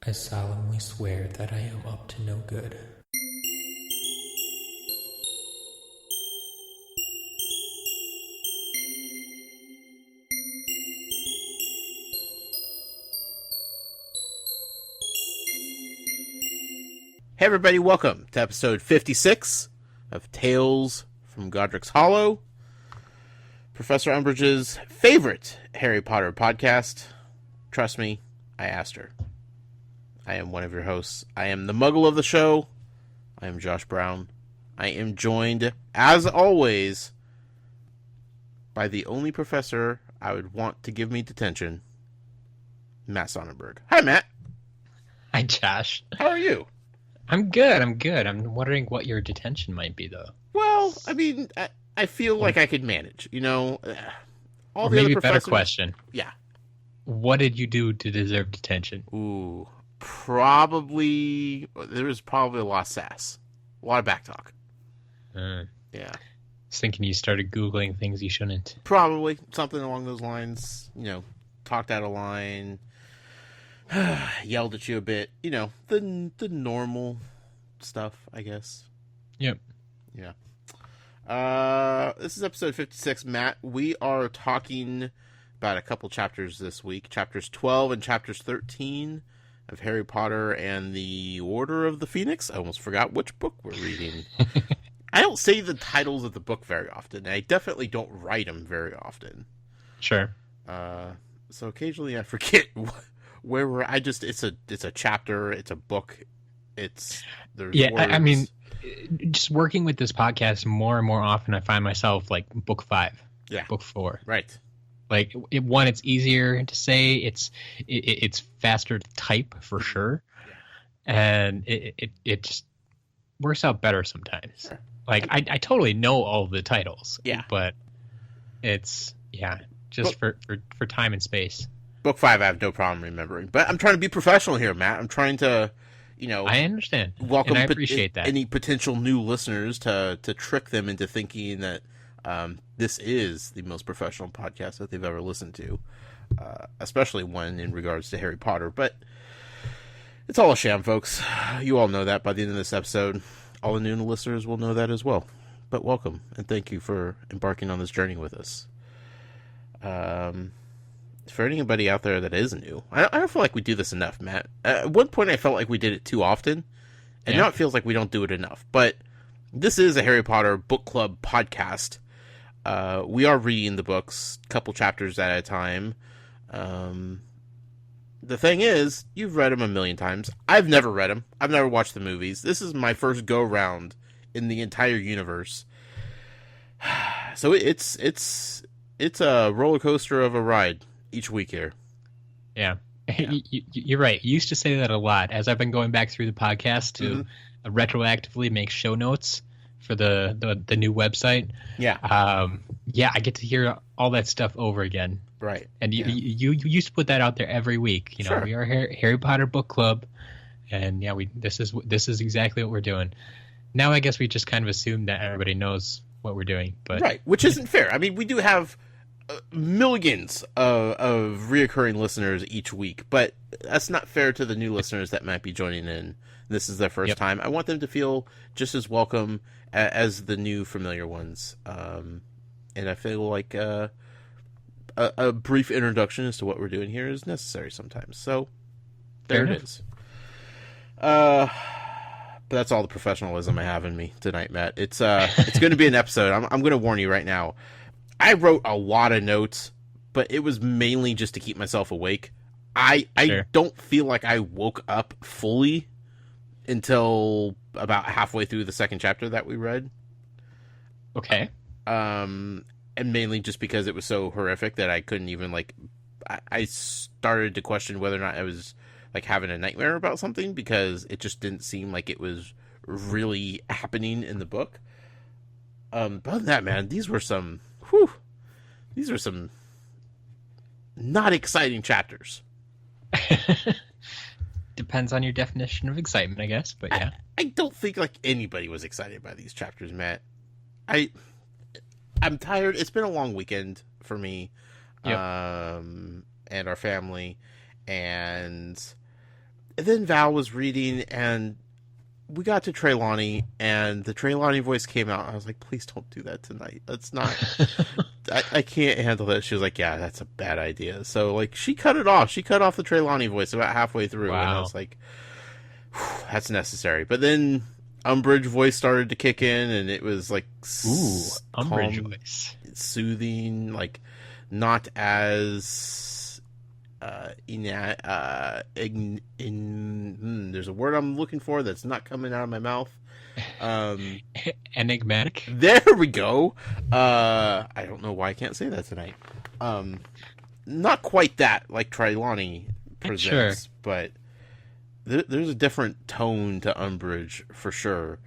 I solemnly swear that I am up to no good. Hey everybody, welcome to episode 56 of Tales from Godric's Hollow, Professor Umbridge's favorite Harry Potter podcast. Trust me, I asked her. I am one of your hosts. I am the muggle of the show. I am Josh Brown. I am joined, as always, by the only professor I would want to give me detention, Matt Sonnenberg. Hi, Matt. Hi, Josh. How are you? I'm good. I'm wondering what your detention might be, though. Well, I mean, I feel like I could manage, you know. All or the maybe other better question. Yeah. What did you do to deserve detention? Ooh, there was probably a lot of sass. A lot of backtalk. Yeah. I was thinking you started Googling things you shouldn't. Probably something along those lines, you know, talked out of line, yelled at you a bit, you know, the normal stuff, I guess. Yep. Yeah. This is episode 56, Matt. We are talking about a couple chapters this week, chapters 12 and chapters 13 of Harry Potter and the Order of the Phoenix. I almost forgot which book we're reading. I don't say the titles of the book very often. I definitely don't write them very often. Sure. So occasionally I forget where we're. It's a chapter. It's a book. There's words. I mean, just working with this podcast more and more often, I find myself like book 5. Yeah. Book 4. Right. Like it's easier to say. It's faster to type for sure, and it just works out better sometimes. Sure. Like I totally know all of the titles. Yeah. But it's just for time and space. Book 5 I have no problem remembering. But I'm trying to be professional here, Matt. I'm trying to, you know, I understand. Welcome and I appreciate that. Any potential new listeners to trick them into thinking that this is the most professional podcast that they've ever listened to. Especially one in regards to Harry Potter. But it's all a sham, folks. You all know that by the end of this episode. All the new listeners will know that as well. But welcome, and thank you for embarking on this journey with us. For anybody out there that is new, I don't feel like we do this enough, Matt. At one point, I felt like we did it too often, and now it feels like we don't do it enough. But this is a Harry Potter book club podcast. We are reading the books, a couple chapters at a time. The thing is, you've read them a million times. I've never read them. I've never watched the movies. This is my first go-round in the entire universe. So it's a roller coaster of a ride each week here. Yeah. You're right. You used to say that a lot. As I've been going back through the podcast to retroactively make show notes for the new website. Yeah. I get to hear all that stuff over again. Right. And you used to put that out there every week. You know, sure. We are Harry Potter Book Club, and this is exactly what we're doing. Now I guess we just kind of assume that everybody knows what we're doing, but right, which isn't fair. I mean, we do have millions of reoccurring listeners each week, but that's not fair to the new listeners that might be joining in. This is their first time. I want them to feel just as welcome as the new familiar ones. And I feel like a brief introduction as to what we're doing here is necessary sometimes. So there it is. But that's all the professionalism I have in me tonight, Matt. It's going to be an episode. I'm going to warn you right now. I wrote a lot of notes, but it was mainly just to keep myself awake. I don't feel like I woke up fully until about halfway through the second chapter that we read. Okay. And mainly just because it was so horrific that I couldn't even I started to question whether or not I was like having a nightmare about something, because it just didn't seem like it was really happening in the book. But other than that, man, these were some not exciting chapters. Depends on your definition of excitement, I guess, but yeah. I don't think like anybody was excited by these chapters, Matt. I'm tired. It's been a long weekend for me, Yep. And our family, and then Val was reading, and we got to Trelawney, and the Trelawney voice came out. I was like, please don't do that tonight. That's not... I can't handle that. She was like, yeah, that's a bad idea. So, like, she cut it off. She cut off the Trelawney voice about halfway through. Wow. And I was like, that's necessary. But then Umbridge voice started to kick in, and it was, like, Umbridge calm, voice. soothing, like, not as... there's a word I'm looking for that's not coming out of my mouth. Enigmatic. There we go. I don't know why I can't say that tonight. Not quite that like Trelawney presents, sure. but there's a different tone to Umbridge for sure.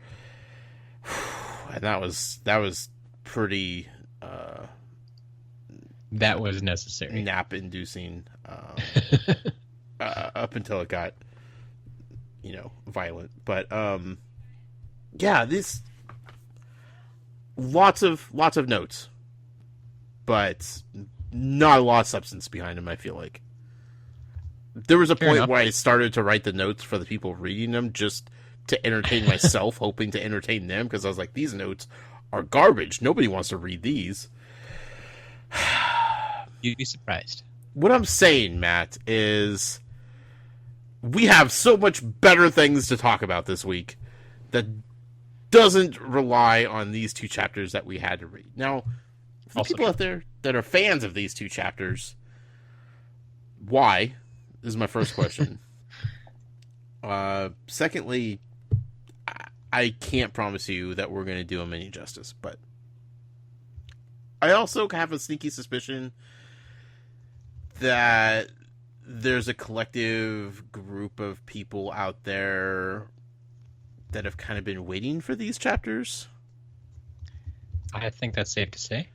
And that was pretty. That was necessary. Nap-inducing. Up until it got, violent. But yeah, this lots of notes, but not a lot of substance behind them. I feel like there was a Fair point enough. where I started to write the notes for the people reading them just to entertain myself, hoping to entertain them, because I was like, these notes are garbage. Nobody wants to read these. You'd be surprised. What I'm saying, Matt, is we have so much better things to talk about this week that doesn't rely on these two chapters that we had to read. Now, for the Also people true. out there that are fans of these two chapters, why is my first question. Secondly, I can't promise you that we're going to do them any justice, but I also have a sneaky suspicion that there's a collective group of people out there that have kind of been waiting for these chapters. I think that's safe to say.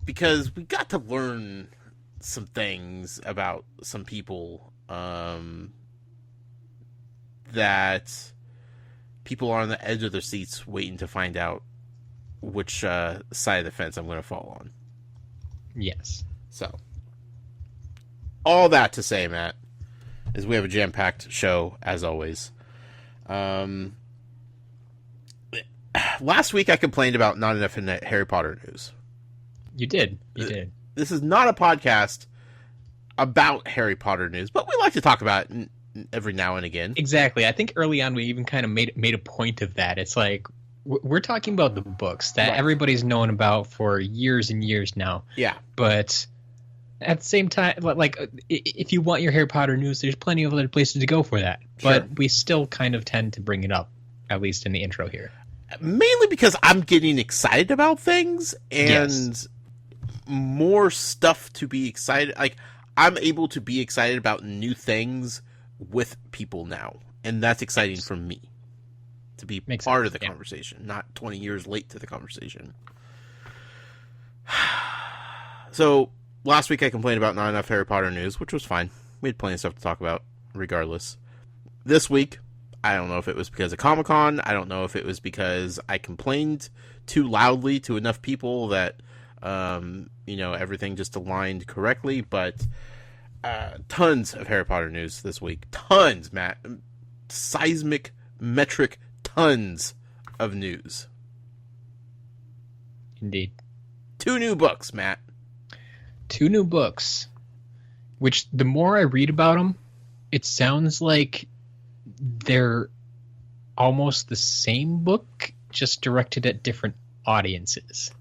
Because we got to learn some things about some people that people are on the edge of their seats waiting to find out which side of the fence I'm going to fall on. Yes. So, all that to say, Matt, is we have a jam-packed show, as always. Last week I complained about not enough Harry Potter news. You did. You did. This is not a podcast about Harry Potter news, but we like to talk about it every now and again. Exactly. I think early on we even kind of made a point of that. It's like we're talking about the books that Right. everybody's known about for years and years now. Yeah. But at the same time, like if you want your Harry Potter news, there's plenty of other places to go for that. Sure. But we still kind of tend to bring it up, at least in the intro here. Mainly because I'm getting excited about things and Yes. more stuff to be excited. Like, I'm able to be excited about new things with people now. And that's exciting for me to be Makes part sense, of the yeah. conversation, not 20 years late to the conversation. So, last week I complained about not enough Harry Potter news, which was fine. We had plenty of stuff to talk about, regardless. This week, I don't know if it was because of Comic-Con. I don't know if it was because I complained too loudly to enough people that, everything just aligned correctly. But tons of Harry Potter news this week. Tons, Matt. Seismic, metric, tons of news. Indeed. 2 new books, Matt. 2 new books, which the more I read about them, it sounds like they're almost the same book, just directed at different audiences.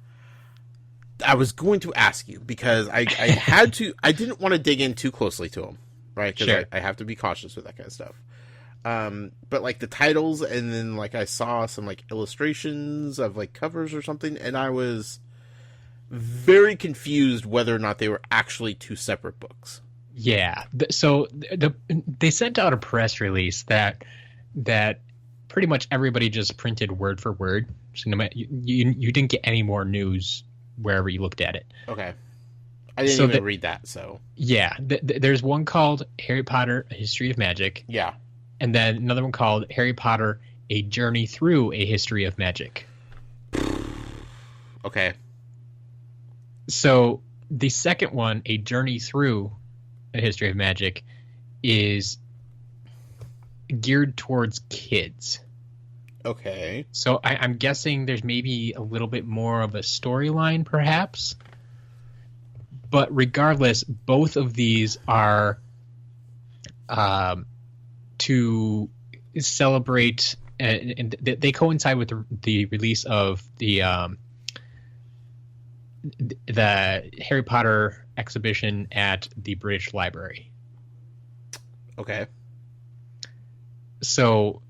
I was going to ask you because I had to. I didn't want to dig in too closely to them, right? Because Sure. I have to be cautious with that kind of stuff. But like the titles, and then like I saw some like illustrations of like covers or something, and I was very confused whether or not they were actually 2 separate books. Yeah. So they sent out a press release that pretty much everybody just printed word for word. So no matter, you didn't get any more news wherever you looked at it. Okay, I didn't So even read that. So Yeah. There's one called Harry Potter: A History of Magic, yeah, and then another one called Harry Potter: A Journey Through a History of Magic. okay, So the second one, A Journey Through a History of Magic, is geared towards kids. Okay. So I'm guessing there's maybe a little bit more of a storyline, perhaps. But regardless, both of these are to celebrate, and they coincide with the release of the Harry Potter exhibition at the British Library. Okay. So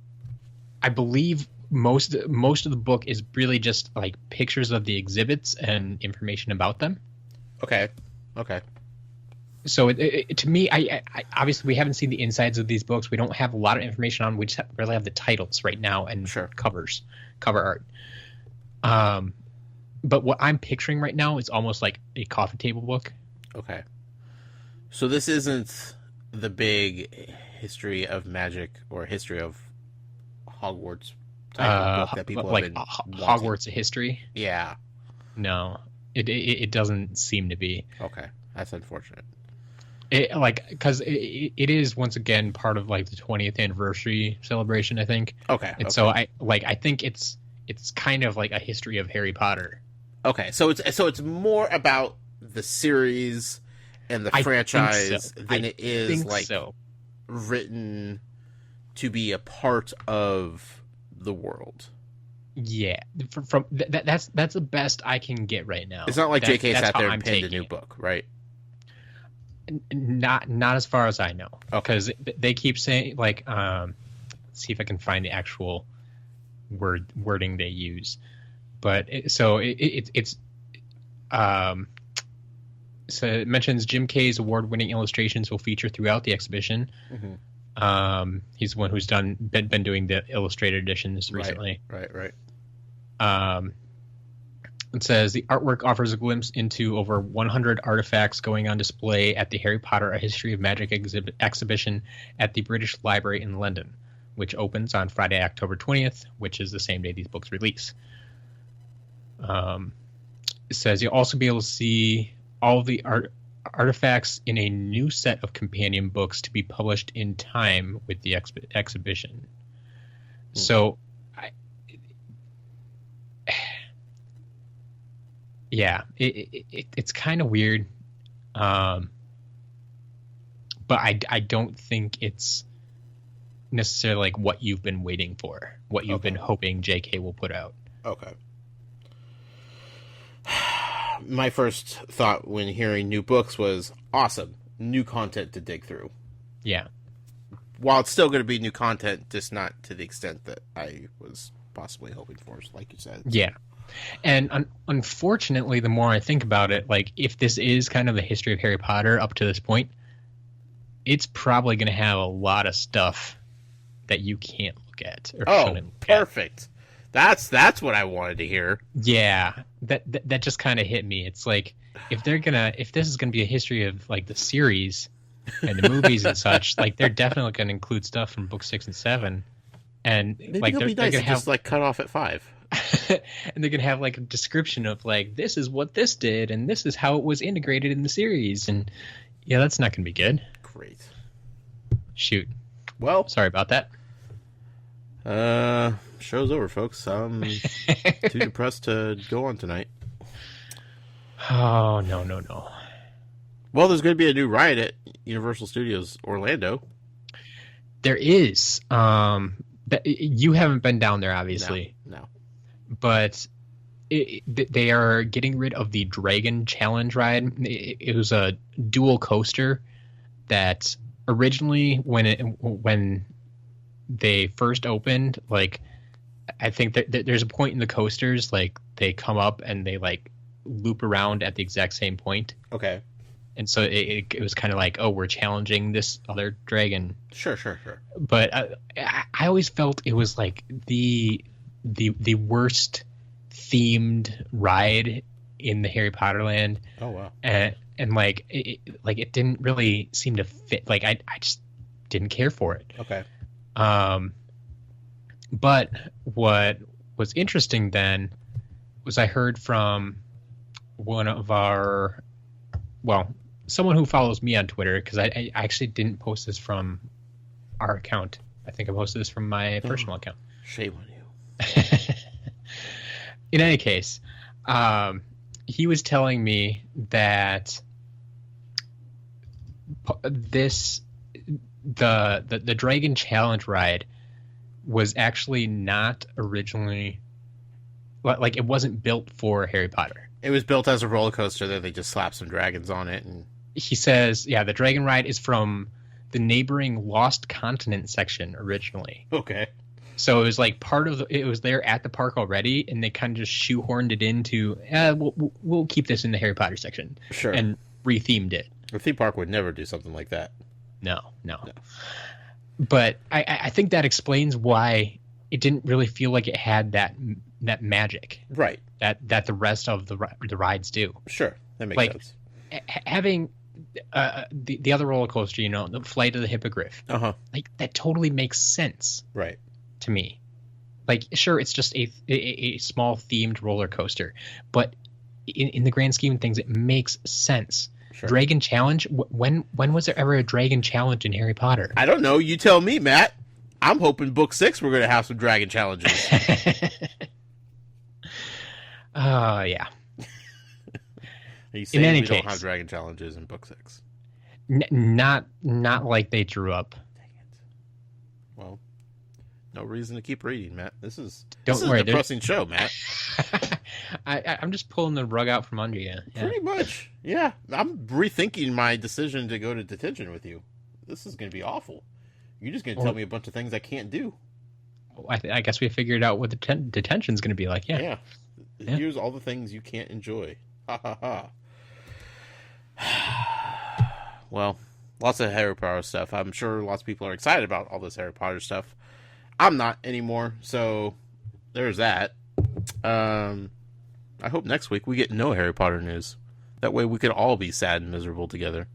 I believe most of the book is really just like pictures of the exhibits and information about them. Okay. So to me, I obviously we haven't seen the insides of these books. We don't have a lot of information on. We just really have the titles right now and cover art. But what I'm picturing right now is almost like a coffee table book. Okay. So this isn't the big history of magic or history of Hogwarts type of book that people like have been Hogwarts history. Yeah. No, it doesn't seem to be. Okay, that's unfortunate. Because it is once again part of like the 20th anniversary celebration, I think. Okay. And so I think it's kind of like a history of Harry Potter. Okay, so it's more about the series and the franchise than it is like written to be a part of the world. Yeah, from that's the best I can get right now. It's not like J.K. sat there and penned a new book, right? Not as far as I know, because they keep saying like, let's see if I can find the actual wording they use. But so it mentions Jim Kay's award-winning illustrations will feature throughout the exhibition. Mm-hmm. He's the one who's been doing the illustrated editions recently. Right. It says the artwork offers a glimpse into over 100 artifacts going on display at the Harry Potter: A History of Magic exhibition at the British Library in London, which opens on Friday, October 20th, which is the same day these books release. It says you'll also be able to see all of the artifacts in a new set of companion books to be published in time with the exhibition. So, it's kind of weird, but I don't think it's necessarily like what you've been waiting for, what you've been hoping JK will put out. Okay. My first thought when hearing new books was awesome, new content to dig through. Yeah. While it's still going to be new content, just not to the extent that I was possibly hoping for, like you said. Yeah. And unfortunately, the more I think about it, like if this is kind of the history of Harry Potter up to this point, it's probably going to have a lot of stuff that you can't look at or shouldn't look perfect. At. That's what I wanted to hear. Yeah, that just kind of hit me. It's like if this is gonna be a history of like the series and the movies and such, like they're definitely gonna include stuff from book 6 and 7, and maybe like they're gonna have just like cut off at 5, and they're gonna have like a description of like this is what this did and this is how it was integrated in the series, and yeah, that's not gonna be good. Great. Shoot. Well, sorry about that. Show's over, folks. I'm too depressed to go on tonight. Oh, no. Well, there's going to be a new ride at Universal Studios Orlando. There is. You haven't been down there, obviously. No. But they are getting rid of the Dragon Challenge ride. It was a dual coaster that originally, when they first opened, like I think that there's a point in the coasters like they come up and they like loop around at the exact same point. Okay. And so it was kind of like, oh, we're challenging this other dragon. Sure. But I always felt it was like the worst themed ride in the Harry Potter land. Oh wow. And like it didn't really seem to fit. Like I just didn't care for it. Okay. But what was interesting then was I heard from one of someone who follows me on Twitter, because I actually didn't post this from our account. I think I posted this from my personal account. Shame on you. In any case, he was telling me that the Dragon Challenge ride was actually not originally, like, it wasn't built for Harry Potter. It was built as a roller coaster that they just slapped some dragons on it. And he says, yeah, the Dragon ride is from the neighboring Lost Continent section originally. Okay. So it was like it was there at the park already, and they kind of just shoehorned it into, we'll keep this in the Harry Potter section. Sure. And rethemed it. The theme park would never do something like that. No. But I think that explains why it didn't really feel like it had that magic. Right. That the rest of the rides do. Sure. That makes sense. Having the other roller coaster, the Flight of the Hippogriff. Uh-huh. Like, that totally makes sense. Right. To me. Like, sure, it's just a small themed roller coaster, but in the grand scheme of things, it makes sense. Sure. Dragon Challenge? When was there ever a Dragon Challenge in Harry Potter? I don't know. You tell me, Matt. I'm hoping book 6 we're going to have some Dragon Challenges. Yeah. Are you saying in any we case, don't have Dragon Challenges in book 6? Not like they drew up. Dang it. Well, no reason to keep reading, Matt. This is worry, a depressing show, Matt. I'm just pulling the rug out from under you. Yeah. Pretty much. Yeah. I'm rethinking my decision to go to detention with you. This is going to be awful. You're just going to tell me a bunch of things I can't do. I guess we figured out what detention's going to be like. Yeah. Here's all the things you can't enjoy. Ha ha ha. Well, lots of Harry Potter stuff. I'm sure lots of people are excited about all this Harry Potter stuff. I'm not anymore, so there's that. I hope next week we get no Harry Potter news. That way we could all be sad and miserable together.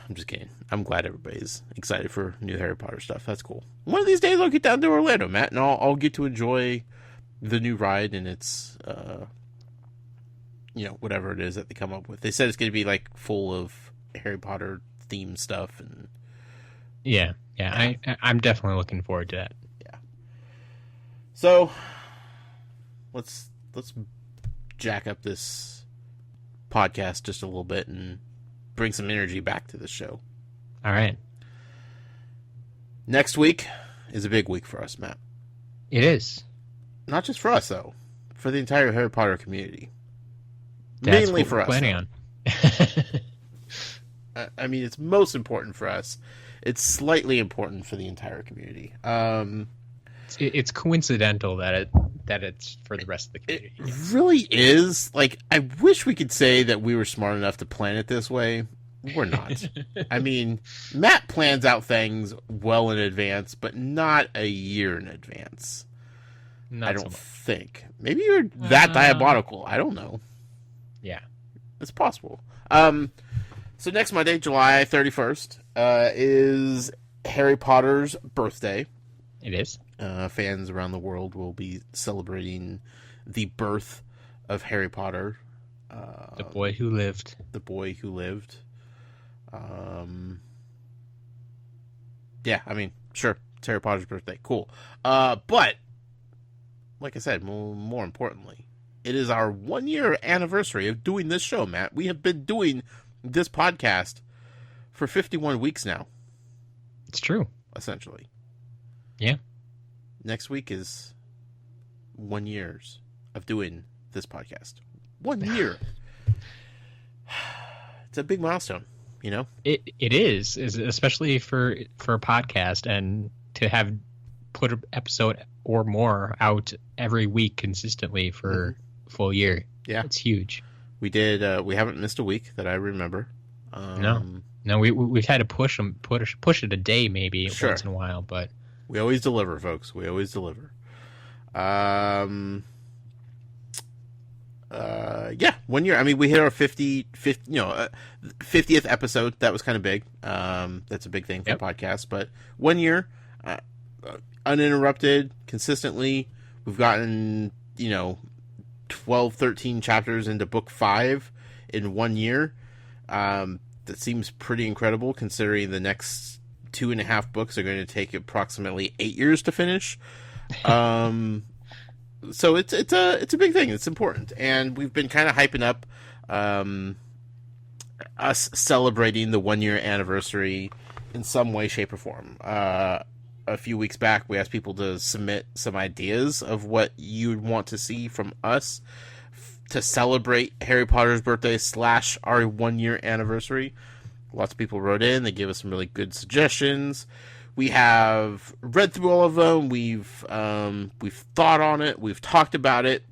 I'm just kidding. I'm glad everybody's excited for new Harry Potter stuff. That's cool. One of these days I'll get down to Orlando, Matt, and I'll get to enjoy the new ride and its, whatever it is that they come up with. They said it's going to be like full of Harry Potter themed stuff, and yeah. I'm definitely looking forward to that. Yeah. So let's jack up this podcast just a little bit and bring some energy back to the show. All right. Next week is a big week for us, Matt. It is. Not just for us, though. For the entire Harry Potter community. That's Mainly what for we're us. Planning on. I mean, it's most important for us. It's slightly important for the entire community. It's coincidental that it's for the rest of the community. It really is. Like, I wish we could say that we were smart enough to plan it this way. We're not. I mean, Matt plans out things well in advance, but not a year in advance. I don't think. Maybe you're that diabolical. I don't know. Yeah. It's possible. So next Monday, July 31st, is Harry Potter's birthday. It is. Fans around the world will be celebrating the birth of Harry Potter. The boy who lived. The boy who lived. Yeah, I mean, sure, it's Harry Potter's birthday. Cool. But, like I said, more importantly, it is our 1-year anniversary of doing this show, Matt. We have been doing this podcast for 51 weeks now. It's true. Essentially. Yeah. Next week is 1 year of doing this podcast. 1 year. It's a big milestone, you know? It is especially for a podcast, and to have put an episode or more out every week consistently for a full year. Yeah. It's huge. We did. We haven't missed a week that I remember. No, we've had to push it a day maybe once in a while, but we always deliver, folks. We always deliver. Yeah, 1 year. I mean, we hit our 50th episode. That was kind of big. That's a big thing for podcasts. But 1 year, uninterrupted, consistently. We've gotten 12, 13 chapters into book 5 in 1 year. That seems pretty incredible considering the next 2.5 books are going to take approximately 8 years to finish. So it's a big thing. It's important, and we've been kind of hyping up us celebrating the 1-year anniversary in some way, shape, or form. A few weeks back, we asked people to submit some ideas of what you'd want to see from us to celebrate Harry Potter's birthday / our 1-year anniversary. Lots of people wrote in. They gave us some really good suggestions. We have read through all of them. We've thought on it. We've talked about it.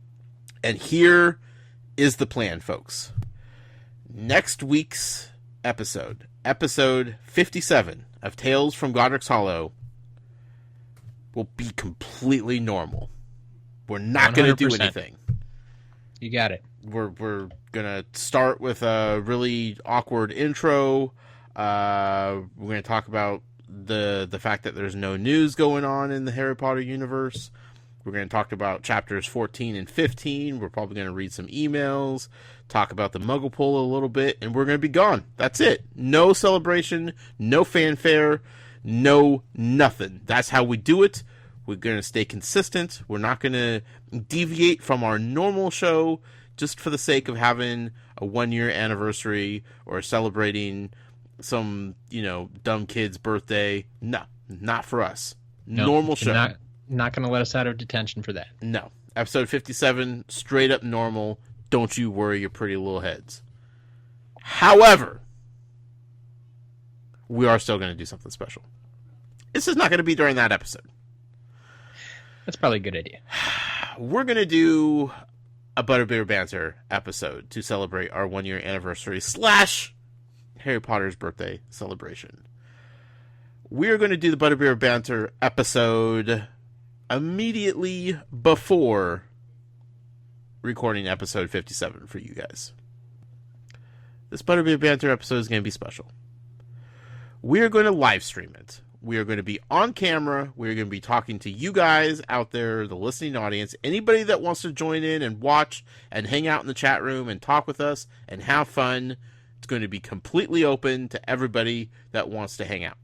And here is the plan, folks. Next week's episode 57 of Tales from Godric's Hollow, will be completely normal. We're not going to do anything. You got it. We're going to start with a really awkward intro. We're going to talk about the fact that there's no news going on in the Harry Potter universe. We're going to talk about chapters 14 and 15. We're probably going to read some emails, talk about the Muggle Poll a little bit, and we're going to be gone. That's it. No celebration, no fanfare, no nothing. That's how we do it. We're going to stay consistent. We're not going to deviate from our normal show just for the sake of having a 1-year anniversary or celebrating some, dumb kid's birthday. No, not for us. No, normal show. Not going to let us out of detention for that. No. Episode 57, straight up normal. Don't you worry your pretty little heads. However, we are still going to do something special. This is not going to be during that episode. That's probably a good idea. We're going to do a Butterbeer Banter episode to celebrate our 1-year anniversary / Harry Potter's birthday celebration. We're going to do the Butterbeer Banter episode immediately before recording episode 57 for you guys. This Butterbeer Banter episode is going to be special. We are going to live stream it. We are going to be on camera. We're going to be talking to you guys out there, the listening audience. Anybody that wants to join in and watch and hang out in the chat room and talk with us and have fun, it's going to be completely open to everybody that wants to hang out.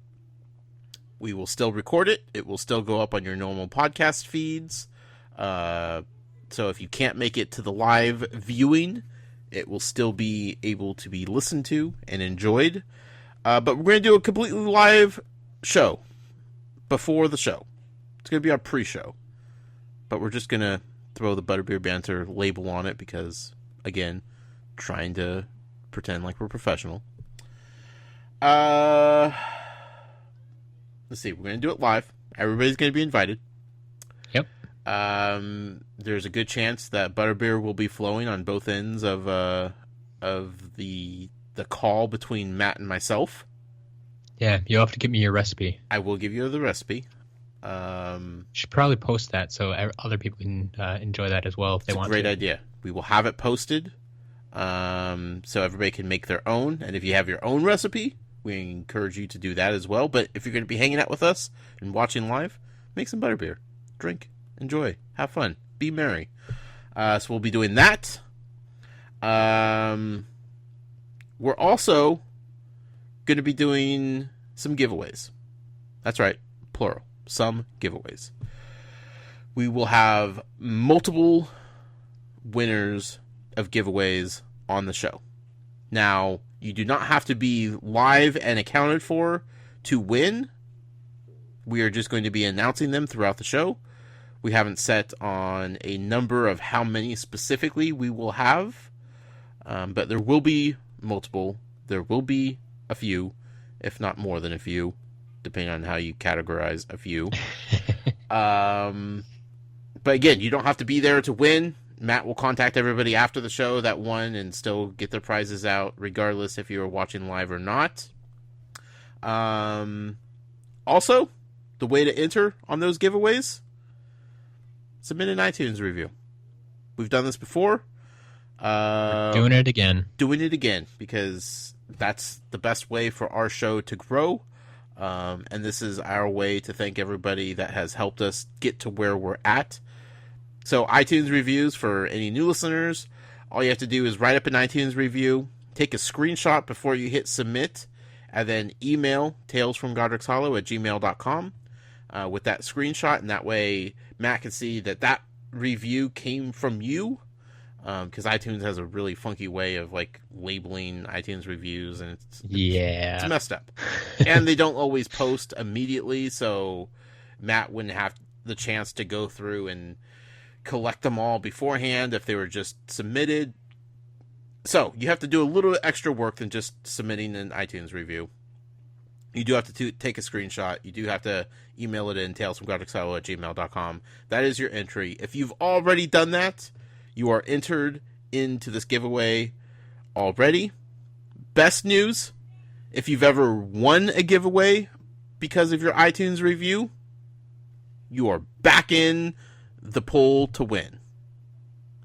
We will still record it. It will still go up on your normal podcast feeds. So if you can't make it to the live viewing, it will still be able to be listened to and enjoyed. But we're going to do a completely live show before the show. It's going to be our pre-show. But we're just going to throw the Butterbeer Banter label on it because, again, trying to pretend like we're professional. Let's see. We're going to do it live. Everybody's going to be invited. Yep. There's a good chance that Butterbeer will be flowing on both ends of the call between Matt and myself. Yeah, you'll have to give me your recipe. I will give you the recipe. Should probably post that so other people can enjoy that as well if they want to. It's a great idea. We will have it posted so everybody can make their own. And if you have your own recipe, we encourage you to do that as well. But if you're going to be hanging out with us and watching live, make some butterbeer. Drink. Enjoy. Have fun. Be merry. So we'll be doing that. We're also going to be doing some giveaways. That's right. Plural. Some giveaways. We will have multiple winners of giveaways on the show. Now, you do not have to be live and accounted for to win. We are just going to be announcing them throughout the show. We haven't set on a number of how many specifically we will have. But there will be multiple. There will be a few, if not more than a few, depending on how you categorize a few. But again, you don't have to be there to win. Matt will contact everybody after the show that won and still get their prizes out, regardless if you were watching live or not. Also, the way to enter on those giveaways, submit an iTunes review. We've done this before. Doing it again. Doing it again, because that's the best way for our show to grow. And this is our way to thank everybody that has helped us get to where we're at. So iTunes reviews for any new listeners, all you have to do is write up an iTunes review, take a screenshot before you hit submit, and then email talesfromgodric's hollow@gmail.com with that screenshot, and that way Matt can see that review came from you, because iTunes has a really funky way of like labeling iTunes reviews, and it's messed up. And they don't always post immediately, so Matt wouldn't have the chance to go through and collect them all beforehand if they were just submitted. So you have to do a little extra work than just submitting an iTunes review. You do have to take a screenshot. You do have to email it in talesfromgodric's@gmail.com. That is your entry. If you've already done that, you are entered into this giveaway already. Best news, if you've ever won a giveaway because of your iTunes review, you are back in the pool to win.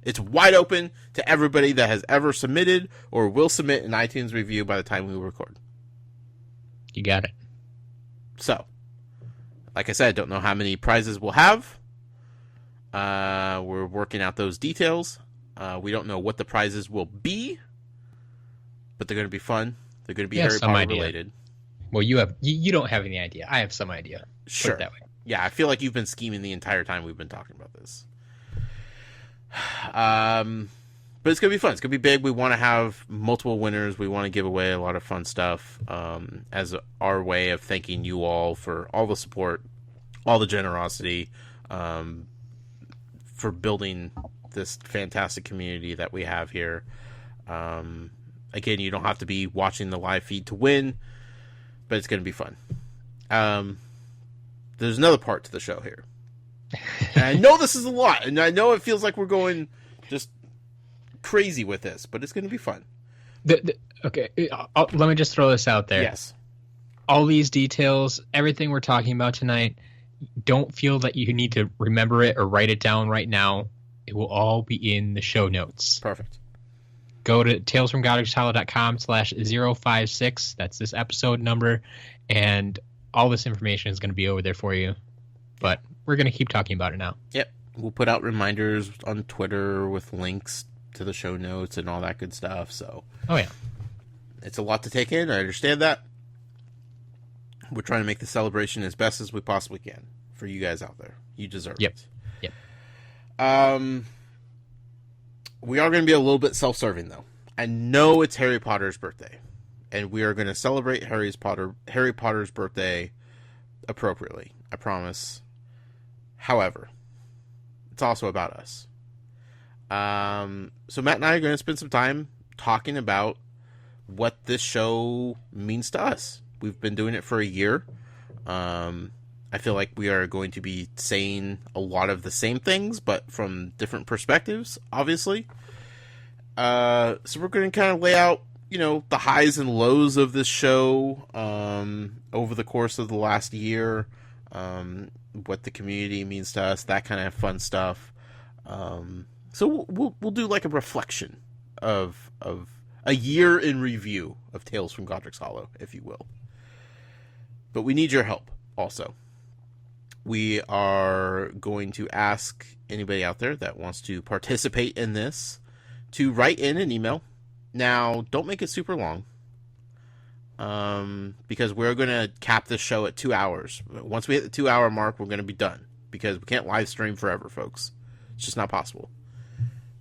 It's wide open to everybody that has ever submitted or will submit an iTunes review by the time we record. You got it. So, like I said, don't know how many prizes we'll have. We're working out those details. We don't know what the prizes will be, but they're going to be fun. They're going to be Harry Potter related. Well, you don't have any idea. I have some idea. Sure. Put it that way. Yeah, I feel like you've been scheming the entire time we've been talking about this. But it's going to be fun. It's going to be big. We want to have multiple winners. We want to give away a lot of fun stuff as our way of thanking you all for all the support, all the generosity, for building this fantastic community that we have here. Again, you don't have to be watching the live feed to win, but it's going to be fun. There's another part to the show here. And I know this is a lot, and I know it feels like we're going just crazy with this, but it's going to be fun. Okay, let me just throw this out there. Yes. All these details, everything we're talking about tonight, don't feel that you need to remember it or write it down right now. It will all be in the show notes. Perfect. Go to talesfromgodric's.com/056. That's this episode number, and all this information is going to be over there for you. But we're going to keep talking about it now. Yep. We'll put out reminders on Twitter with links to the show notes and all that good stuff. So, oh yeah, it's a lot to take in. I understand that. We're trying to make the celebration as best as we possibly can for you guys out there. You deserve it. Yep. We are going to be a little bit self-serving, though. I know it's Harry Potter's birthday, and we are going to celebrate Harry Potter's birthday appropriately. I promise. However, it's also about us. So Matt and I are going to spend some time talking about what this show means to us. We've been doing it for a year. I feel like we are going to be saying a lot of the same things, but from different perspectives, obviously. So we're going to kind of lay out, the highs and lows of this show over the course of the last year, what the community means to us, that kind of fun stuff. So we'll do like a reflection of a year in review of Tales from Godric's Hollow, if you will. But we need your help also. We are going to ask anybody out there that wants to participate in this to write in an email. Now, don't make it super long, because we're going to cap this show at 2 hours. Once we hit the 2-hour mark, we're going to be done, because we can't live stream forever, folks. It's just not possible.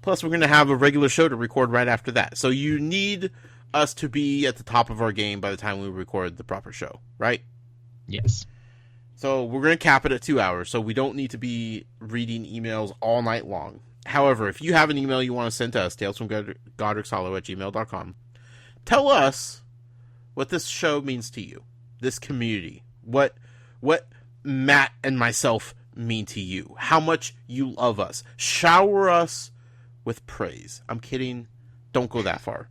Plus, we're going to have a regular show to record right after that. So you need us to be at the top of our game by the time we record the proper show, right? Yes. So we're going to cap it at 2 hours, so we don't need to be reading emails all night long. However, if you have an email you want to send to us, talesfromgodric's@gmail.com, tell us what this show means to you, this community, what Matt and myself mean to you, how much you love us. Shower us with praise. I'm kidding. Don't go that far.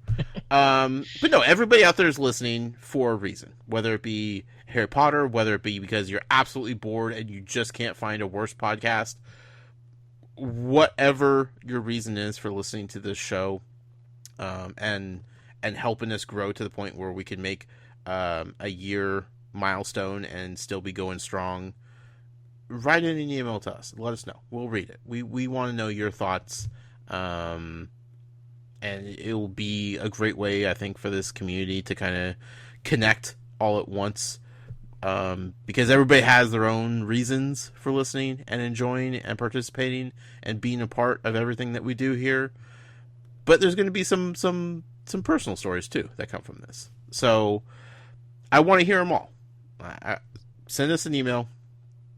But no, everybody out there is listening for a reason, whether it be Harry Potter, whether it be because you're absolutely bored and you just can't find a worse podcast. Whatever your reason is for listening to this show, and helping us grow to the point where we can make a year milestone and still be going strong, write in an email to us. Let us know. We'll read it. We want to know your thoughts, and it will be a great way, I think, for this community to kind of connect all at once, because everybody has their own reasons for listening and enjoying and participating and being a part of everything that we do here. But there's going to be some personal stories too that come from this. So I want to hear them all. Send us an email,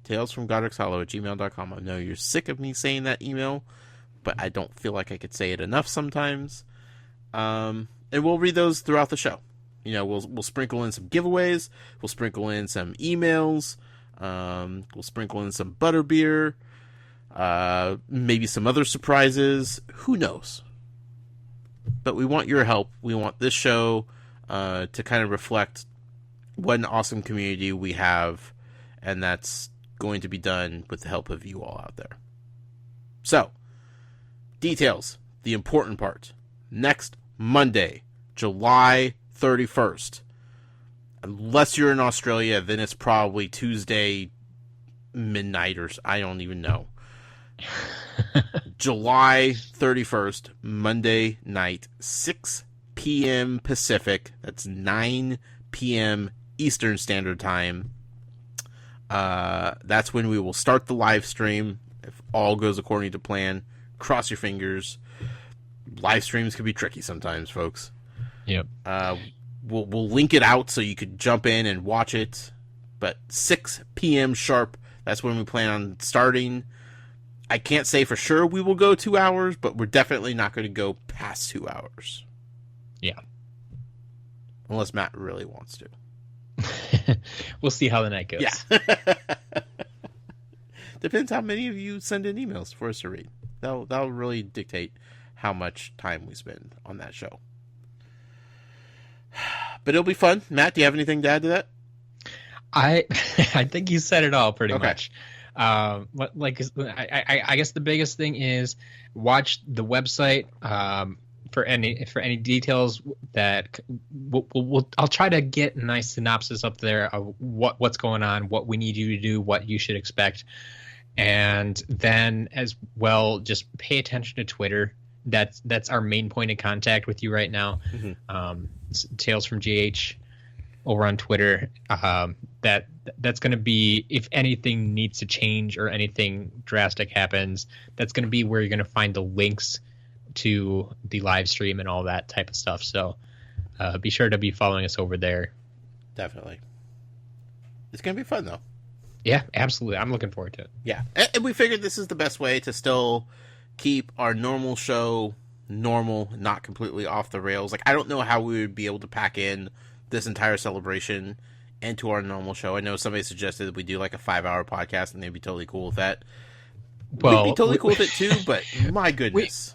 talesfromgodric's@gmail.com. I know you're sick of me saying that email, but I don't feel like I could say it enough sometimes. And we'll read those throughout the show. You know, we'll sprinkle in some giveaways. We'll sprinkle in some emails. We'll sprinkle in some butterbeer. Maybe some other surprises. Who knows? But we want your help. We want this show to kind of reflect what an awesome community we have, and that's going to be done with the help of you all out there. So, details, the important part. Next Monday, July 31st. Unless you're in Australia, then it's probably Tuesday midnight, or I don't even know. July 31st, Monday night, 6 p.m. Pacific. That's 9 p.m. Eastern Standard Time. That's when we will start the live stream. If all goes according to plan, cross your fingers. Live streams can be tricky sometimes, folks. Yep. We'll link it out so you could jump in and watch it. But 6 p.m. sharp, that's when we plan on starting. I can't say for sure we will go 2 hours, but we're definitely not going to go past 2 hours. Yeah. Unless Matt really wants to. We'll see how the night goes. Yeah. Depends how many of you send in emails for us to read. That'll really dictate how much time we spend on that show. But it'll be fun. Matt, do you have anything to add to that? I think you said it all pretty much. I guess the biggest thing is watch the website for any details that I'll try to get a nice synopsis up there of what's going on, what we need you to do, what you should expect, and then as well just pay attention to Twitter. That's our main point of contact with you right now. Mm-hmm. Tales from GH over on Twitter. That's going to be, if anything needs to change or anything drastic happens, that's going to be where you're going to find the links to the live stream and all that type of stuff. So be sure to be following us over there. Definitely. It's going to be fun, though. Yeah, absolutely. I'm looking forward to it. Yeah. And we figured this is the best way to still keep our normal show normal, not completely off the rails. Like, I don't know how we would be able to pack in this entire celebration into our normal show. I know somebody suggested that we do like a 5-hour podcast, and they'd be totally cool with that. Well, we'd be totally cool with it too, but my goodness.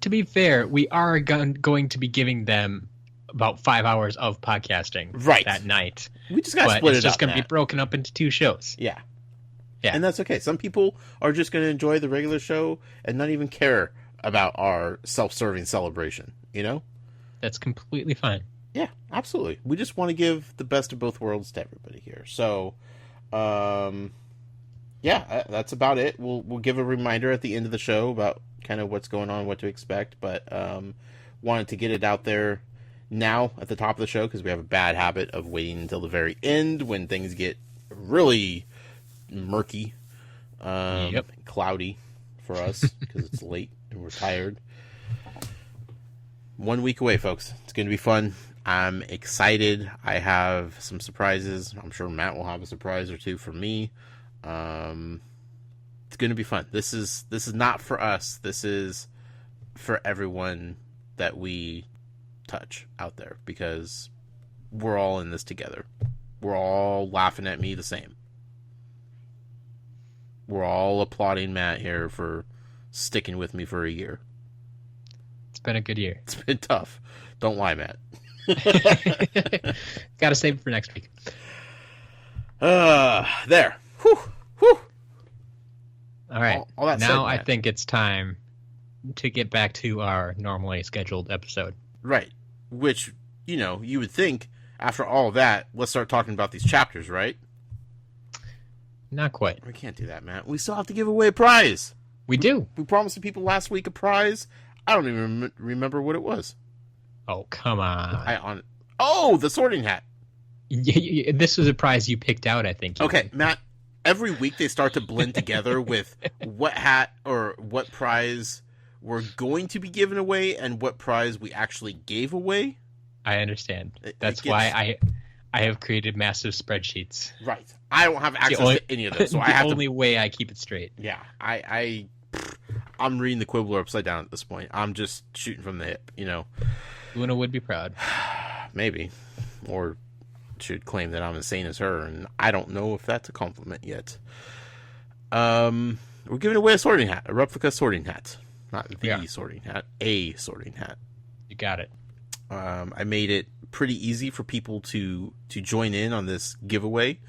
To be fair, we are going to be giving them about 5 hours of podcasting that night. We just got to split it up. It's just going to be broken up into 2 shows. Yeah. And that's okay. Some people are just going to enjoy the regular show and not even care about our self-serving celebration, you know? That's completely fine. Yeah, absolutely. We just want to give the best of both worlds to everybody here. So, that's about it. We'll give a reminder at the end of the show about kind of what's going on, what to expect, but wanted to get it out there now at the top of the show because we have a bad habit of waiting until the very end when things get really murky, cloudy for us because it's late and we're tired. 1 week away, folks. It's going to be fun. I'm excited. I have some surprises. I'm sure Matt will have a surprise or two for me. It's going to be fun. This is not for us. This is for everyone that we touch out there because we're all in this together. We're all laughing at me the same. We're all applauding Matt here for sticking with me for a year. It's been a good year. It's been tough. Don't lie, Matt. Gotta save it for next week. There. Whew. All right. All that now said, I think it's time to get back to our normally scheduled episode. Right. Which, you would think after all of that, let's start talking about these chapters, right? Not quite. We can't do that, Matt. We still have to give away a prize. We do. We promised the people last week a prize. I don't even remember what it was. Oh, come on. The sorting hat. This was a prize you picked out, I think. Okay, Matt, every week they start to blend together with what hat or what prize we're going to be giving away and what prize we actually gave away. I understand. That's why I have created massive spreadsheets. Right. I don't have access to any of those, so I have the only way I keep it straight. Yeah, I'm reading the Quibbler upside down at this point. I'm just shooting from the hip, you know. Luna would be proud. Maybe. Or should claim that I'm as sane as her, and I don't know if that's a compliment yet. We're giving away a sorting hat, a replica sorting hat. Not the sorting hat, a sorting hat. You got it. I made it pretty easy for people to join in on this giveaway.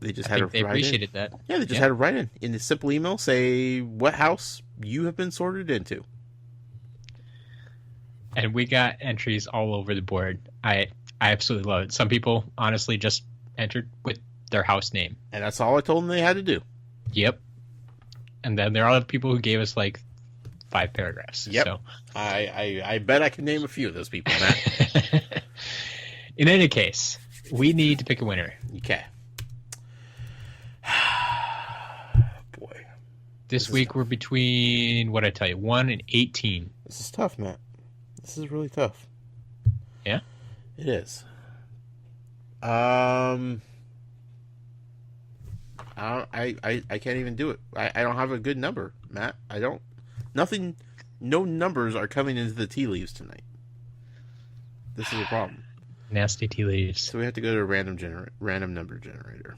They just had to write in. They appreciated that. Yeah, they just had to write in a simple email, say what house you have been sorted into. And we got entries all over the board. I absolutely love it. Some people honestly just entered with their house name. And that's all I told them they had to do. Yep. And then there are other people who gave us like 5 paragraphs. Yep. So I bet I can name a few of those people, Matt. In any case, we need to pick a winner. Okay. Boy. This week we're between, what did I tell you, 1 and 18. This is tough, Matt. This is really tough. Yeah? It is. I can't even do it. I don't have a good number, Matt. No numbers are coming into the tea leaves tonight. This is a problem. Nasty tea leaves. So we have to go to a random number generator.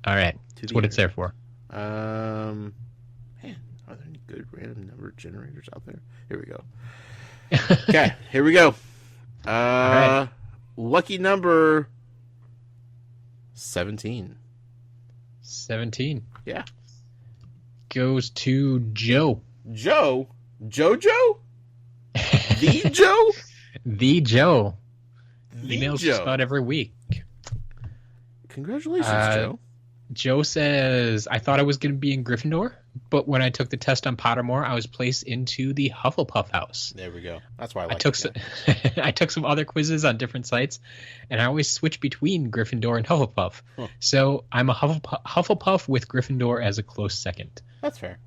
All right. That's what it's there for. Man, are there any good random number generators out there? Here we go. Okay, here we go. All right. Lucky number 17. 17. Yeah. Goes to Joe. Joe? Jojo? The Joe? The Joe. The Emails Joe. just about every week. Congratulations, Joe. Joe says, I thought I was going to be in Gryffindor, but when I took the test on Pottermore, I was placed into the Hufflepuff house. There we go. That's why I like it. I took some other quizzes on different sites, and I always switch between Gryffindor and Hufflepuff. Huh. So I'm a Hufflepuff with Gryffindor as a close second. That's fair.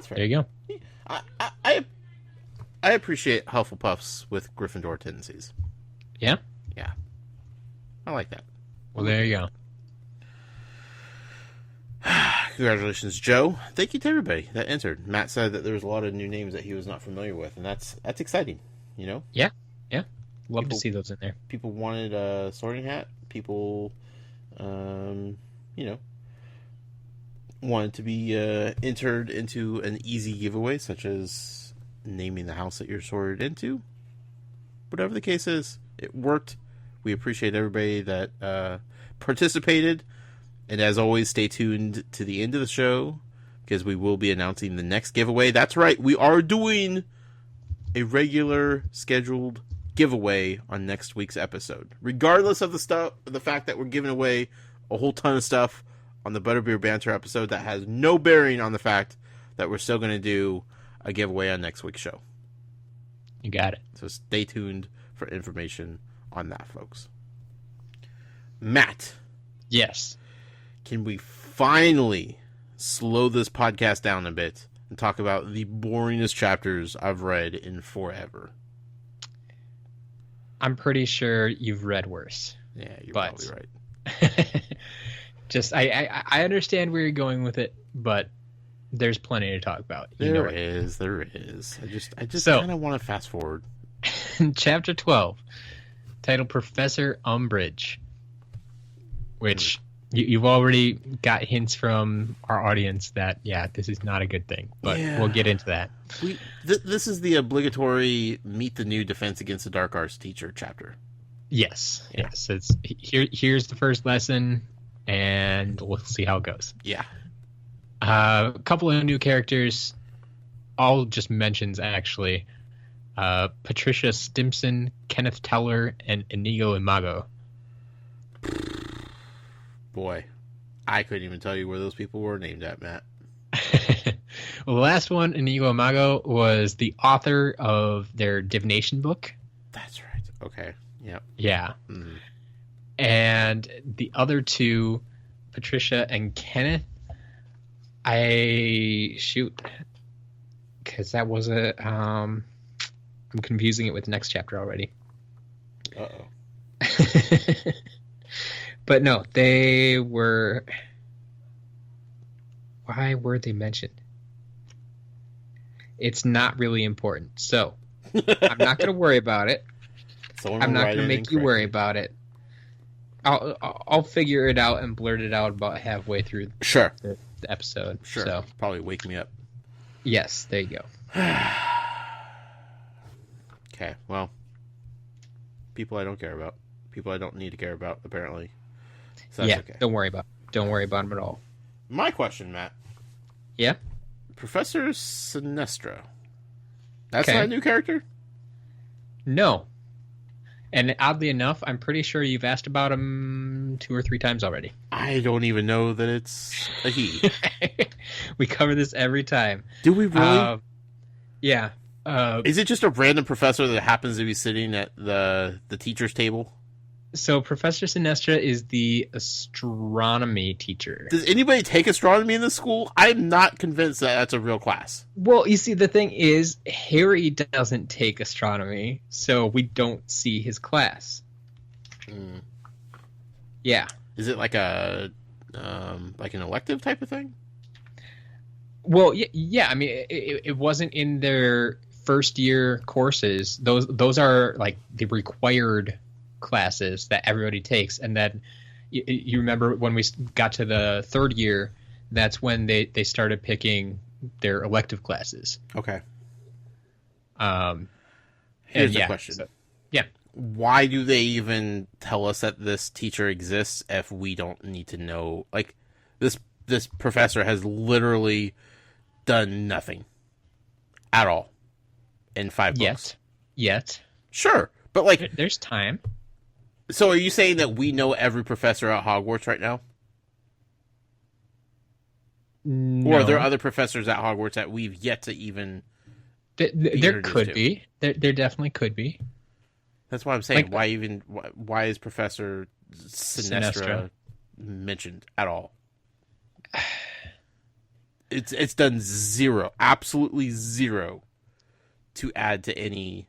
There you go. I appreciate Hufflepuffs with Gryffindor tendencies. Yeah? Yeah. I like that. Well, there you go. Congratulations, Joe. Thank you to everybody that entered. Matt said that there was a lot of new names that he was not familiar with, and that's exciting, you know? Yeah. Love to see those in there. People wanted a sorting hat. People, wanted to be entered into an easy giveaway, such as naming the house that you're sorted into. Whatever the case is, it worked. We appreciate everybody that participated. And as always, stay tuned to the end of the show, because we will be announcing the next giveaway. That's right, we are doing a regular scheduled giveaway on next week's episode. Regardless of the fact that we're giving away a whole ton of stuff on the Butterbeer Banter episode, that has no bearing on the fact that we're still going to do a giveaway on next week's show. You got it. So stay tuned for information on that, folks. Matt. Yes. Can we finally slow this podcast down a bit and talk about the boringest chapters I've read in forever? I'm pretty sure you've read worse. Yeah, you're probably right. Just, I understand where you're going with it, but there's plenty to talk about. There is. I just kind of want to fast forward. Chapter 12, titled Professor Umbridge, which you've already got hints from our audience that, this is not a good thing, but we'll get into that. This is the obligatory Meet the New Defense Against the Dark Arts Teacher chapter. Yes. It's here's the first lesson, and we'll see how it goes. Yeah. A couple of new characters, all just mentions, actually. Patricia Stimson, Kenneth Teller, and Inigo Imago. Boy, I couldn't even tell you where those people were named at, Matt. Well, the last one, Inigo Imago, was the author of their divination book. That's right. Okay. Yep. Yeah. Mm-hmm. And the other two, Patricia and Kenneth, because that was I'm confusing it with the next chapter already. Uh-oh. But no, they were. Why were they mentioned? It's not really important. So I'm not going to worry about it. I'm not going to make you worry about it. I'll figure it out and blurt it out about halfway through the episode. Sure. So probably wake me up. Yes, there you go. Okay, well, people I don't care about. People I don't need to care about, apparently. So that's okay. Don't worry about them at all. My question, Matt. Yeah? Professor Sinestro. That's not a new character? No. And oddly enough, I'm pretty sure you've asked about him 2 or 3 times already. I don't even know that it's a he. We cover this every time. Do we really? Yeah. Is it just a random professor that happens to be sitting at the teacher's table? So Professor Sinestro is the astronomy teacher. Does anybody take astronomy in this school? I'm not convinced that that's a real class. Well, you see, the thing is, Harry doesn't take astronomy, so we don't see his class. Mm. Yeah. Is it like an elective type of thing? Well, yeah. I mean, it wasn't in their first year courses. Those are like the required classes that everybody takes, and then you remember when we got to the third year, that's when they started picking their elective classes. Okay. Here's the question. So, why do they even tell us that this teacher exists if we don't need to know? Like, this professor has literally done nothing at all in 5 books. Yet. Sure, but like, there's time. So are you saying that we know every professor at Hogwarts right now? No. Or are there other professors at Hogwarts that we've yet to even there could be. There definitely could be. That's why I'm saying, why is Professor Sinestro mentioned at all? It's done zero, absolutely zero, to add to any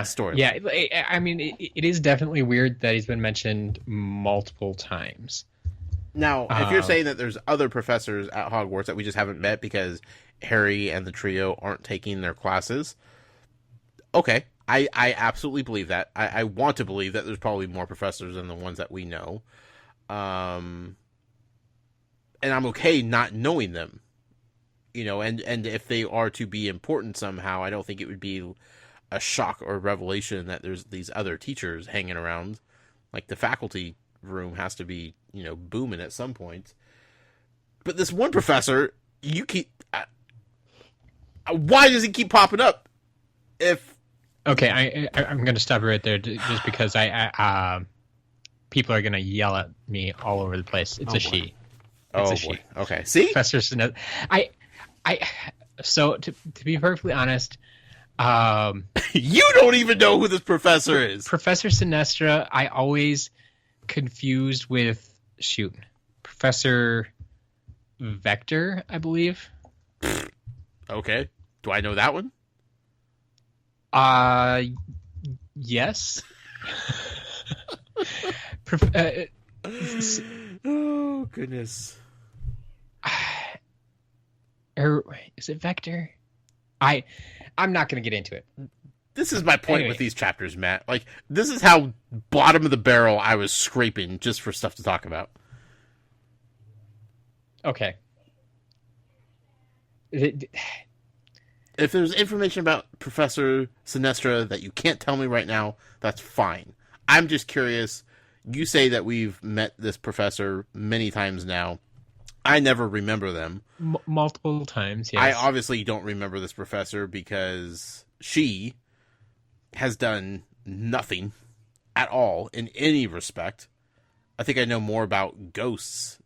story. Yeah, I mean, it is definitely weird that he's been mentioned multiple times. Now, if you're saying that there's other professors at Hogwarts that we just haven't met because Harry and the trio aren't taking their classes, okay, I absolutely believe that. I want to believe that there's probably more professors than the ones that we know. And I'm okay not knowing them. You know, and if they are to be important somehow, I don't think it would be a shock or revelation that there's these other teachers hanging around. Like, the faculty room has to be, booming at some point. But this one professor, why does he keep popping up? Okay, I'm going to stop you right there just because people are going to yell at me all over the place. It's a she. It's a she. Okay, see? Professor Sinestro. So to be perfectly honest, you don't even know who this professor is. Professor Sinestro, I always confused with Professor Vector, I believe. Okay. Do I know that one? Yes. Oh, goodness. Is it Vector? I'm not going to get into it. This is my point with these chapters, Matt. Like, this is how bottom of the barrel I was scraping just for stuff to talk about. Okay. If there's information about Professor Sinestro that you can't tell me right now, that's fine. I'm just curious. You say that we've met this professor many times now. I never remember them. Multiple times, yes. I obviously don't remember this professor because she has done nothing at all in any respect. I think I know more about ghosts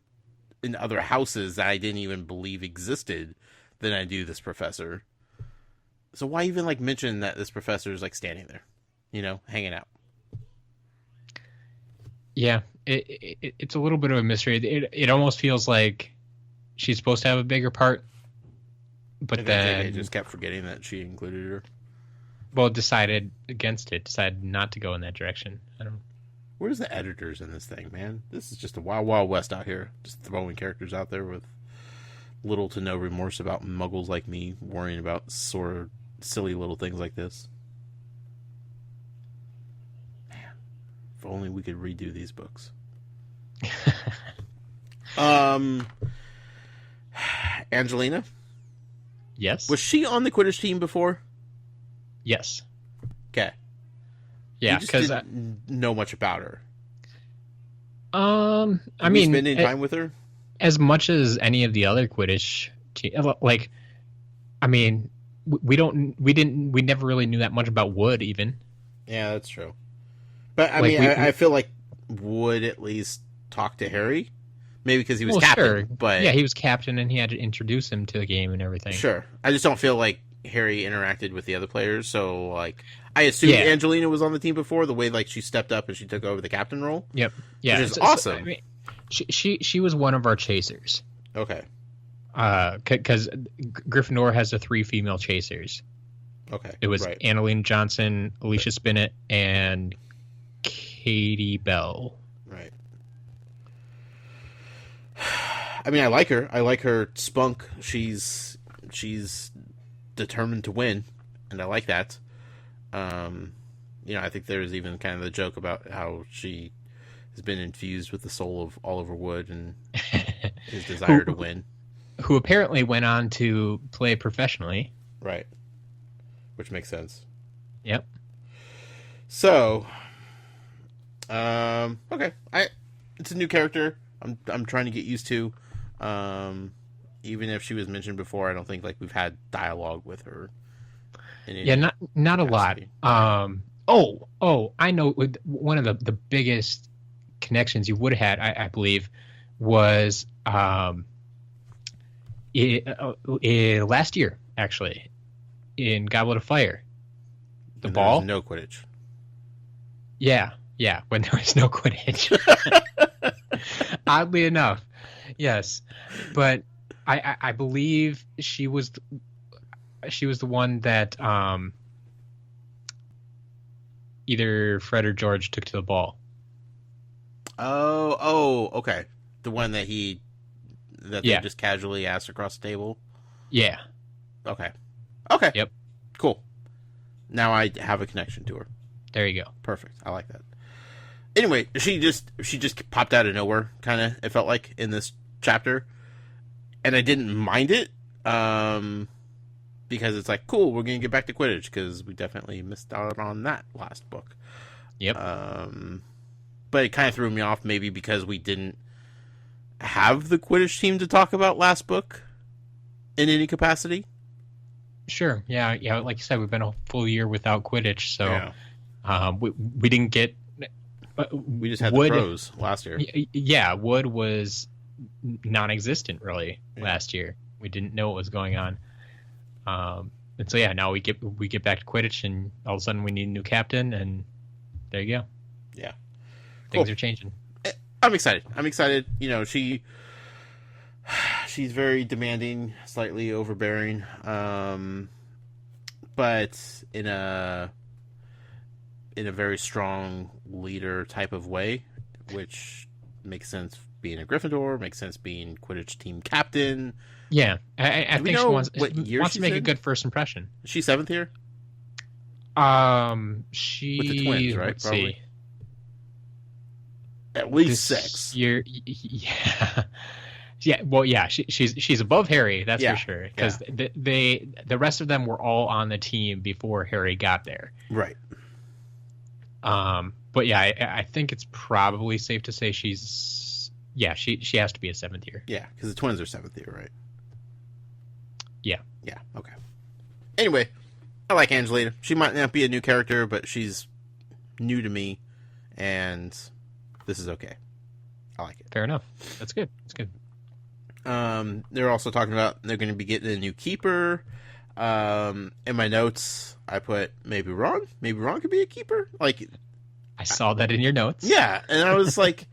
in other houses that I didn't even believe existed than I do this professor. So why even mention that this professor is standing there, hanging out? Yeah, it's a little bit of a mystery. It almost feels like she's supposed to have a bigger part, but then they just kept forgetting that she included her. Well, decided against it. Decided not to go in that direction. I don't. Where's the editors in this thing, man? This is just a wild, wild west out here. Just throwing characters out there with little to no remorse about muggles like me worrying about sort of silly little things like this. Man, if only we could redo these books. Angelina? Yes. Was she on the Quidditch team before? Yes. Okay. Yeah, because didn't know much about her. I mean, spending time with her as much as any of the other Quidditch, like, I mean, we never really knew that much about Wood even. Yeah, that's true. But I Like, mean, I feel like Wood at least talk to Harry, maybe because he was captain. Sure. But yeah, he was captain, and he had to introduce him to the game and everything. Sure, I just don't feel like Harry interacted with the other players. So, like, I assumed Angelina was on the team before, the way like she stepped up and she took over the captain role. Yep. Yeah, which is awesome. I mean, she was one of our chasers. Okay. Because Gryffindor has the 3 female chasers. Okay. It was right. Annalene Johnson, Alicia Spinnet, and Katie Bell. Right. I mean, I like her. I like her spunk. She's determined to win, and I like that. I think there's even kind of the joke about how she has been infused with the soul of Oliver Wood and his desire to win. Who apparently went on to play professionally. Right. Which makes sense. Yep. So, okay. It's a new character. I'm trying to get used to. Even if she was mentioned before, I don't think like we've had dialogue with her. Not a lot. I know one of the biggest connections you would have had, I believe, was last year, actually, in Goblet of Fire. The ball? No Quidditch. Yeah, when there was no Quidditch. Oddly enough, yes. But I believe she was the one that either Fred or George took to the ball. Oh, okay. The one that they just casually asked across the table? Yeah. Okay. Yep. Cool. Now I have a connection to her. There you go. Perfect. I like that. Anyway, she just popped out of nowhere, kind of, it felt like, in this chapter. And I didn't mind it, because it's like, cool, we're going to get back to Quidditch, because we definitely missed out on that last book. Yep. But it kind of threw me off, maybe because we didn't have the Quidditch team to talk about last book in any capacity. Sure. Yeah. Like you said, we've been a full year without Quidditch, so we didn't get. We just had the pros last year. Yeah, Wood was non-existent really last year. We didn't know what was going on, and so now we get back to Quidditch, and all of a sudden we need a new captain, and there you go. Yeah, things are changing. I'm excited. She's very demanding, slightly overbearing, but in a very strong leader type of way, which makes sense being a Gryffindor, makes sense being Quidditch team captain. Yeah, I think she wants to make a good first impression. Is she 7th year? She with the twins, right? Let's Probably. see. At least 6. Year, yeah. Yeah, well, yeah, she's above Harry, that's for sure. Because the rest of them were all on the team before Harry got there. Right. But yeah, I think it's probably safe to say she has to be a 7th year. Yeah, because the twins are 7th year, right? Yeah. Yeah. Okay. Anyway, I like Angelina. She might not be a new character, but she's new to me, and this is okay. I like it. Fair enough. That's good. That's good. They're also talking about they're going to be getting a new keeper. In my notes, I put maybe Ron. Maybe Ron could be a keeper. Like, I saw that in your notes. Yeah, and I was like,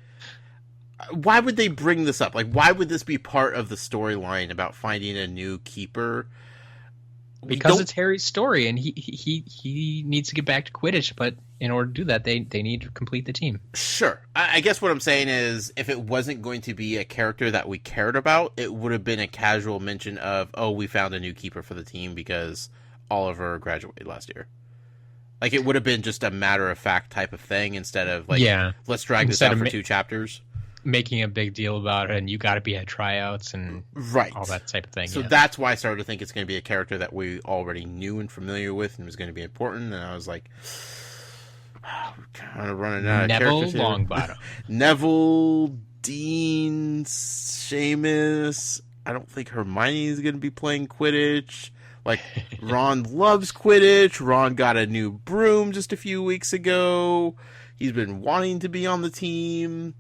why would they bring this up? Like, why would this be part of the storyline about finding a new keeper? Because it's Harry's story, and he needs to get back to Quidditch, but in order to do that, they need to complete the team. Sure. I guess what I'm saying is, if it wasn't going to be a character that we cared about, it would have been a casual mention of, oh, we found a new keeper for the team because Oliver graduated last year. Like, it would have been just a matter-of-fact type of thing instead of, like, let's drag this out for 2 chapters. Making a big deal about it, and you got to be at tryouts and all that type of thing. So that's why I started to think it's going to be a character that we already knew and familiar with and was going to be important. And I was like, kind of running out of characters here. Neville Longbottom. Neville, Dean, Seamus. I don't think Hermione is going to be playing Quidditch. Like, Ron loves Quidditch. Ron got a new broom just a few weeks ago. He's been wanting to be on the team.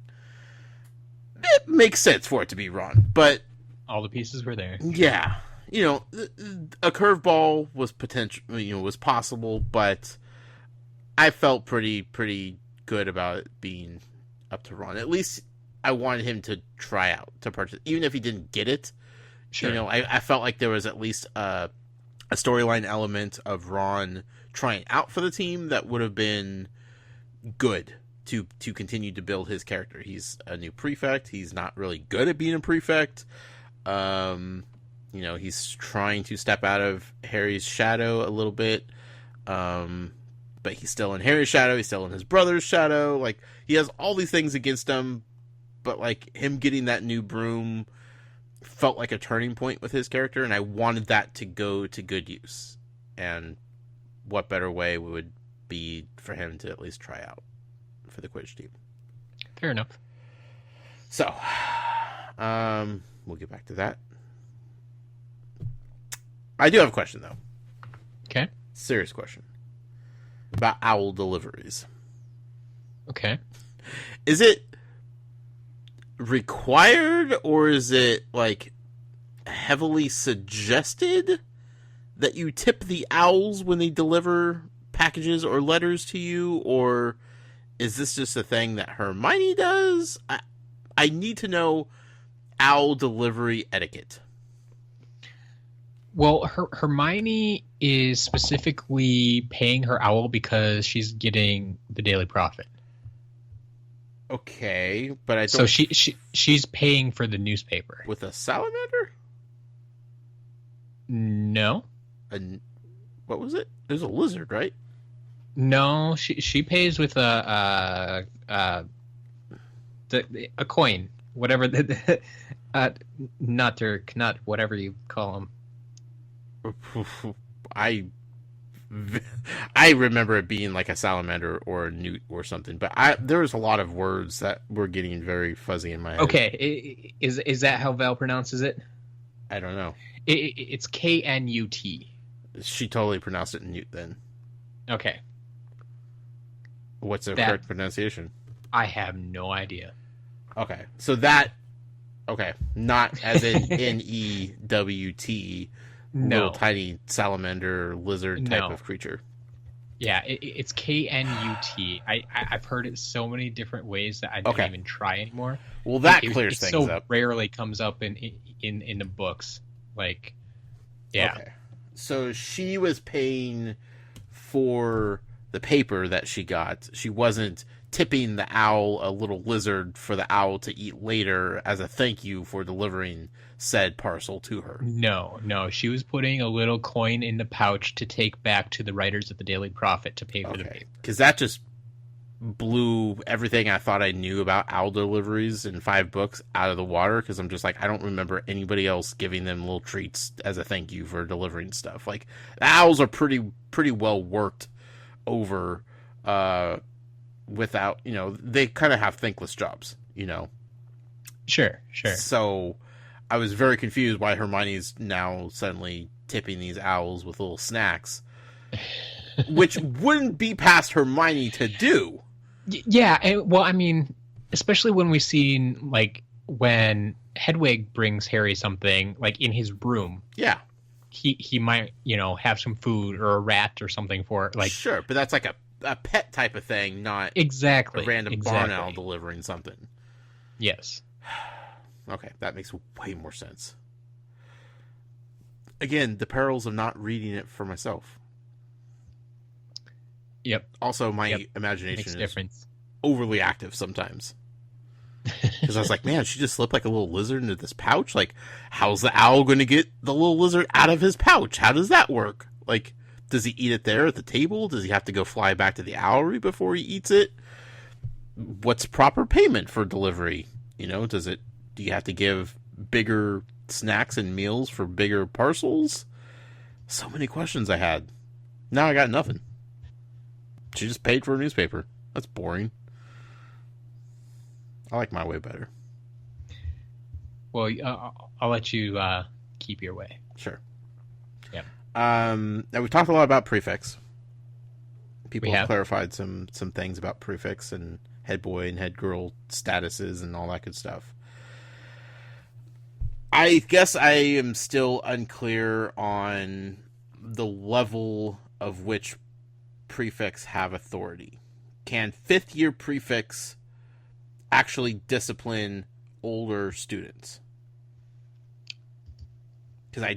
It makes sense for it to be Ron, but all the pieces were there. Yeah, a curveball was was possible, but I felt pretty good about it being up to Ron. At least I wanted him to try out to purchase, even if he didn't get it. Sure. I felt like there was at least a storyline element of Ron trying out for the team that would have been good. To continue to build his character. He's a new prefect. He's not really good at being a prefect. He's trying to step out of Harry's shadow a little bit. But he's still in Harry's shadow. He's still in his brother's shadow. Like, he has all these things against him. But, like, him getting that new broom felt like a turning point with his character. And I wanted that to go to good use. And what better way would be for him to at least try out for the Quidditch team. Fair enough. So, we'll get back to that. I do have a question, though. Okay. Serious question. About owl deliveries. Okay. Is it required, or is it, like, heavily suggested that you tip the owls when they deliver packages or letters to you, or is this just a thing that Hermione does? I need to know owl delivery etiquette. Well, Hermione is specifically paying her owl because she's getting the Daily Prophet. Okay, but I don't... So she's paying for the newspaper. With a salamander? No. What was it? It was a lizard, right? No, she pays with a coin, whatever not whatever you call them. I remember it being like a salamander or a newt or something, but there was a lot of words that were getting very fuzzy in my head. Okay, is that how Val pronounces it? I don't know. It's Knut. She totally pronounced it newt then. Okay. What's the correct pronunciation? I have no idea. Okay, so not as in Newt, little tiny salamander lizard type of creature. Yeah, it's Knut. I've heard it so many different ways that I don't even try anymore. Well, that clears things up. It so rarely comes up in the books. Like, yeah. Okay. So she was paying for the paper that she got. She wasn't tipping the owl a little lizard for the owl to eat later as a thank you for delivering said parcel to her. No. She was putting a little coin in the pouch to take back to the writers of the Daily Prophet to pay for the paper. Because that just blew everything I thought I knew about owl deliveries in 5 books out of the water, because I'm just like, I don't remember anybody else giving them little treats as a thank you for delivering stuff. Like, the owls are pretty well worked over without, they kind of have thankless jobs, Sure. So I was very confused why Hermione's now suddenly tipping these owls with little snacks, which wouldn't be past Hermione to do. Yeah, well, I mean, especially when we've seen, like, when Hedwig brings Harry something, like, in his room. Yeah. He might, have some food or a rat or something for it. Like, sure, but that's like a a pet type of thing, not exactly a random barn owl delivering something. Yes. Okay, that makes way more sense. Again, the perils of not reading it for myself. Yep. Also, my imagination Makes is difference. overly active sometimes. Because I was like, man, she just slipped like a little lizard into this pouch. Like, how's the owl going to get the little lizard out of his pouch? How does that work? Like, does he eat it there at the table? Does he have to go fly back to the owlery before he eats it? What's proper payment for delivery? You know, do you have to give bigger snacks and meals for bigger parcels? So many questions I had. Now I got nothing. She just paid for a newspaper. That's boring. I like my way better. Well, I'll let you keep your way. Sure. Yeah. Now we've talked a lot about prefix. People We have have. clarified some things about prefix and head boy and head girl statuses and all that good stuff. I guess I am still unclear on the level of which prefix have authority. Can fifth year prefix actually discipline older students? Because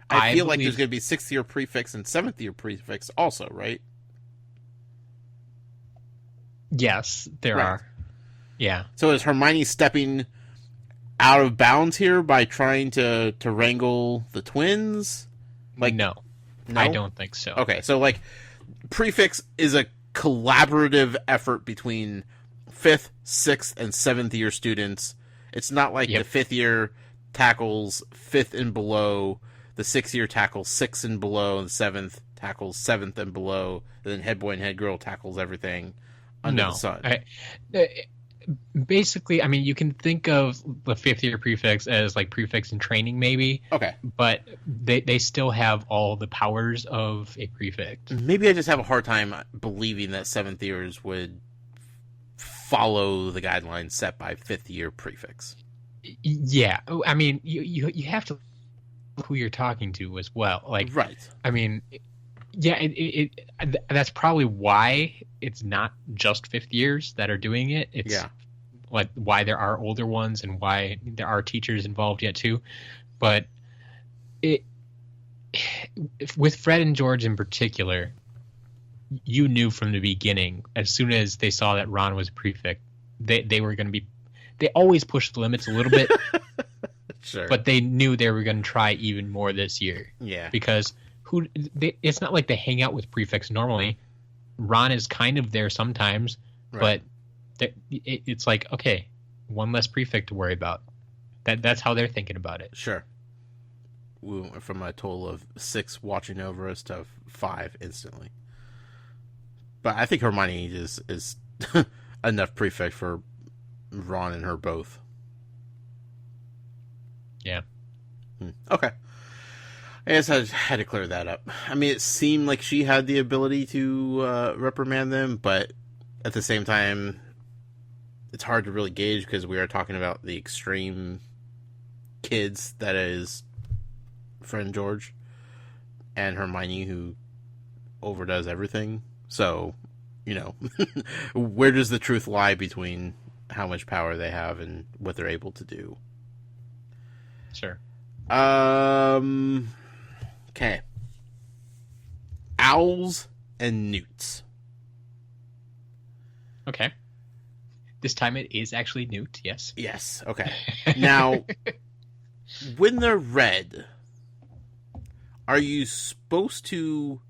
I feel like there's going to be sixth year prefix and seventh year prefix also, right? Yes, there Right. are. Yeah. So is Hermione stepping out of bounds here by trying to wrangle the twins? Like, no, I don't think so. Okay, so like prefix is a collaborative effort between fifth, sixth, and seventh year students. It's not like the fifth year tackles fifth and below, the sixth year tackles sixth and below, and the seventh tackles seventh and below, and then head boy and head girl tackles everything under the sun. Basically, I mean, you can think of the fifth year prefix as like prefix in training, maybe. Okay. But they still have all the powers of a prefix. Maybe I just have a hard time believing that seventh years would follow the guidelines set by fifth year prefix. Yeah. I mean, you have to know who you're talking to as well. Like, right. I mean, yeah, that's probably why it's not just fifth years that are doing it. It's like why there are older ones and why there are teachers involved yet too. But with Fred and George in particular, you knew from the beginning, as soon as they saw that Ron was a prefect, they were going to be. They always push the limits a little bit, sure. But they knew they were going to try even more this year. Yeah, because it's not like they hang out with prefects normally. Ron is kind of there sometimes, but it's like, okay, one less prefect to worry about. That's how they're thinking about it. Sure. We went from a total of 6 watching over us to 5 instantly. But I think Hermione is enough prefect for Ron and her both. Yeah. Okay. I guess I had to clear that up. I mean, it seemed like she had the ability to reprimand them, but at the same time, it's hard to really gauge because we are talking about the extreme kids that is Fred and George and Hermione, who overdoes everything. So, you know, where does the truth lie between how much power they have and what they're able to do? Sure. Okay. Owls and newts. Okay. This time it is actually newt, yes. Yes, okay. Now, when they're red, are you supposed to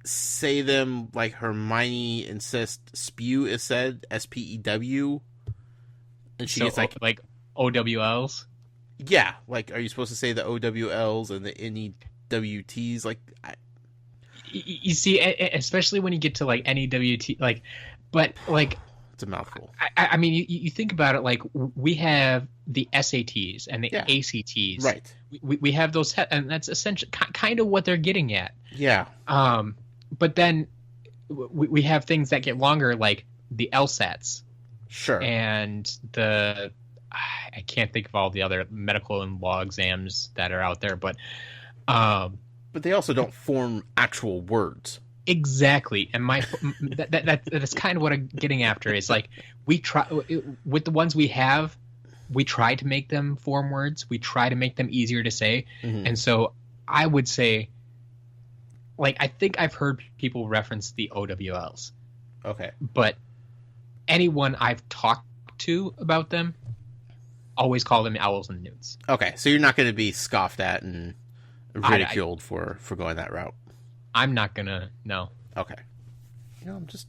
say them like Hermione insists spew is said, S-P-E-W? And she gets like OWLs? Yeah, like, are you supposed to say the OWLs and the NEWTs? Like, you see, especially when you get to like NEWT, like, but like, it's a mouthful. I mean, you think about it, like, we have the SATs and the ACTs, right? We have those, and that's essentially kind of what they're getting at. Yeah. But then we have things that get longer, like the LSATs. Sure. And I can't think of all the other medical and law exams that are out there, but But they also don't form actual words. Exactly, and that's kind of what I'm getting after. Is like we try with the ones we have, we try to make them form words. We try to make them easier to say, and so I would say, like, I think I've heard people reference the OWLs. Okay, but anyone I've talked to about them always call them owls and newts. Okay, so you're not going to be scoffed at and ridiculed for going that route. I'm not gonna. No. Okay. I'm just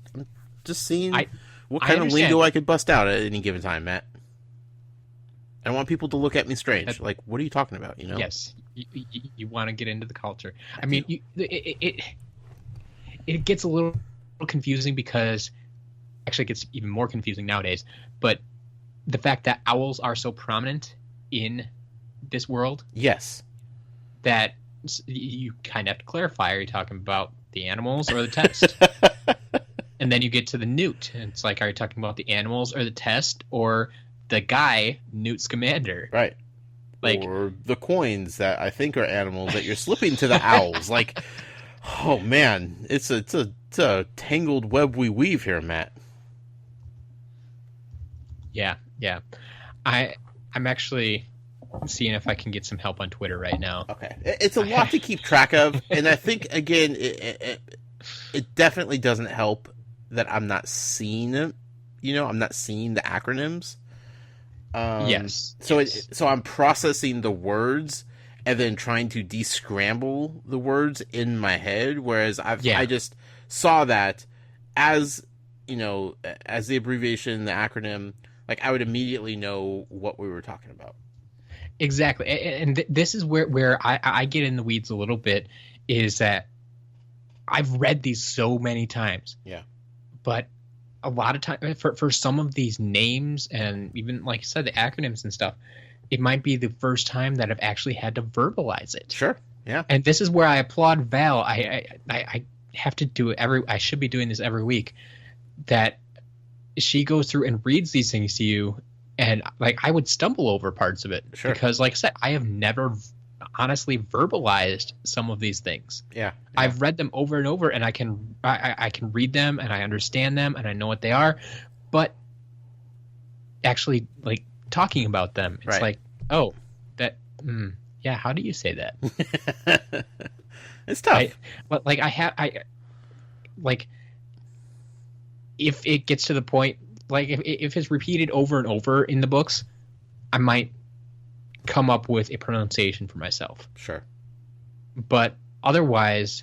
seeing what I kind of understand. lingo I could bust out at any given time, Matt. I don't want people to look at me strange. Like, what are you talking about? Yes, you want to get into the culture. I mean, it gets a little confusing because actually it gets even more confusing nowadays. But the fact that owls are so prominent in this world, yes, that you kind of have to clarify: are you talking about the animals or the test? And then you get to the newt, and it's like, are you talking about the animals or the test, or the guy, Newt Scamander? Right. Like, or the coins that I think are animals that you're slipping to the owls. Like, oh man, it's a tangled web we weave here, Matt. Yeah. I'm actually seeing if I can get some help on Twitter right now. Okay, it's a lot to keep track of, and I think again, it definitely doesn't help that I'm not seeing it. I'm not seeing the acronyms. Yes. So I'm processing the words and then trying to descramble the words in my head. Whereas I just saw that as as the abbreviation, the acronym. Like, I would immediately know what we were talking about. Exactly, and this is where I get in the weeds a little bit. Is that I've read these so many times. Yeah. But a lot of time for some of these names and even, like you said, the acronyms and stuff, it might be the first time that I've actually had to verbalize it. Sure. Yeah. And this is where I applaud Val. I have to do it I should be doing this every week. That she goes through and reads these things to you, and like I would stumble over parts of it. Sure. Because, like I said, I have never honestly verbalized some of these things. Yeah. I've read them over and over, and I can read them and I understand them and I know what they are, but actually, like, talking about them, it's right. like, oh, that yeah, how do you say that? It's tough. But like if it gets to the point, like if it's repeated over and over in the books, I might come up with a pronunciation for myself. Sure. But otherwise,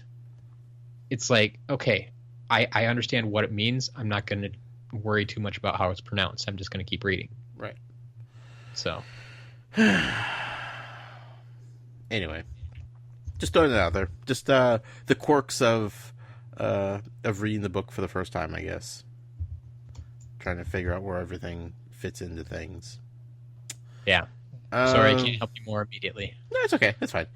it's like, okay, I understand what it means. I'm not going to worry too much about how it's pronounced. I'm just going to keep reading. Right. So. Anyway, just throwing it out there. Just the quirks of reading the book for the first time, I guess. Trying to figure out where everything fits into things. Yeah. Sorry, I can't help you more immediately. No, it's okay. It's fine.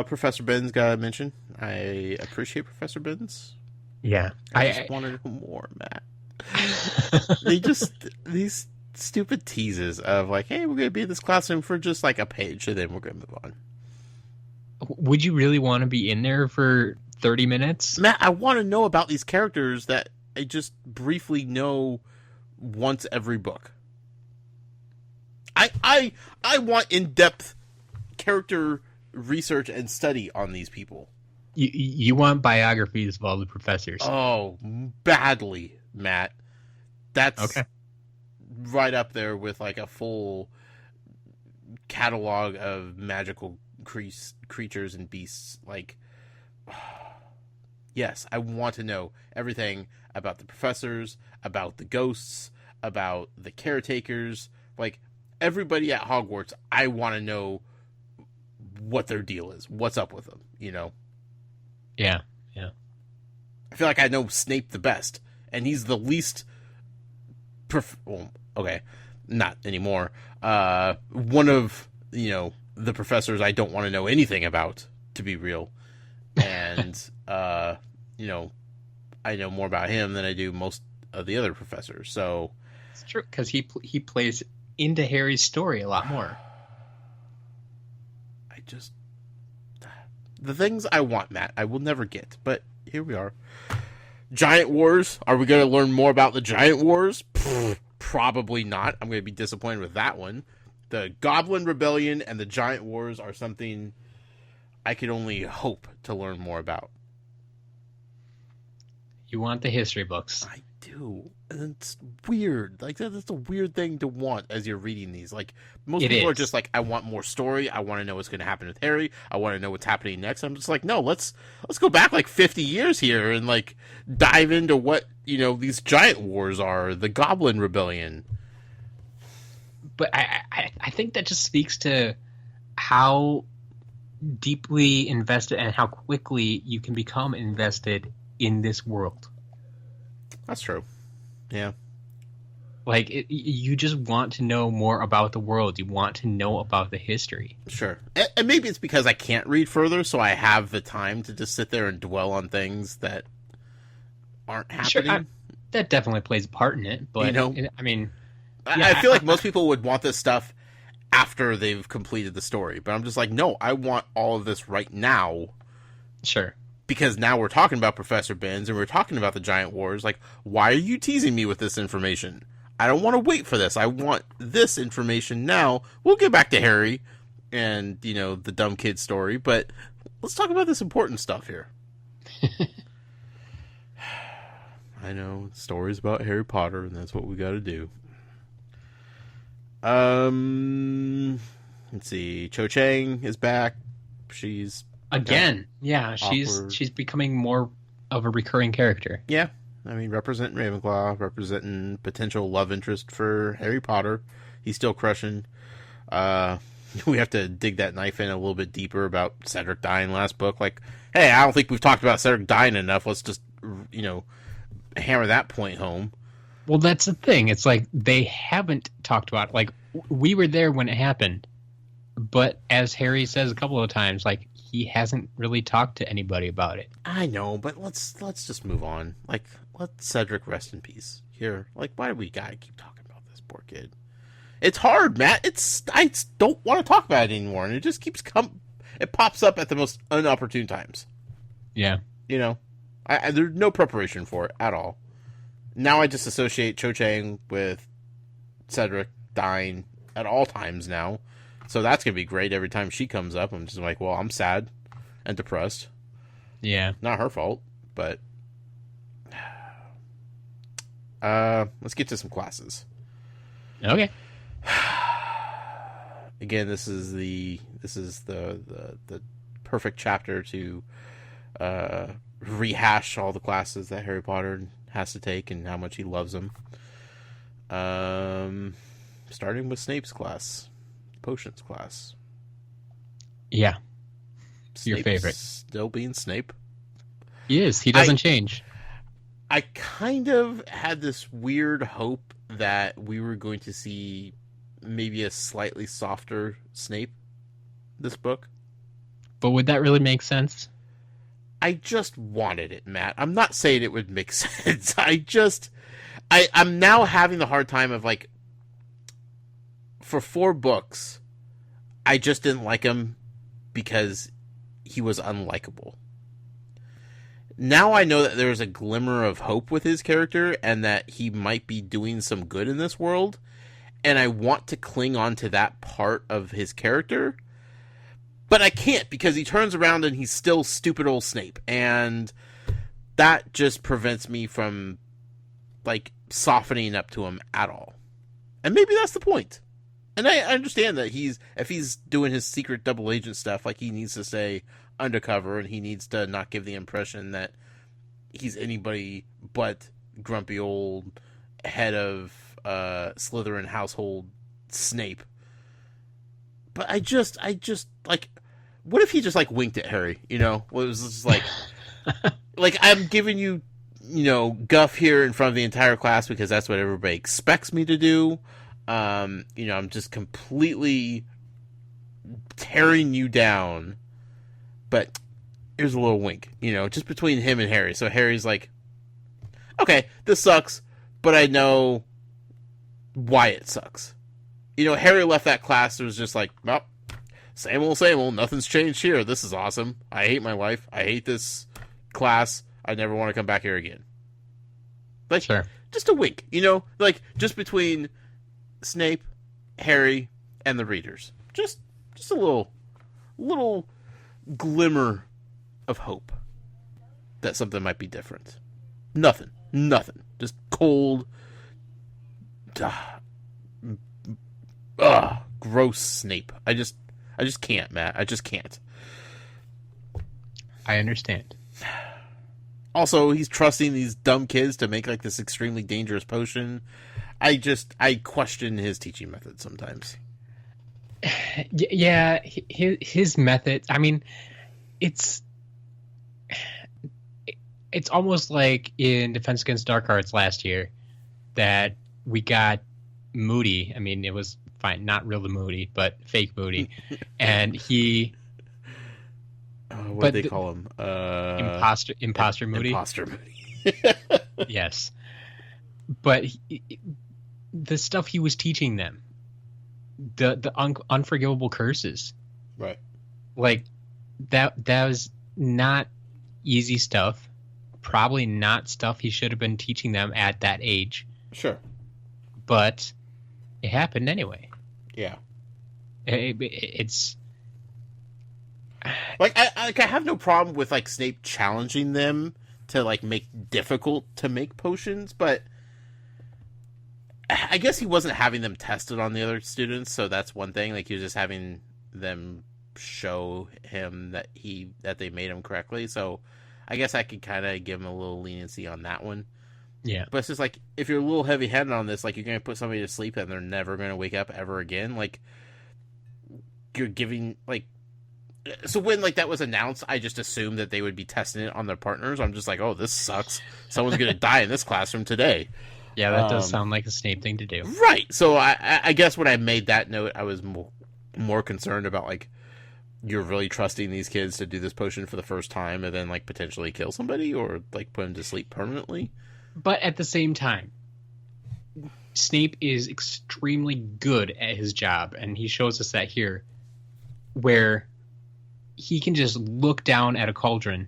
Professor Ben's got to mention. I appreciate Professor Ben's. Yeah. I just wanted more, Matt. These stupid teases of like, hey, we're going to be in this classroom for just like a page, and then we're going to move on. Would you really want to be in there for 30 minutes? Matt, I want to know about these characters that I just briefly know once every book. I want in-depth character research and study on these people. You want biographies of all the professors? Oh, badly, Matt. That's okay. Right up there with like a full catalog of magical creatures and beasts. Like, yes, I want to know everything about the professors, about the ghosts, about the caretakers, like everybody at Hogwarts. I want to know what their deal is, what's up with them, Yeah. I feel like I know Snape the best, and he's the least well, okay, not anymore. One of, the professors I don't want to know anything about, to be real. And, I know more about him than I do most of the other professors, so... It's true, because he plays into Harry's story a lot more. the things I want, Matt, I will never get, but here we are. Giant Wars. Are we going to learn more about the Giant Wars? Probably not. I'm going to be disappointed with that one. The Goblin Rebellion and the Giant Wars are something I can only hope to learn more about. You want the history books. I do. And it's weird. Like, that's a weird thing to want as you're reading these. Like, most people are just like, I want more story. I want to know what's going to happen with Harry. I want to know what's happening next. I'm just like, no, let's go back like 50 years here and like dive into what, these Giant Wars are, the Goblin Rebellion. But I think that just speaks to how deeply invested and how quickly you can become invested in this world. That's true. Yeah. Like, you just want to know more about the world. You want to know about the history. Sure. And maybe it's because I can't read further, so I have the time to just sit there and dwell on things that aren't happening. Sure, that definitely plays a part in it, but, I mean... Yeah, I feel like most people would want this stuff after they've completed the story, but I'm just like, no, I want all of this right now. Sure. Because now we're talking about Professor Binns and we're talking about the Giant Wars. Like, why are you teasing me with this information? I don't want to wait for this. I want this information now. We'll get back to Harry and, the dumb kid story, but let's talk about this important stuff here. I know, stories about Harry Potter, and that's what we got to do. Let's see. Cho Chang is back. She's again. Yeah, she's becoming more of a recurring character. Yeah. I mean, representing Ravenclaw, representing potential love interest for Harry Potter. He's still crushing. We have to dig that knife in a little bit deeper about Cedric dying last book. Like, hey, I don't think we've talked about Cedric dying enough. Let's just, hammer that point home. Well, that's the thing. It's like they haven't talked about it. Like, we were there when it happened, but as Harry says a couple of times, like, he hasn't really talked to anybody about it. I know, but let's just move on. Like, let Cedric rest in peace here. Like, why do we gotta keep talking about this poor kid? It's hard, Matt. I don't want to talk about it anymore, and it just keeps it pops up at the most inopportune times. Yeah. There's no preparation for it at all. Now I just associate Cho Chang with Cedric dying at all times now. So that's going to be great every time she comes up. I'm just like, well, I'm sad and depressed. Yeah. Not her fault, but... let's get to some classes. Okay. Again, this is the perfect chapter to rehash all the classes that Harry Potter has to take and how much he loves them. Starting with Snape's class, Potions class. Yeah, Snape's your favorite. Still being Snape. He is. He doesn't change. I kind of had this weird hope that we were going to see maybe a slightly softer Snape this book. But would that really make sense? I just wanted it, Matt. I'm not saying it would make sense. I'm now having the hard time of, like, for 4 books, I just didn't like him because he was unlikable. Now I know that there's a glimmer of hope with his character and that he might be doing some good in this world, and I want to cling on to that part of his character, but I can't because he turns around and he's still stupid old Snape, and that just prevents me from, like, softening up to him at all. And maybe that's the point. And I understand that if he's doing his secret double agent stuff, like, he needs to stay undercover and he needs to not give the impression that he's anybody but grumpy old head of Slytherin household Snape. But I just like, what if he just, like, winked at Harry, It was just like, like, I'm giving you, guff here in front of the entire class because that's what everybody expects me to do. I'm just completely tearing you down. But here's a little wink, just between him and Harry. So Harry's like, okay, this sucks, but I know why it sucks. Harry left that class. It was just like, well, same old, nothing's changed here. This is awesome. I hate my wife. I hate this class. I never want to come back here again. Like, Sure. just a wink, like just between Snape, Harry, and the readers. Just a little glimmer of hope that something might be different. Nothing. Just cold. Gross Snape. I just can't, Matt. I just can't. I understand. Also, he's trusting these dumb kids to make like this extremely dangerous potion. I question his teaching method sometimes. Yeah, his method. I mean, it's almost like in Defense Against Dark Arts last year that we got Moody. I mean, it was fine, not real Moody, but fake Moody, and he. What do they call him? Imposter Moody. Imposter Moody. Yes, but the stuff he was teaching them, the unforgivable curses, right? Like that was not easy stuff. Probably not stuff he should have been teaching them at that age. Sure, but it happened anyway. Yeah, it's. Like I have no problem with like Snape challenging them to like make difficult to make potions, but I guess he wasn't having them tested on the other students, so that's one thing. Like he was just having them show him that they made him correctly. So I guess I could kind of give him a little leniency on that one. Yeah, but it's just like if you're a little heavy-handed on this, like you're gonna put somebody to sleep and they're never gonna wake up ever again. Like you're giving like. So when like that was announced, I just assumed that they would be testing it on their partners. I'm just like, oh, this sucks. Someone's gonna die in this classroom today. Yeah, that does sound like a Snape thing to do. Right. So I guess when I made that note, I was more concerned about like you're really trusting these kids to do this potion for the first time and then like potentially kill somebody or like put them to sleep permanently. But at the same time, Snape is extremely good at his job, and he shows us that here, where he can just look down at a cauldron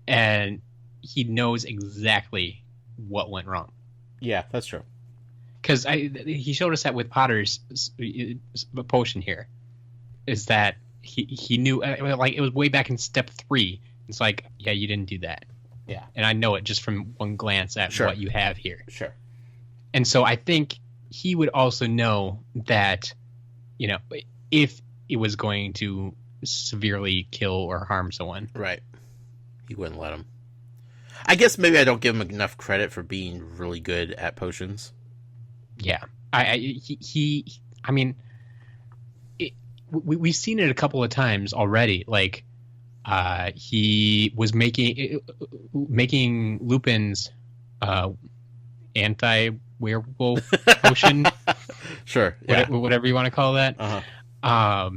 and he knows exactly what went wrong. Yeah, that's true. Because he showed us that with Potter's potion here, is that he knew, like it was way back in step 3. It's like, yeah, you didn't do that. Yeah. And I know it just from one glance at what you have here. Sure. And so I think he would also know that, if it was going to severely kill or harm someone. Right. He wouldn't let him. I guess maybe I don't give him enough credit for being really good at potions. Yeah. We've seen it a couple of times already. Like, he was making Lupin's anti-werewolf potion. Sure. Yeah. Whatever you want to call that. Uh-huh.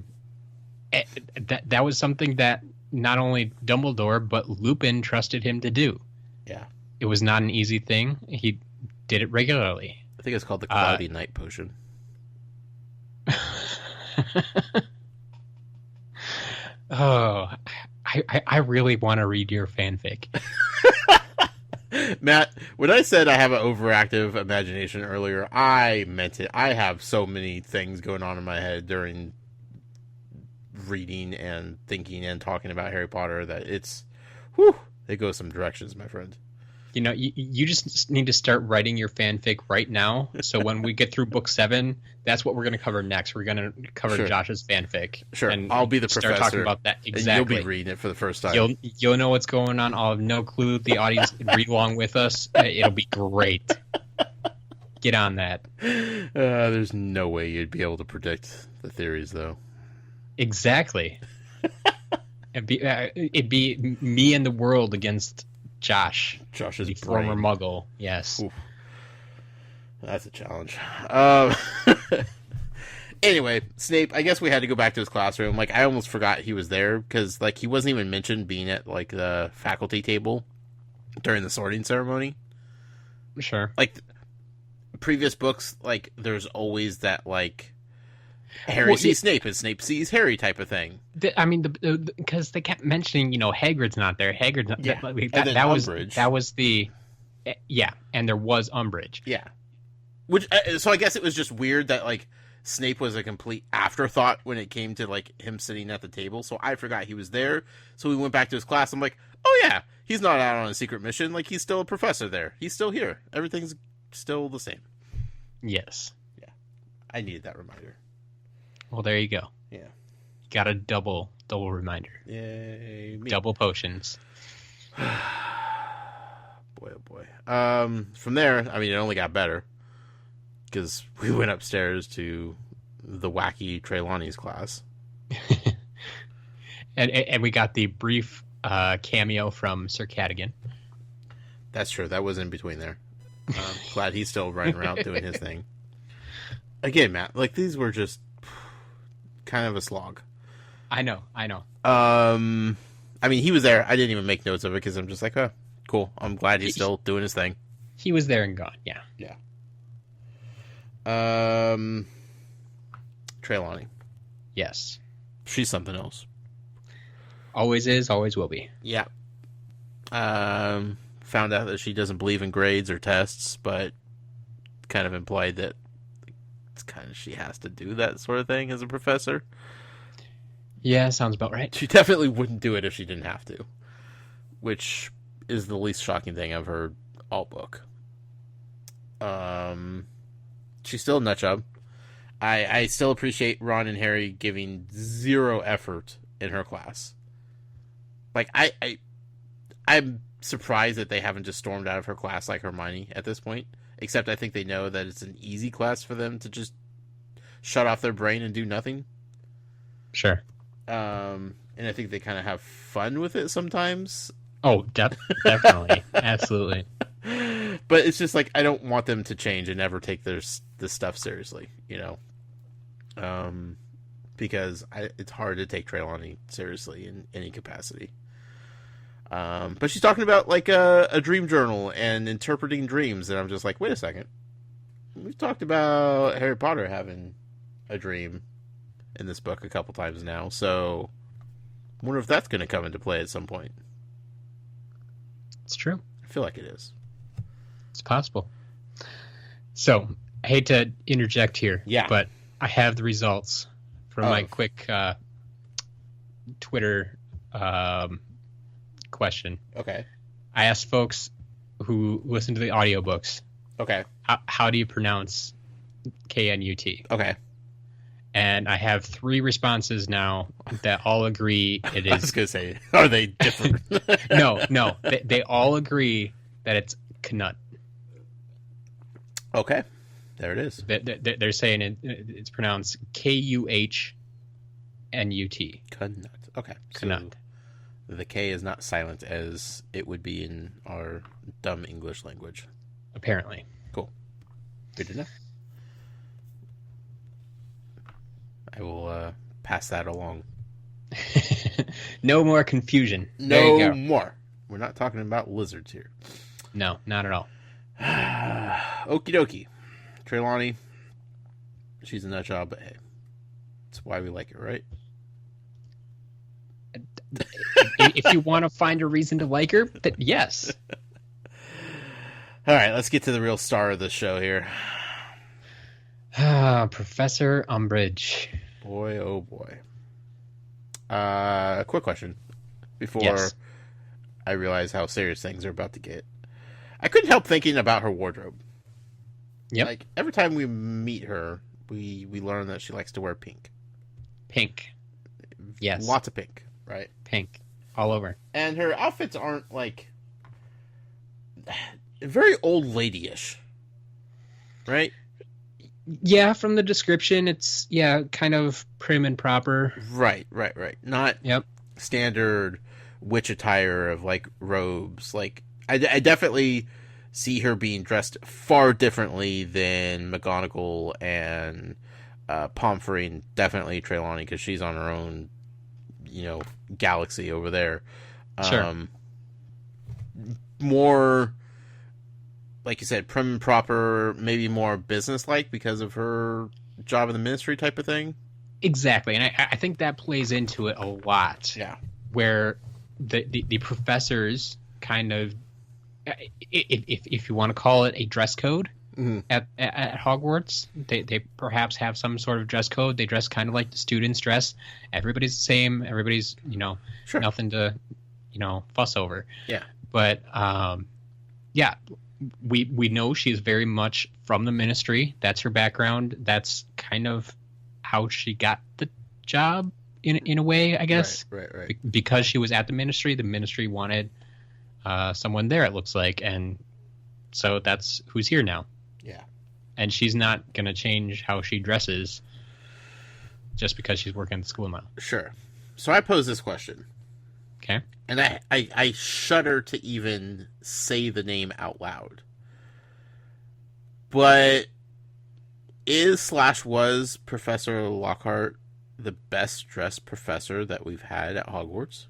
That was something that not only Dumbledore but Lupin trusted him to do. Yeah. It was not an easy thing. He did it regularly. I think it's called the Cloudy Night Potion. Oh, I really want to read your fanfic. Matt, when I said I have an overactive imagination earlier, I meant it. I have so many things going on in my head during reading and thinking and talking about Harry Potter that it goes some directions, my friend. You just need to start writing your fanfic right now. So when we get through book 7, that's what we're going to cover next. We're going to cover Josh's fanfic. Sure, and I'll be the professor. Start talking about that. Exactly. And you'll be reading it for the first time. You'll know what's going on. I'll have no clue. The audience can read along with us. It'll be great. Get on that. There's no way you'd be able to predict the theories, though. Exactly. It'd be me and the world against Josh. Josh's the brain. former Muggle. Yes. Oof. That's a challenge. Anyway, Snape, I guess we had to go back to his classroom. Like, I almost forgot he was there because, like, he wasn't even mentioned being at, like, the faculty table during the sorting ceremony. Sure. Like, previous books, like, there's always that, like, Harry sees Snape and Snape sees Harry type of thing. Because they kept mentioning, Hagrid's not there. Hagrid's not Yeah. that was the and there was Umbridge. Yeah. Which so I guess it was just weird that like Snape was a complete afterthought when it came to like him sitting at the table. So I forgot he was there. So we went back to his class. I'm like, oh yeah, he's not out on a secret mission. Like he's still a professor there. He's still here. Everything's still the same. Yes. Yeah. I needed that reminder. Well, there you go. Yeah. Got a double reminder. Yay. Me. Double potions. Boy, oh boy. From there, I mean, it only got better. Because we went upstairs to the wacky Trelawney's class. and we got the brief cameo from Sir Cadogan. That's true. That was in between there. Glad he's still running around doing his thing. Again, Matt, like these were just kind of a slog. I know. I mean, he was there. I didn't even make notes of it because I'm just like, oh, cool. I'm glad he's still doing his thing. He was there and gone. Yeah. Yeah. Trelawney. Yes. She's something else. Always is, always will be. Yeah. Found out that she doesn't believe in grades or tests, but kind of implied that it's kind of she has to do that sort of thing as a professor. Yeah, sounds about right. She definitely wouldn't do it if she didn't have to, which is the least shocking thing I've heard all book. She's still a nutjob. I still appreciate Ron and Harry giving zero effort in her class. Like I'm surprised that they haven't just stormed out of her class like Hermione at this point. Except I think they know that it's an easy class for them to just shut off their brain and do nothing. Sure. And I think they kind of have fun with it sometimes. Oh, definitely. Absolutely. But it's just like, I don't want them to change and never take this stuff seriously, because it's hard to take Trelawney seriously in any capacity. But she's talking about like a dream journal and interpreting dreams, and I'm just like, wait a second. We've talked about Harry Potter having a dream in this book a couple times now, so I wonder if that's going to come into play at some point. It's true. I feel like it is. It's possible. So, I hate to interject here, but I have the results from my quick Twitter question. Okay. I asked folks who listen to the audiobooks, okay, how do you pronounce KNUT? Okay. And I have 3 responses now that all agree it is. I was going to say, are they different? No. They all agree that it's Knut. Okay. There it is. They're saying it's pronounced KUHNUT. Knut. Okay. Knut. So the K is not silent as it would be in our dumb English language. Apparently. Cool. Good to know. I will pass that along. No more confusion. No more. We're not talking about lizards here. No, not at all. Okie dokie. Trelawney, she's a nutjob, but hey, that's why we like it, right? If you want to find a reason to like her, then yes. All right, let's get to the real star of the show here. Professor Umbridge. Boy, oh boy. Quick question before I realize how serious things are about to get. I couldn't help thinking about her wardrobe. Yep. Like, every time we meet her, we learn that she likes to wear pink. Pink. Yes. Lots of pink, right? Pink. All over. And her outfits aren't, like, very old lady-ish. Right? Yeah, from the description, it's, kind of prim and proper. Right. Not standard witch attire of, like, robes. Like, I definitely see her being dressed far differently than McGonagall and Pomfrey, and definitely Trelawney, because she's on her own, galaxy over there. Sure. More, like you said, prim and proper, maybe more business-like because of her job in the ministry type of thing. Exactly, and I think that plays into it a lot. Yeah. Where the professors kind of, if you want to call it a dress code at Hogwarts, they perhaps have some sort of dress code. They dress kind of like the students dress. Everybody's the same. Everybody's, Sure. nothing to, fuss over. Yeah. But yeah, we know she's very much from the Ministry. That's her background. That's kind of how she got the job in a way, I guess. Right. Because she was at the Ministry wanted someone there, it looks like, and so that's who's here now. Yeah. And she's not going to change how she dresses just because she's working at the school now. Sure. So I pose this question. Okay. And I shudder to even say the name out loud. But was Professor Lockhart the best dressed professor that we've had at Hogwarts?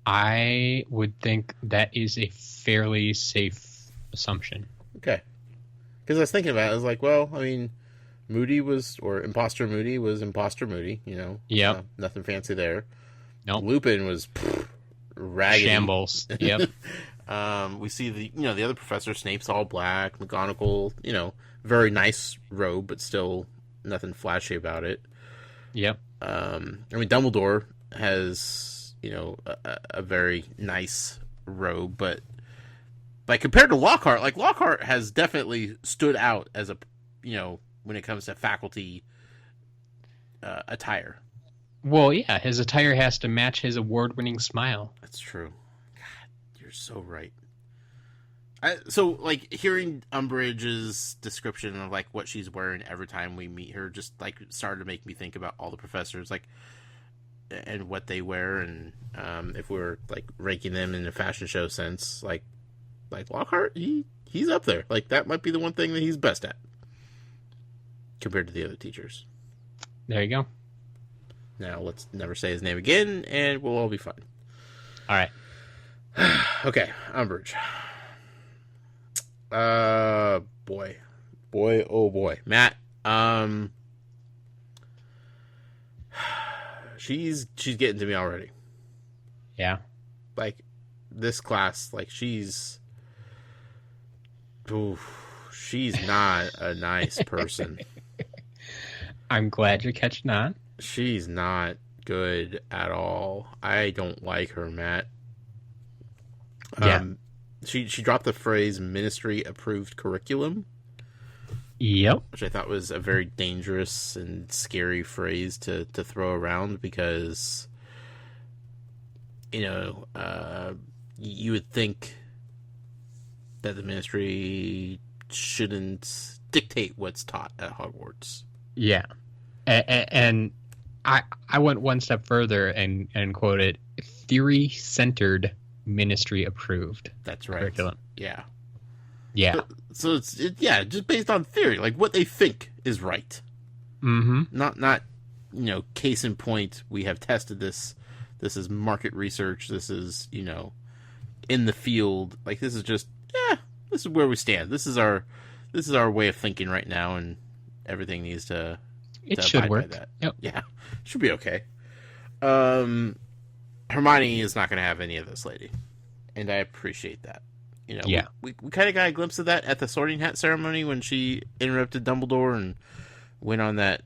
I would think that is a fairly safe assumption. Okay. Because I was thinking about it, I was like, well, I mean, Imposter Moody was Imposter Moody, Yep. Nothing fancy there. Nope. Lupin was raggedy. Shambles. Yep. We see the other professor, Snape's all black, McGonagall, very nice robe, but still nothing flashy about it. Yep. I mean, Dumbledore has, a very nice robe, but like compared to Lockhart, Lockhart has definitely stood out as a, when it comes to faculty attire. Well, yeah, his attire has to match his award-winning smile. That's true. God, you're so right. So, hearing Umbridge's description of, what she's wearing every time we meet her just, started to make me think about all the professors, and what they wear, and if we're, ranking them in a fashion show sense, Lockhart, he's up there. That might be the one thing that he's best at compared to the other teachers. There you go. Now, let's never say his name again, and we'll all be fine. All right. Okay, Umbridge. Boy, oh boy. Matt, she's getting to me already. Yeah. This class, she's not a nice person. I'm glad you're catching on. She's not good at all. I don't like her, Matt. Yeah. She dropped the phrase Ministry approved curriculum. Yep. Which I thought was a very dangerous and scary phrase to throw around because, you would think that the Ministry shouldn't dictate what's taught at Hogwarts. Yeah. And I went one step further and quoted theory-centered Ministry approved. That's right. Curriculum. Yeah. Yeah. So it's just based on theory, what they think is right. Mm-hmm. Not case in point, we have tested this. This is market research. This is, in the field. This is just, this is where we stand. This is our way of thinking right now, and everything needs to should abide work. by that. Yep. Yeah. Should be okay. Hermione is not going to have any of this, lady. And I appreciate that. Yeah. We kind of got a glimpse of that at the Sorting Hat ceremony when she interrupted Dumbledore and went on that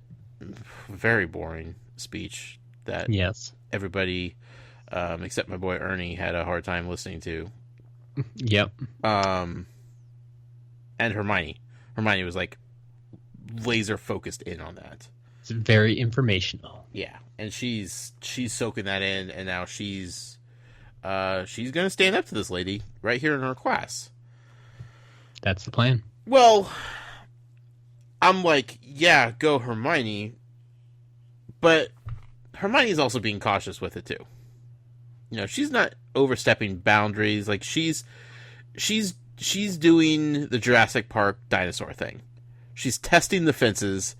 very boring speech that everybody, except my boy Ernie, had a hard time listening to. Yep. And Hermione was laser focused in on that. It's very informational. Yeah, and she's soaking that in, and now she's gonna stand up to this lady right here in her class. That's the plan. Well, I'm yeah, go Hermione, but Hermione's also being cautious with it too. She's not overstepping boundaries. She's doing the Jurassic Park dinosaur thing. She's testing the fences,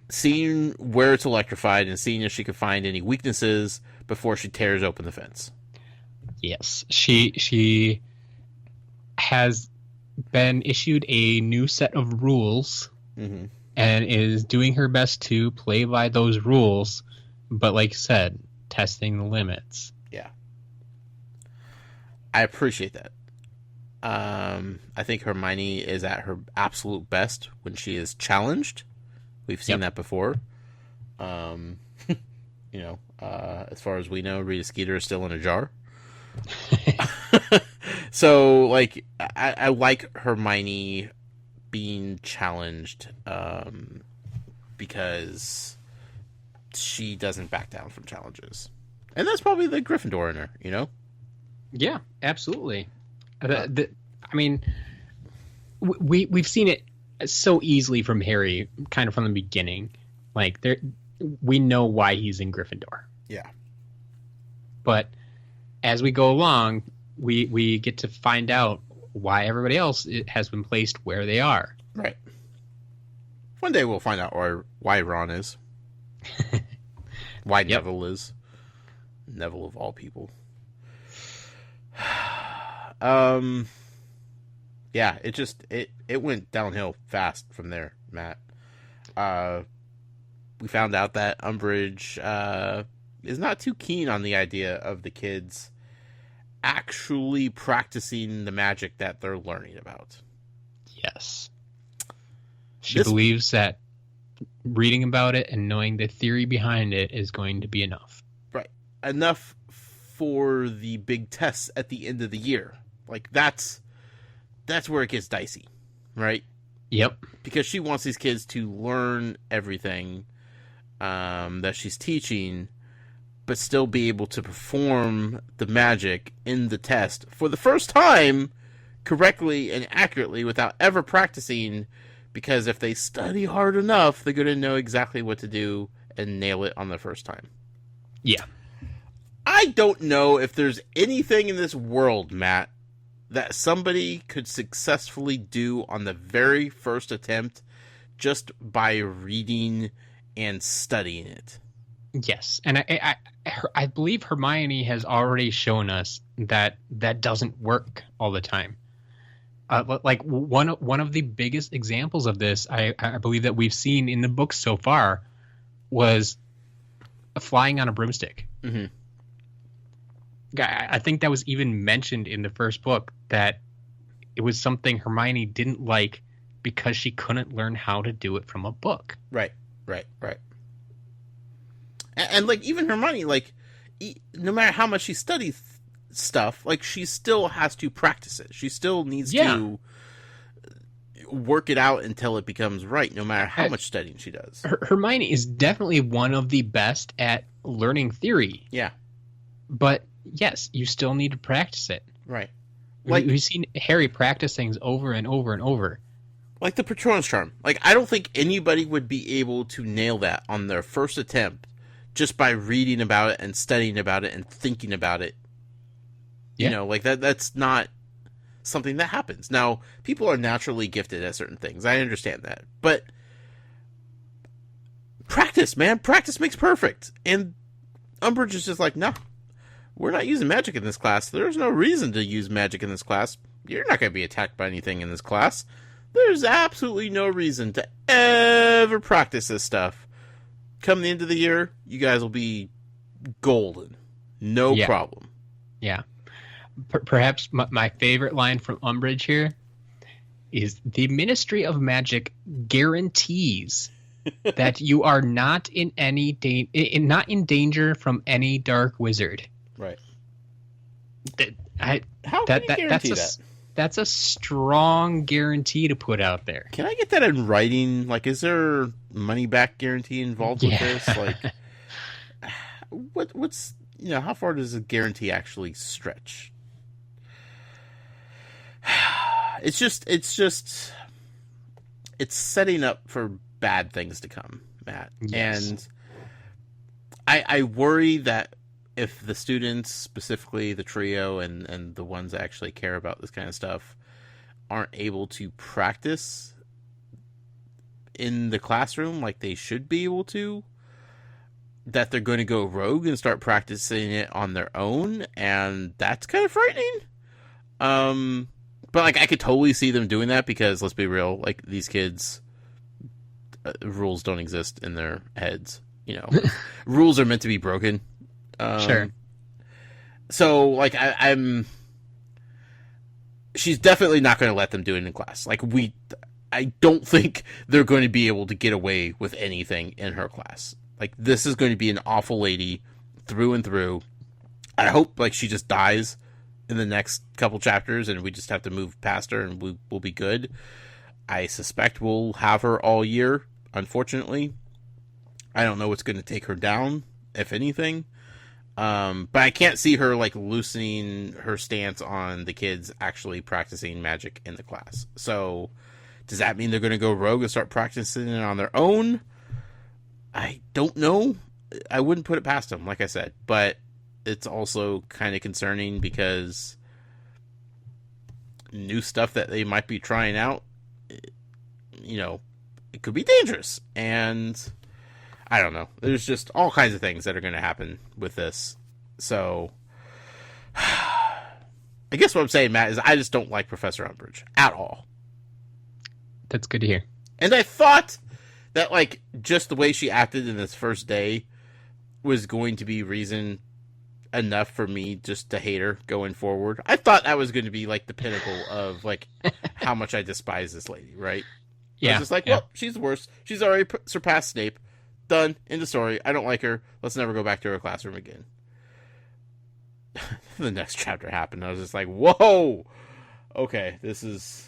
seeing where it's electrified, and seeing if she can find any weaknesses before she tears open the fence. Yes, she has been issued a new set of rules, and is doing her best to play by those rules, but like you said, testing the limits. Yeah. I appreciate that. I think Hermione is at her absolute best when she is challenged. We've seen that before. As far as we know, Rita Skeeter is still in a jar. So, like, I like Hermione being challenged because she doesn't back down from challenges. And that's probably the Gryffindor in her, you know? Yeah, absolutely. I mean, we've seen it so easily from Harry, kind of from the beginning. Like, we know why he's in Gryffindor. Yeah. But as we go along, we get to find out why everybody else has been placed where they are. Right. One day we'll find out why Ron is. Why Neville is. Neville of all people. Yeah, it went downhill fast from there, Matt. We found out that Umbridge is not too keen on the idea of the kids actually practicing the magic that they're learning about. Yes. She believes that reading about it and knowing the theory behind it is going to be enough. Right. Enough for the big tests at the end of the year. Like, that's where it gets dicey, right? Yep. Because she wants these kids to learn everything that she's teaching, but still be able to perform the magic in the test for the first time correctly and accurately without ever practicing, because if they study hard enough, they're going to know exactly what to do and nail it on the first time. Yeah. I don't know if there's anything in this world, Matt, that somebody could successfully do on the very first attempt just by reading and studying it. Yes, and I believe Hermione has already shown us that doesn't work all the time. Like one of the biggest examples of this, I believe that we've seen in the books so far, was flying on a broomstick. Mm-hmm. I think that was even mentioned in the first book, that it was something Hermione didn't like because she couldn't learn how to do it from a book. Right. And like, even Hermione, like, no matter how much she studies stuff, like, she still has to practice it. She still needs to work it out until it becomes right, no matter how much studying she does. Hermione is definitely one of the best at learning theory. Yeah. But yes, you still need to practice it. Right. Like, we've seen Harry practice things over and over and over. Like the Patronus charm. Like, I don't think anybody would be able to nail that on their first attempt just by reading about it and studying about it and thinking about it. Yeah. You know, like, that's not something that happens. Now, people are naturally gifted at certain things. I understand that. But practice, man. Practice makes perfect. And Umbridge is just like, no, we're not using magic in this class. There's no reason to use magic in this class. You're not going to be attacked by anything in this class. There's absolutely no reason to ever practice this stuff. Come the end of the year, you guys will be golden. No problem. Yeah. Perhaps my favorite line from Umbridge here is, the Ministry of Magic guarantees that you are not in not in danger from any dark wizard. Right. How can you guarantee that? That's a strong guarantee to put out there. Can I get that in writing? Like, is there money back guarantee involved with this? Like, what's, how far does a guarantee actually stretch? It's setting up for bad things to come, Matt. Yes. And I worry that if the students, specifically the trio and the ones that actually care about this kind of stuff, aren't able to practice in the classroom like they should be able to, that they're going to go rogue and start practicing it on their own, and that's kind of frightening. But, like, I could totally see them doing that because, let's be real, like, these kids, rules don't exist in their heads. You know, rules are meant to be broken. Sure. So, like, she's definitely not going to let them do it in class. Like, I don't think they're going to be able to get away with anything in her class. Like, this is going to be an awful lady through and through. I hope, like, she just dies in the next couple chapters and we just have to move past her and we'll be good. I suspect we'll have her all year, unfortunately. I don't know what's going to take her down, if anything. But I can't see her, like, loosening her stance on the kids actually practicing magic in the class. So, does that mean they're going to go rogue and start practicing it on their own? I don't know. I wouldn't put it past them, like I said. But it's also kind of concerning because new stuff that they might be trying out, you know, it could be dangerous. And I don't know. There's just all kinds of things that are going to happen with this. So, I guess what I'm saying, Matt, is I just don't like Professor Umbridge at all. That's good to hear. And I thought that, like, just the way she acted in this first day was going to be reason enough for me just to hate her going forward. I thought that was going to be, like, the pinnacle of, like, how much I despise this lady, right? Yeah. I was just like, well, she's the worst. She's already surpassed Snape. Done. End of story. I don't like her. Let's never go back to her classroom again. The next chapter happened. I was just like, whoa! Okay, this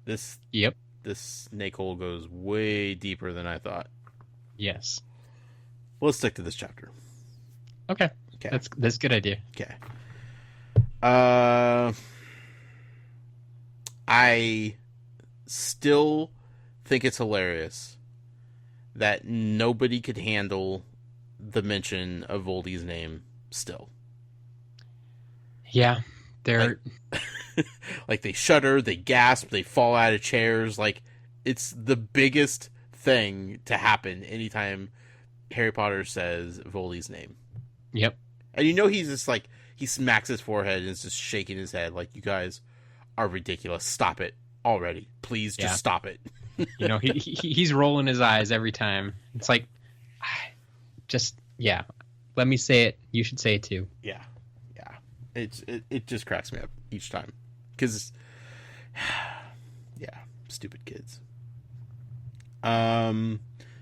Yep. This snake hole goes way deeper than I thought. Yes. Well, let's stick to this chapter. Okay. That's a good idea. Okay. I still think it's hilarious that nobody could handle the mention of Voldy's name still. Yeah. They're like they shudder, they gasp, they fall out of chairs. Like, it's the biggest thing to happen anytime Harry Potter says Voldy's name. Yep. And you know he's just like, he smacks his forehead and is just shaking his head like, you guys are ridiculous. Stop it already. Please just stop it. You know, he's rolling his eyes every time. It's like, just, let me say it. You should say it too. Yeah. It just cracks me up each time. Because, stupid kids.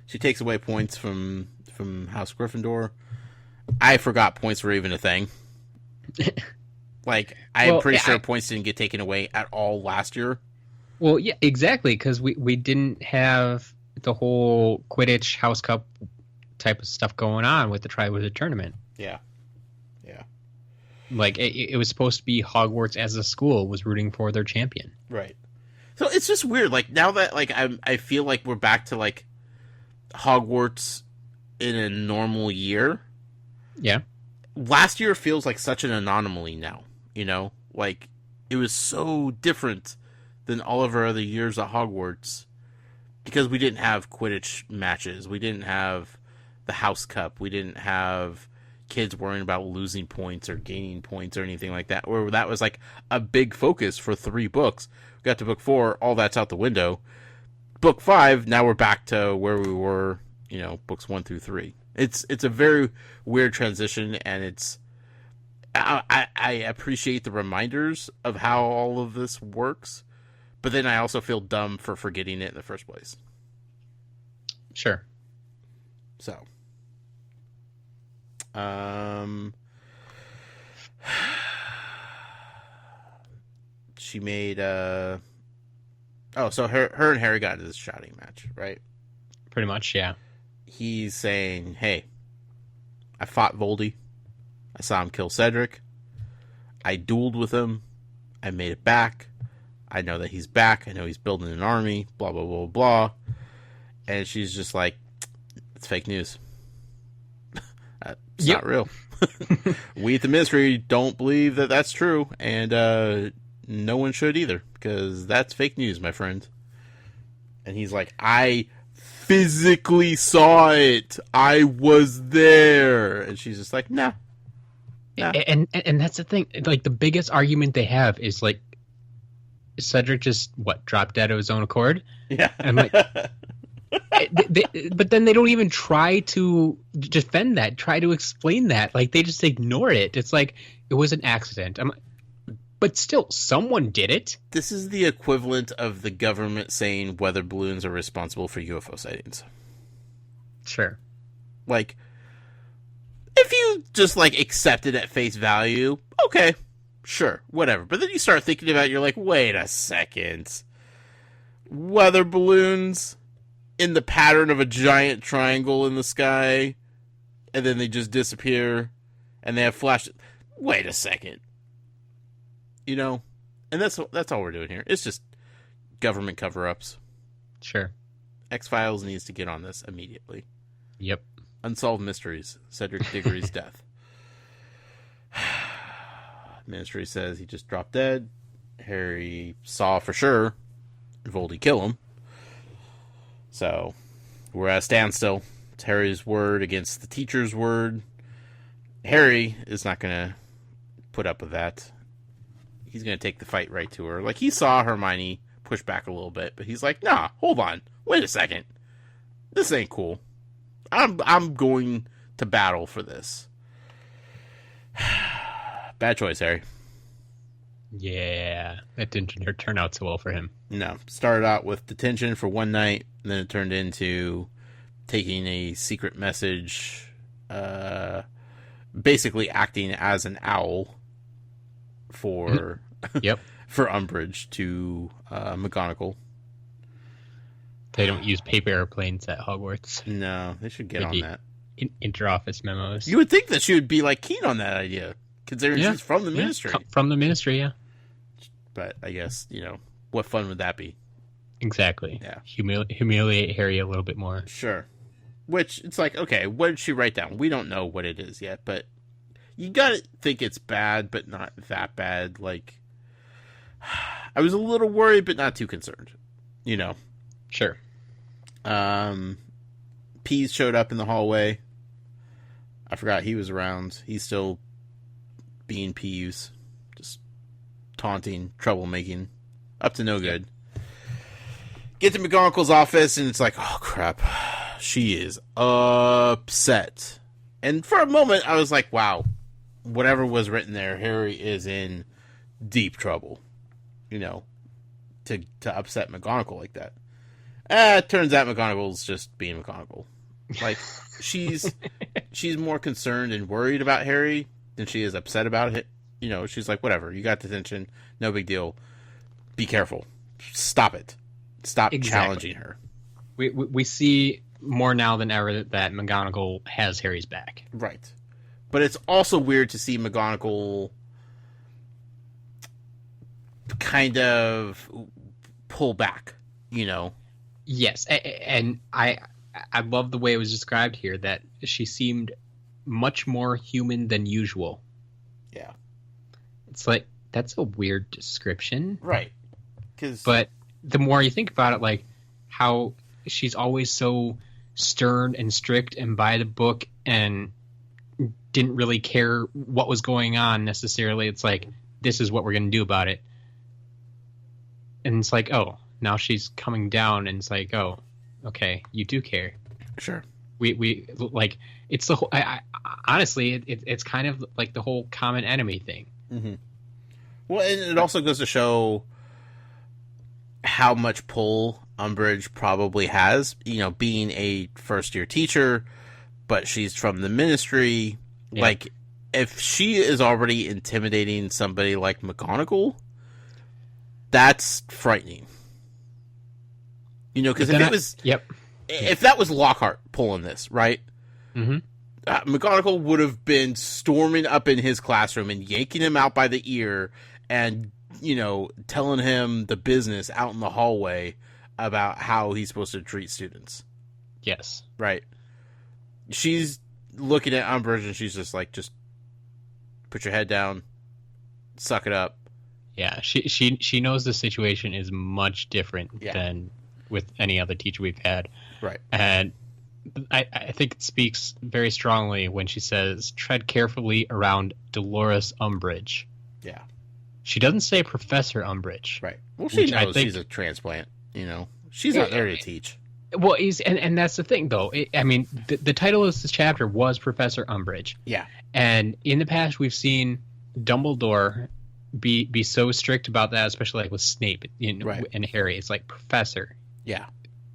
She takes away points from House Gryffindor. I forgot points were even a thing. Like, I'm pretty sure points didn't get taken away at all last year. Well, yeah, exactly, because we didn't have the whole Quidditch House Cup type of stuff going on with the Triwizard Tournament. Yeah. Like, it was supposed to be Hogwarts as a school was rooting for their champion. Right. So it's just weird. Like, now that, like, I feel like we're back to, like, Hogwarts in a normal year. Yeah. Last year feels like such an anomaly now, you know? Like, it was so different than all of our other years at Hogwarts because we didn't have Quidditch matches. We didn't have the House Cup. We didn't have kids worrying about losing points or gaining points or anything like that, where that was like a big focus for 3 books. We got to book 4, all that's out the window. Book 5, now we're back to where we were, you know, books 1 through 3. It's a very weird transition, and it's I appreciate the reminders of how all of this works, but then I also feel dumb for forgetting it in the first place. Sure. So, she made so her and Harry got into this shouting match, right? Pretty much, yeah. He's saying, hey, I fought Voldy. I saw him kill Cedric. I dueled with him. I made it back. I know that he's back. I know he's building an army, blah, blah, blah, blah. And she's just like, it's fake news. It's not real. We at the Ministry don't believe that that's true. And no one should either, because that's fake news, my friend. And he's like, I physically saw it. I was there. And she's just like, nah. And that's the thing. Like, the biggest argument they have is, like, Cedric just, dropped dead of his own accord? Yeah. And, like, But then they don't even try to defend that, try to explain that. Like, they just ignore it. It's like, it was an accident. But still, someone did it. This is the equivalent of the government saying weather balloons are responsible for UFO sightings. Sure. Like, if you just, like, accept it at face value, okay, sure, whatever. But then you start thinking about it, you're like, wait a second. Weather balloons in the pattern of a giant triangle in the sky, and then they just disappear, and they have flashes. Wait a second. You know? And that's all we're doing here. It's just government cover-ups. Sure. X-Files needs to get on this immediately. Yep. Unsolved Mysteries. Cedric Diggory's death. Ministry says he just dropped dead. Harry saw for sure Voldy kill him. So, we're at a standstill. It's Harry's word against the teacher's word. Harry is not going to put up with that. He's going to take the fight right to her. Like, he saw Hermione push back a little bit, but he's like, nah, hold on. Wait a second. This ain't cool. I'm going to battle for this. Bad choice, Harry. Yeah, that didn't turn out so well for him. No. Started out with detention for one night, and then it turned into taking a secret message, basically acting as an owl for Yep. for Umbridge to McGonagall. They don't use paper airplanes at Hogwarts. No, they should get on that. Inter-office memos. You would think that she would be like keen on that idea, considering she's from the ministry. From the ministry, yeah. But I guess, what fun would that be? Exactly. Yeah. Humiliate Harry a little bit more. Sure. Which, it's like, okay, what did she write down? We don't know what it is yet, but you gotta think it's bad, but not that bad. Like, I was a little worried, but not too concerned. Sure. Pease showed up in the hallway. I forgot he was around. He's still being Peeves. Just taunting, troublemaking. Up to no good. Get to McGonagall's office, and it's like, oh, crap. She is upset. And for a moment, I was like, wow. Whatever was written there, Harry is in deep trouble. To upset McGonagall like that. It turns out McGonagall's just being McGonagall. Like, she's more concerned and worried about Harry than she is upset about it. She's like, whatever, you got detention, no big deal. Be careful. Stop it. Stop challenging her. We see more now than ever that McGonagall has Harry's back. Right. But it's also weird to see McGonagall kind of pull back, Yes, and I love the way it was described here, that she seemed much more human than usual. Yeah. It's like, that's a weird description. Right. But the more you think about it, like, how she's always so stern and strict and by the book and didn't really care what was going on necessarily. It's like, this is what we're going to do about it. And it's like, oh, now she's coming down, and it's like, oh, okay, you do care. Sure. We like, it's the whole, honestly, it's kind of like the whole common enemy thing. Mm-hmm. Well, and it also goes to show how much pull Umbridge probably has, being a first-year teacher, but she's from the ministry. Yeah. Like, if she is already intimidating somebody like McGonagall, that's frightening. Because if that was Lockhart pulling this, right? Mm-hmm. McGonagall would have been storming up in his classroom and yanking him out by the ear and, telling him the business out in the hallway about how he's supposed to treat students. Yes. Right. She's looking at Umbridge and she's just like, just put your head down, suck it up. Yeah, she knows the situation is much different than with any other teacher we've had. Right. And I think it speaks very strongly when she says, tread carefully around Delores Umbridge. Yeah. She doesn't say Professor Umbridge. Right. Well, she knows she's a transplant, She's not there to teach. Well, and that's the thing, though. I mean, the title of this chapter was Professor Umbridge. Yeah. And in the past, we've seen Dumbledore be so strict about that, especially like with Snape and Harry. It's like Professor. Yeah.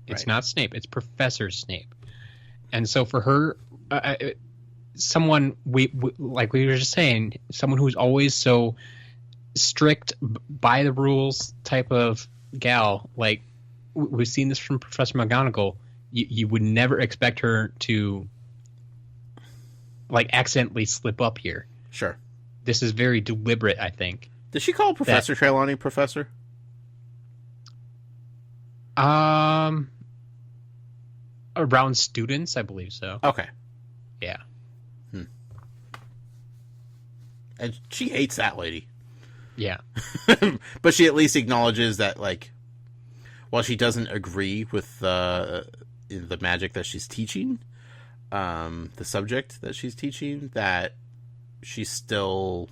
It's not Snape. It's Professor Snape. And so for her, someone like we were just saying, someone who's always so strict by the rules type of gal, like we've seen this from Professor McGonagall. You would never expect her to like accidentally slip up here. Sure. This is very deliberate, I think. Did she call Professor Trelawney Professor? Around students, I believe so. Okay. Yeah. And she hates that lady. Yeah. But she at least acknowledges that, like, while she doesn't agree with the magic that she's teaching, the subject that she's teaching, that she's still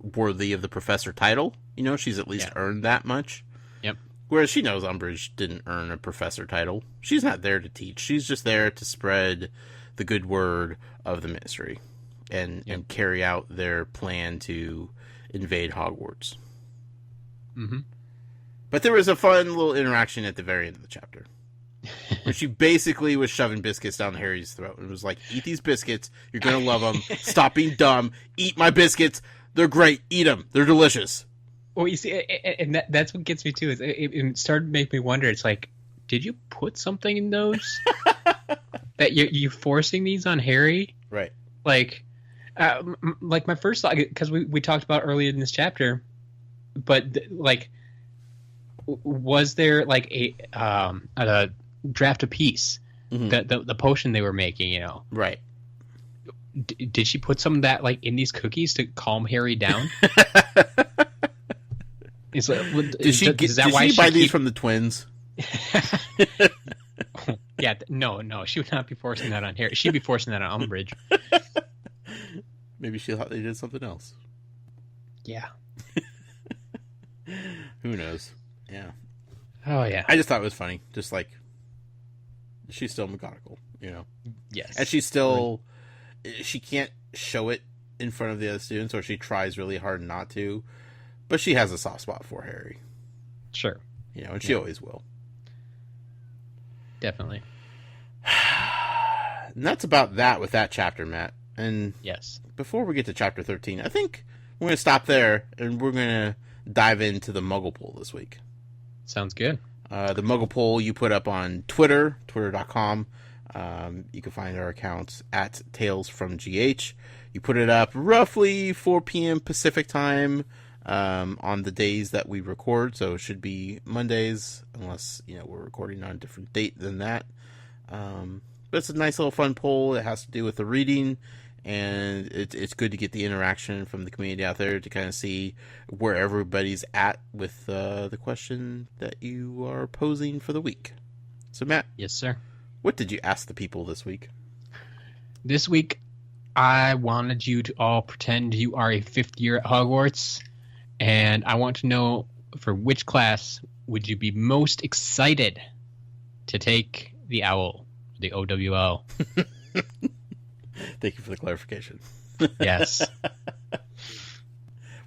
worthy of the professor title. You know, she's at least earned that much. Yep. Whereas she knows Umbridge didn't earn a professor title. She's not there to teach. She's just there to spread the good word of the Ministry and carry out their plan to invade Hogwarts. Mm-hmm. But there was a fun little interaction at the very end of the chapter where she basically was shoving biscuits down Harry's throat. It was like, eat these biscuits. You're going to love them. Stop being dumb. Eat my biscuits. They're great. Eat them. They're delicious. Well, you see, and that's what gets me too. Is it started to make me wonder. It's like, did you put something in those that you forcing these on Harry? Right. Like my first thought, because we talked about earlier in this chapter, but like, was there like a draft of peace, the potion they were making? You know, right. Did she put some of that like in these cookies to calm Harry down? It's like, did she buy these from the twins? Yeah, no, she would not be forcing that on Harry. She'd be forcing that on Umbridge. Maybe she thought they did something else. Yeah. Who knows? Yeah. Oh yeah. I just thought it was funny. Just like, she's still McGonagall, you know. Yes. And she's still, she can't show it in front of the other students, or she tries really hard not to. But she has a soft spot for Harry. Sure. You know, and she always will. Definitely. And that's about that with that chapter, Matt. And yes, before we get to chapter 13, I think we're going to stop there and we're going to dive into the Muggle poll this week. Sounds good. The Muggle poll you put up on Twitter, twitter.com. You can find our accounts at TalesFromGH. You put it up roughly 4 p.m. Pacific time on the days that we record, so it should be Mondays, unless we're recording on a different date than that. But it's a nice little fun poll. It has to do with the reading, and it's good to get the interaction from the community out there to kind of see where everybody's at with the question that you are posing for the week. So, Matt. Yes, sir. What did you ask the people this week? This week, I wanted you to all pretend you are a fifth year at Hogwarts, and I want to know for which class would you be most excited to take the OWL, the OWL. Thank you for the clarification. Yes.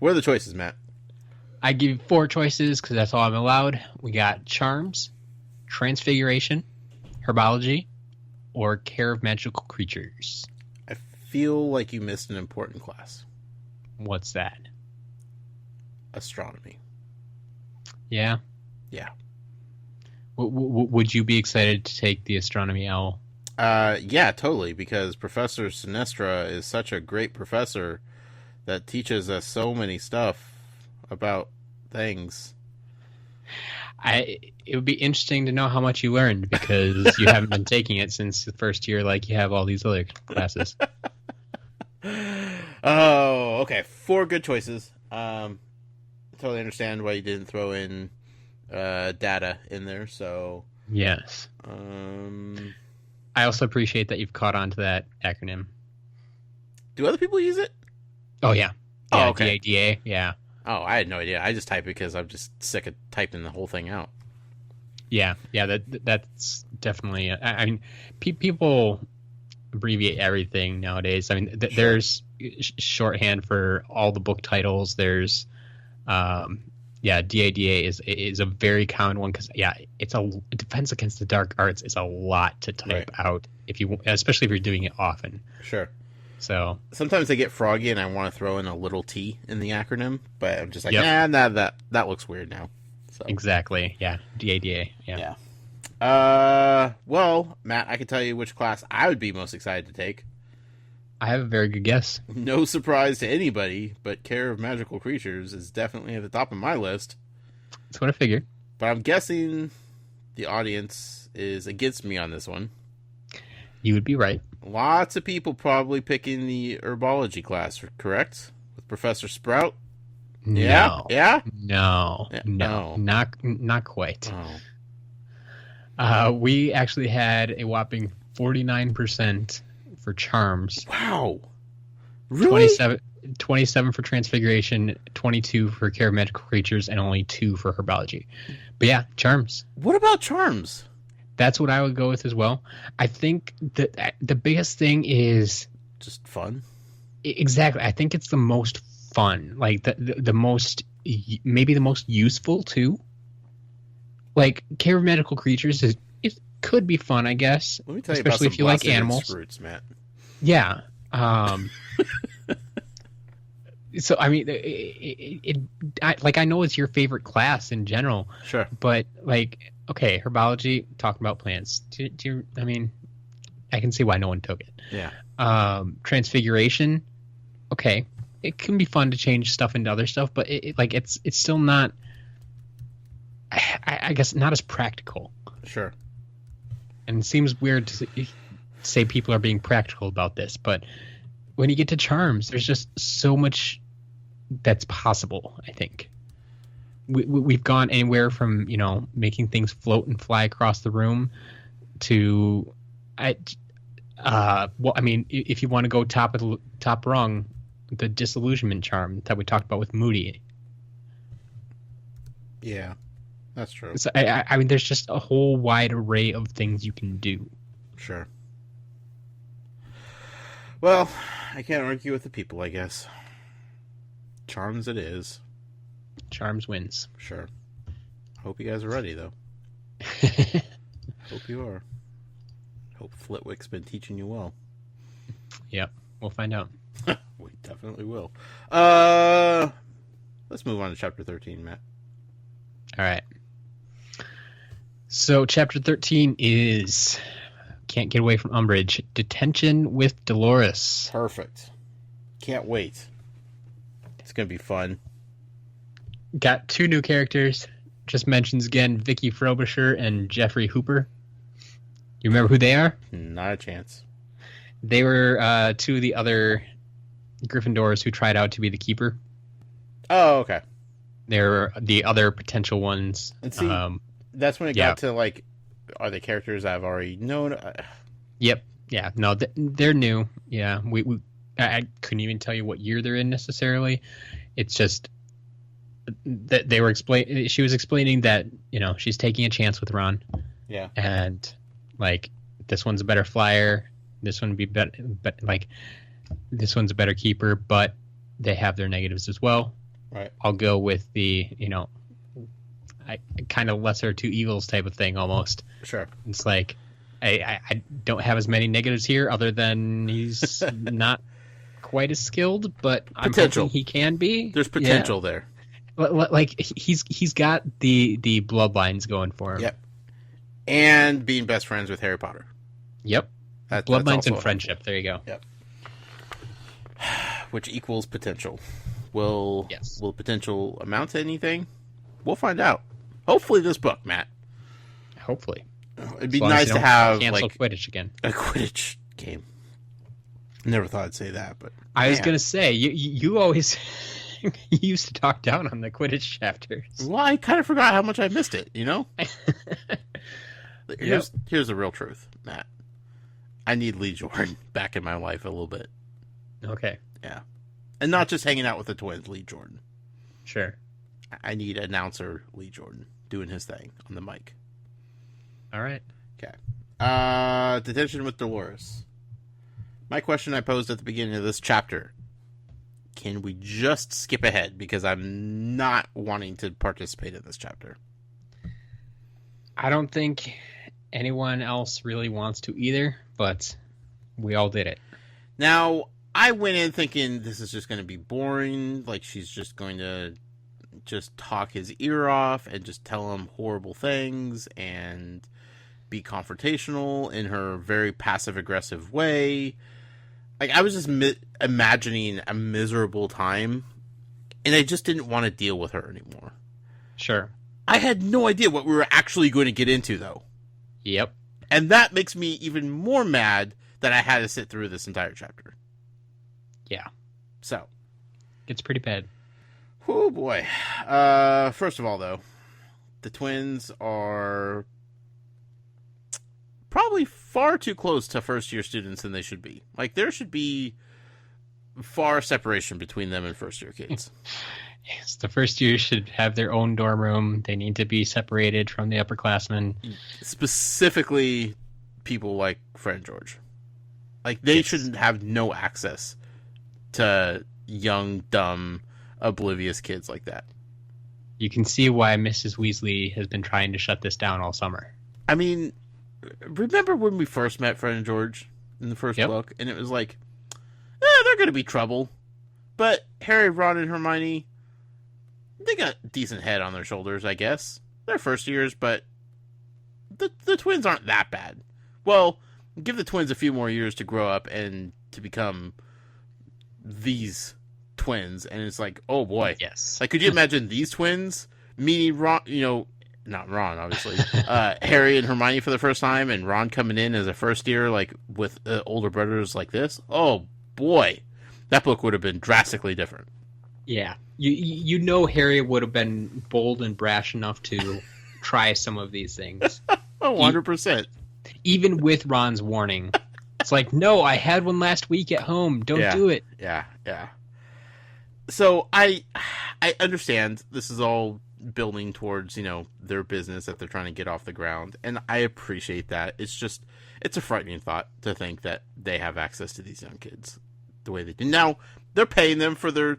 What are the choices, Matt? I give you 4 choices because that's all I'm allowed. We got Charms, Transfiguration, Herbology, or Care of Magical Creatures. I feel like you missed an important class. What's that? Astronomy. Yeah? Yeah. Would you be excited to take the Astronomy OWL? Yeah, totally, because Professor Sinestro is such a great professor that teaches us so many stuff about things. It would be interesting to know how much you learned, because you haven't been taking it since the first year like you have all these other classes. Oh, okay. 4 good choices. Totally understand why you didn't throw in data in there, so... Yes. I also appreciate that you've caught on to that acronym. Do other people use it? Oh, yeah. Oh, okay. DADA, yeah. Oh, I had no idea. I just type it because I'm just sick of typing the whole thing out. Yeah, that's definitely. I mean, people abbreviate everything nowadays. I mean, Sure. there's shorthand for all the book titles. There's, DADA is a very common one because it's Defense Against the Dark Arts is a lot to type out especially if you're doing it often. Sure. So Sometimes I get froggy and I want to throw in a little T in the acronym, but I'm just like, Yep. nah, that looks weird now. So exactly, DADA. yeah. Well, Matt, I can tell you which class I would be most excited to take. I have a very good guess. No surprise to anybody, but Care of Magical Creatures is definitely at the top of my list. That's what I figured. But I'm guessing the audience is against me on this one. You would be right. Lots of people probably picking the Herbology class, correct? With Professor Sprout? No. Yeah? No. Yeah. No. Oh. Not quite. Oh. We actually had a whopping 49% for charms. Wow. Really? 27 for transfiguration, 22 for care of magical creatures, and only 2 for herbology. But yeah, charms. What about charms? That's what I would go with as well. I think that the biggest thing is just fun. Exactly. I think it's the most fun, like the most, maybe the most useful too. Like care of medical creatures it could be fun, I guess. Let me tell you especially about if you like animals. Roots, Matt. Yeah. So I mean, I know it's your favorite class in general. Sure. But like, okay, herbology, talking about plants. I mean, I can see why no one took it. Yeah. Transfiguration, okay, it can be fun to change stuff into other stuff, but it's still not. I guess not as practical. Sure. And it seems weird to say people are being practical about this, but when you get to charms, there's just so much that's possible, I think. We've gone anywhere from, making things float and fly across the room to, if you want to go top rung, the disillusionment charm that we talked about with Moody. Yeah, that's true. So, I mean, there's just a whole wide array of things you can do. Sure. Well, I can't argue with the people, I guess. Charms it is. Charms wins. Sure. Hope you guys are ready, though. Hope you are. Hope Flitwick's been teaching you well. Yep, we'll find out. We definitely will. Let's move on to Chapter 13, Matt. All right. So, Chapter 13 is... Can't get away from Umbridge. Detention with Delores. Perfect. Can't wait. It's going to be fun. Got 2 new characters. Just mentions again Vicky Frobisher and Jeffrey Hooper. You remember who they are? Not a chance. They were 2 of the other Gryffindors who tried out to be the keeper. Oh, okay. They're the other potential ones. And see, that's when it got to, like, are they characters I've already known? Yep. Yeah. No, they're new. Yeah. I couldn't even tell you what year they're in necessarily. It's just that they were she was explaining that, she's taking a chance with Ron. Yeah. And like, this one's a better flyer. This one would be better, but like, this one's a better keeper, but they have their negatives as well. Right. I'll go with the, kind of lesser two evils type of thing almost. Sure. It's like, I don't have as many negatives here other than he's not quite as skilled, but I'm hoping he can be. There's potential there. Like he's got the bloodlines going for him. Yep. And being best friends with Harry Potter. Yep. Bloodlines and friendship. There you go. Yep. Which equals potential. Will potential amount to anything? We'll find out. Hopefully this book, Matt. Hopefully. It'd be nice to have cancel Quidditch again. A Quidditch game. Never thought I'd say that, but I was gonna say you always you used to talk down on the Quidditch chapters. Well, I kind of forgot how much I missed it. Here's the real truth, Matt. I need Lee Jordan back in my life a little bit. Okay. Yeah, and not just hanging out with the twins, Lee Jordan. Sure. I need announcer Lee Jordan doing his thing on the mic. All right. Okay. Detention with Delores. My question I posed at the beginning of this chapter. Can we just skip ahead? Because I'm not wanting to participate in this chapter. I don't think anyone else really wants to either, but we all did it. Now, I went in thinking this is just going to be boring. Like, she's just going to just talk his ear off and just tell him horrible things and be confrontational in her very passive-aggressive way. Like, I was just imagining a miserable time, and I just didn't want to deal with her anymore. Sure. I had no idea what we were actually going to get into, though. Yep. And that makes me even more mad that I had to sit through this entire chapter. Yeah. So. It's pretty bad. Oh, boy. First of all, though, the twins are probably far too close to first-year students than they should be. Like, there should be far separation between them and first-year kids. Yes, the first year should have their own dorm room. They need to be separated from the upperclassmen. Specifically, people like Fred and George. Like, they shouldn't have no access to young, dumb, oblivious kids like that. You can see why Mrs. Weasley has been trying to shut this down all summer. I mean, remember when we first met Fred and George in the first book? And it was like, they're going to be trouble. But Harry, Ron, and Hermione, they got decent head on their shoulders, I guess. They're first years, but the twins aren't that bad. Well, give the twins a few more years to grow up and to become these twins, and it's like, oh boy. Yes. Like, could you imagine these twins meeting Ron, not Ron, obviously, Harry and Hermione for the first time, and Ron coming in as a first year, like, with older brothers like this? Oh boy. That book would have been drastically different. Yeah. You know Harry would have been bold and brash enough to try some of these things. 100%. Even with Ron's warning. It's like, no, I had one last week at home. Don't do it. Yeah. So I understand this is all building towards, their business that they're trying to get off the ground. And I appreciate that. It's a frightening thought to think that they have access to these young kids the way they do. Now, they're paying them for their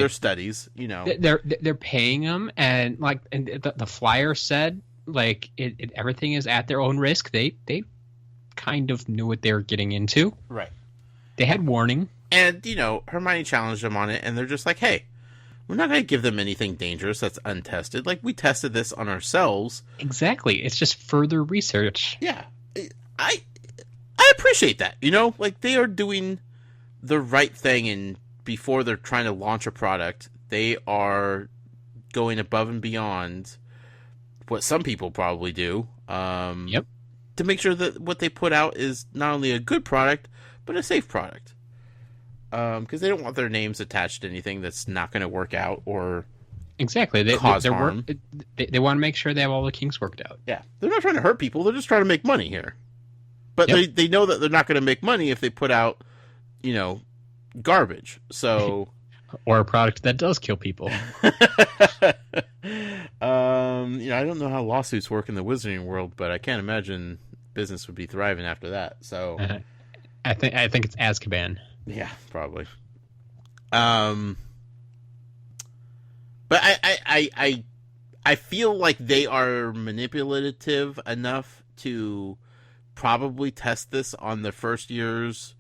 studies, They're paying them, and the flyer said, like, everything is at their own risk. They kind of knew what they were getting into. Right. They had warning. And, Hermione challenged them on it, and they're just like, hey, we're not going to give them anything dangerous that's untested. Like, we tested this on ourselves. Exactly. It's just further research. Yeah. I appreciate that, Like, they are doing the right thing, and before they're trying to launch a product, they are going above and beyond what some people probably do. Yep. To make sure that what they put out is not only a good product, but a safe product. Because they don't want their names attached to anything that's not going to work out or exactly cause harm. They want to make sure they have all the kinks worked out. Yeah, they're not trying to hurt people. They're just trying to make money here. But they know that they're not going to make money if they put out, garbage. So, or a product that does kill people. I don't know how lawsuits work in the wizarding world, but I can't imagine business would be thriving after that. So, I think it's Azkaban. Yeah, probably. But I feel like they are manipulative enough to probably test this on the first years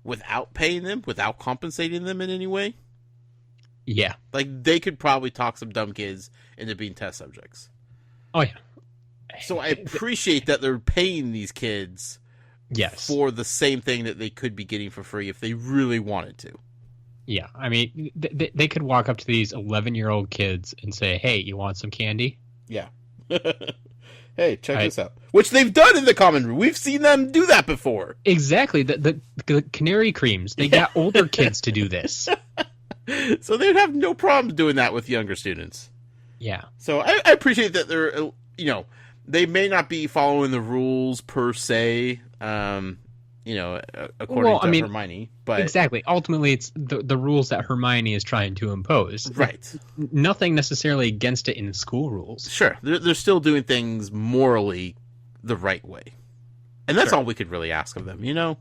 without paying them, without compensating them in any way. Yeah. Like, they could probably talk some dumb kids into being test subjects. Oh, yeah. So I appreciate that they're paying these kids for the same thing that they could be getting for free if they really wanted to. Yeah. I mean, they could walk up to these 11-year-old kids and say, hey, you want some candy? Yeah. Hey, check this out. Which they've done in the common room. We've seen them do that before. Exactly. The canary creams. They got older kids to do this. So they'd have no problem doing that with younger students. Yeah. So I appreciate that they're, they may not be following the rules per se, according to Hermione. But exactly. Ultimately, it's the rules that Hermione is trying to impose. Right. Nothing necessarily against it in school rules. Sure. They're still doing things morally the right way. And that's Sure. all we could really ask of them, you know?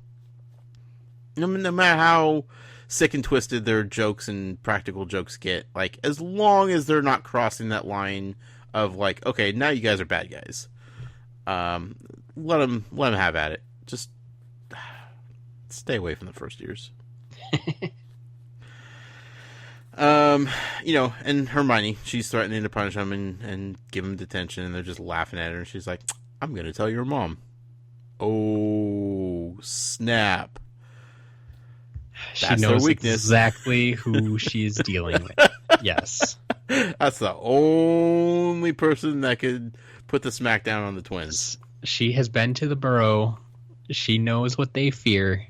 No matter how sick and twisted their jokes and practical jokes get, like, as long as they're not crossing that line of, like, okay, now you guys are bad guys. Let them have at it. Just stay away from the first years. You know, and Hermione, she's threatening to punish them and give them detention, and they're just laughing at her, and she's like, I'm going to tell your mom. Oh, snap. She That's knows their weakness. exactly who she's dealing with. Yes. That's the only person that could put the smackdown on the twins. She has been to the Burrow. She knows what they fear.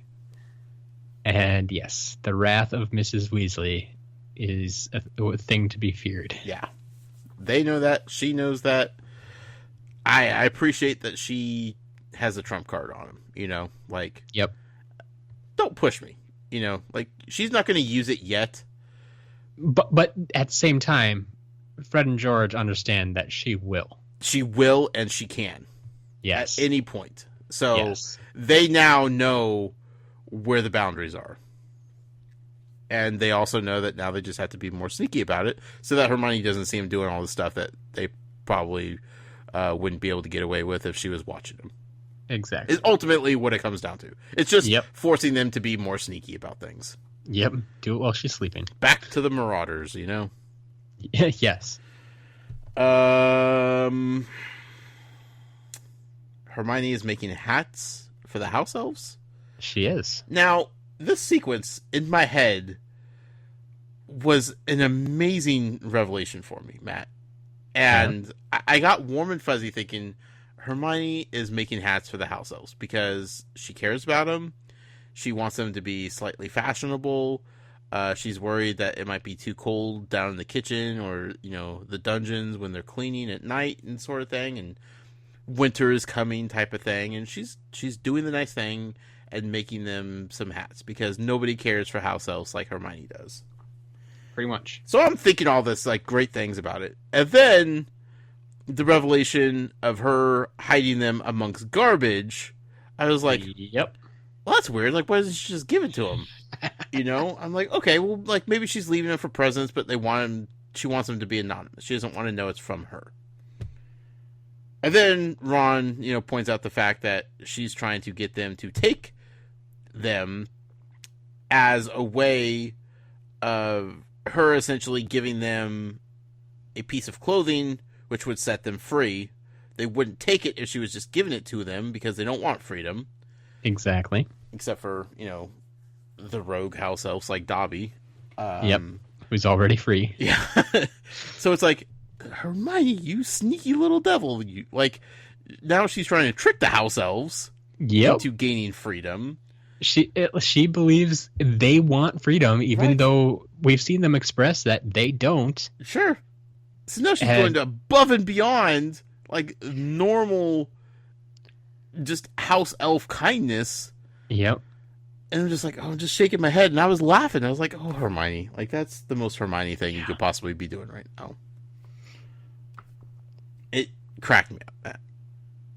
And yes, the wrath of Mrs. Weasley is a thing to be feared. Yeah. They know that. She knows that. I appreciate that she has a trump card on him, you know? Like, Yep. don't push me. You know, like, she's not going to use it yet. But at the same time, Fred and George understand that she will. She will and she can. Yes. At any point. So Yes. they now know where the boundaries are. And they also know that now they just have to be more sneaky about it so that Hermione doesn't see him doing all the stuff that they probably wouldn't be able to get away with if she was watching him. Exactly. Is ultimately what it comes down to. It's just Yep. forcing them to be more sneaky about things. Yep. Do it while she's sleeping. Back to the Marauders, you know? Yes. Hermione is making hats for the house elves. She is. Now, this sequence in my head was an amazing revelation for me, Matt. And I got warm and fuzzy thinking Hermione is making hats for the house elves because she cares about them. She wants them to be slightly fashionable. She's worried that it might be too cold down in the kitchen or, you know, the dungeons when they're cleaning at night and sort of thing. And winter is coming type of thing. And she's doing the nice thing and making them some hats because nobody cares for house elves like Hermione does. Pretty much. So I'm thinking all this, like, great things about it. And then the revelation of her hiding them amongst garbage, I was like, Yep. well, that's weird. Like, why doesn't she just give it to him? You know? I'm like, okay, well, like, maybe she's leaving them for presents, but she wants them to be anonymous. She doesn't want to know it's from her. And then Ron, you know, points out the fact that she's trying to get them to take them as a way of her essentially giving them a piece of clothing which would set them free. They wouldn't take it if she was just giving it to them because they don't want freedom. Exactly. Except for, you know, the rogue house elves like Dobby. Yep. Who's already free. Yeah. So it's like, Hermione, you sneaky little devil. You, like, now she's trying to trick the house elves Yep. into gaining freedom. She believes they want freedom, even Right. though we've seen them express that they don't. Sure. So now she's going above and beyond, like, normal, just house elf kindness. Yep. And I'm just like, oh, I'm just shaking my head. And I was laughing. I was like, oh, Hermione. Like, that's the most Hermione thing you could possibly be doing right now. It cracked me up.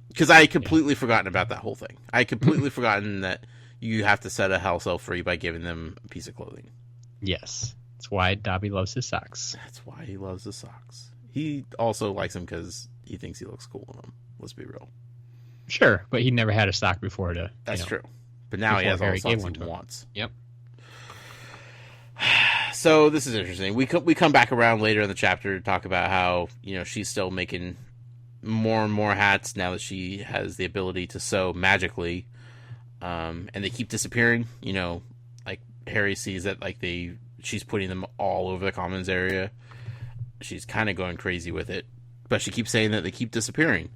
Because I had completely forgotten about that whole thing. I had completely forgotten that you have to set a house elf free by giving them a piece of clothing. Yes. That's why Dobby loves his socks. That's why he loves the socks. He also likes them because he thinks he looks cool in them. Let's be real. Sure, but he never had a sock before to. That's true. But now he has all the socks he wants. Yep. So this is interesting. We come back around later in the chapter to talk about how, you know, she's still making more and more hats now that she has the ability to sew magically. And they keep disappearing. You know, like Harry sees that like she's putting them all over the commons area. She's kind of going crazy with it, but she keeps saying that they keep disappearing.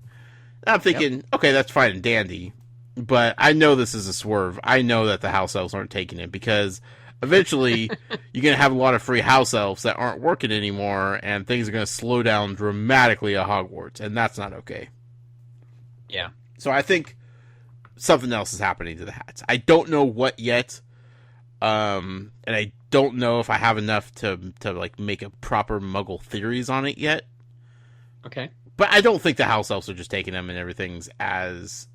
And I'm thinking, okay, that's fine and dandy, but I know this is a swerve. I know that the house elves aren't taking it because eventually you're going to have a lot of free house elves that aren't working anymore, and things are going to slow down dramatically at Hogwarts, and that's not okay. Yeah. So I think something else is happening to the hats. I don't know what yet, and I don't know if I have enough to like make a proper Muggle theories on it yet. Okay. But I don't think the house elves are just taking them and everything's as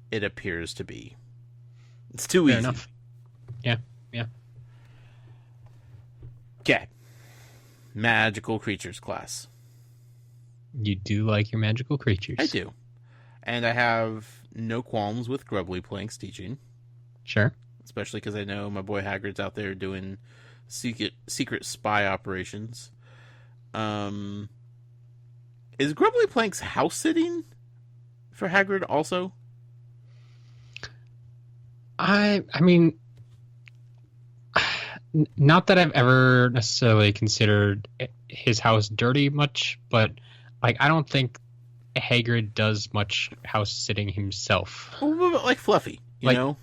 it appears to be. It's too Fair easy. enough. Yeah. Okay. Magical creatures class. You do like your magical creatures. I do. And I have no qualms with Grubbly Plank's teaching. Sure. Especially because I know my boy Hagrid's out there doing secret spy operations. Is Grubbly Plank's house sitting for Hagrid also? I mean, not that I've ever necessarily considered his house dirty much, but like I don't think Hagrid does much house sitting himself. Well, like Fluffy, you know?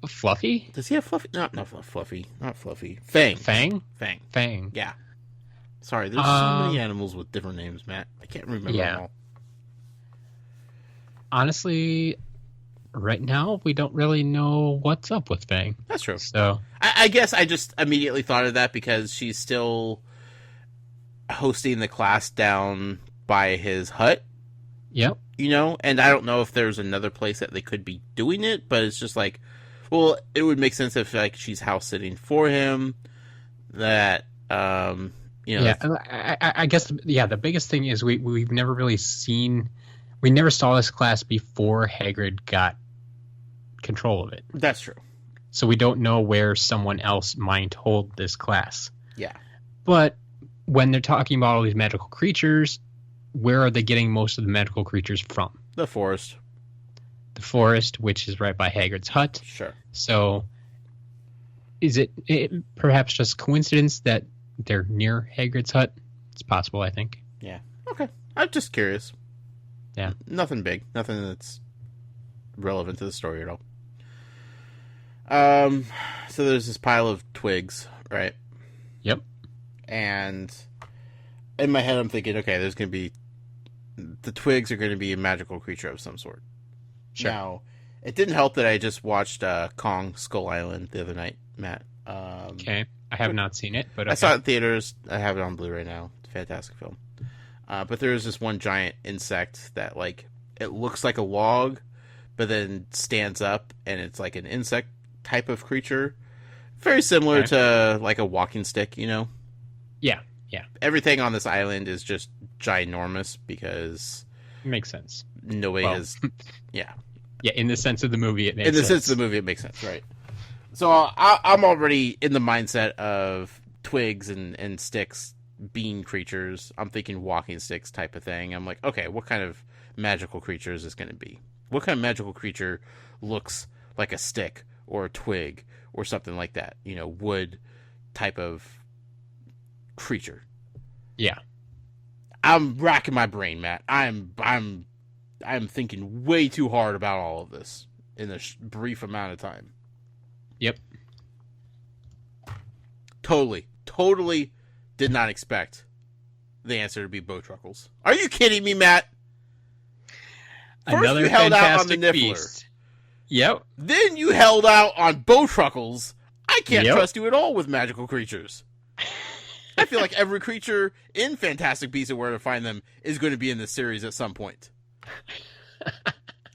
Fluffy? Does he have Fluffy? Not Fluffy. Not Fluffy. Fang. Fang. Yeah. Sorry, there's so many animals with different names, Matt. I can't remember them all. Honestly, right now we don't really know what's up with Fang. That's true. So I guess I just immediately thought of that because she's still hosting the class down by his hut. Yep. You know, and I don't know if there's another place that they could be doing it, but it's just like, well, it would make sense if like she's house sitting for him. That you know. Yeah, I guess the biggest thing is we've never really seen. We never saw this class before Hagrid got control of it. That's true. So we don't know where someone else might hold this class. Yeah. But when they're talking about all these magical creatures, where are they getting most of the magical creatures from? The forest. The forest, which is right by Hagrid's hut. Sure. So is it perhaps just coincidence that they're near Hagrid's hut? It's possible, I think. Yeah. Okay. I'm just curious. Yeah. Nothing big. Nothing that's relevant to the story at all. So there's this pile of twigs, right? Yep. And in my head, I'm thinking, okay, there's going to be... The twigs are going to be a magical creature of some sort. Sure. Now, it didn't help that I just watched Kong Skull Island the other night, Matt. Okay. I have not seen it, but okay. I saw it in theaters. I have it on Blu-ray now. It's a fantastic film. But there is this one giant insect that, like, it looks like a log, but then stands up, and it's like an insect type of creature. Very similar to, like, a walking stick, you know? Yeah. Everything on this island is just ginormous because... Makes sense. Nobody has... Yeah. Yeah, in the sense of the movie, it makes sense. In the sense of the movie, it makes sense, right? So I'm already in the mindset of twigs and sticks being creatures. I'm thinking walking sticks type of thing. I'm like, okay, what kind of magical creature is this going to be? What kind of magical creature looks like a stick or a twig or something like that? You know, wood type of creature. Yeah. I'm racking my brain, Matt. I'm thinking way too hard about all of this in a brief amount of time. Yep. Totally did not expect the answer to be Bowtruckles. Are you kidding me, Matt? First Another you held out on the fantastic Niffler. beast. Yep. Then you held out on Bowtruckles. I can't Yep. trust you at all with magical creatures. I feel like every creature in Fantastic Beasts and Where to Find Them is going to be in this series at some point.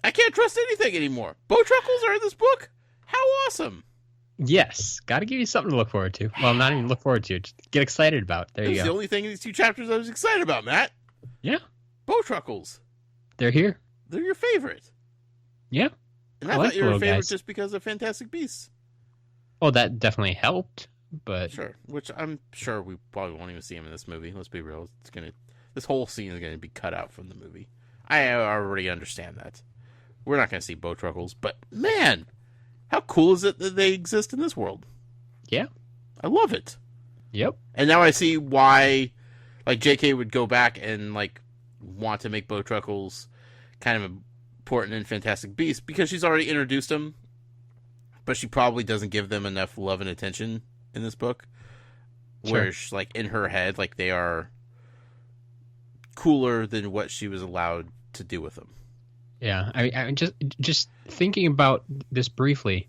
I can't trust anything anymore. Bowtruckles are in this book? How awesome. Yes. Got to give you something to look forward to. Well, not even look forward to. Just get excited about. There you That's go. the only thing in these two chapters I was excited about, Matt. Yeah. Bowtruckles. They're here. They're your favorite. Yeah. And I I like thought you were a little favorite guys. just because of Fantastic Beasts. Oh, that definitely helped. But Sure. Which I'm sure we probably won't even see him in this movie. Let's be real. This whole scene is gonna be cut out from the movie. I already understand that. We're not gonna see Bowtruckles, but man, how cool is it that they exist in this world? yeah. I love it. Yep. And now I see why, like, J.K. would go back and, like, want to make Bowtruckles kind of important in Fantastic Beasts, because she's already introduced them, but she probably doesn't give them enough love and attention in this book. Sure. Where, like, in her head, like, they are cooler than what she was allowed to do with them. Yeah. I just thinking about this briefly.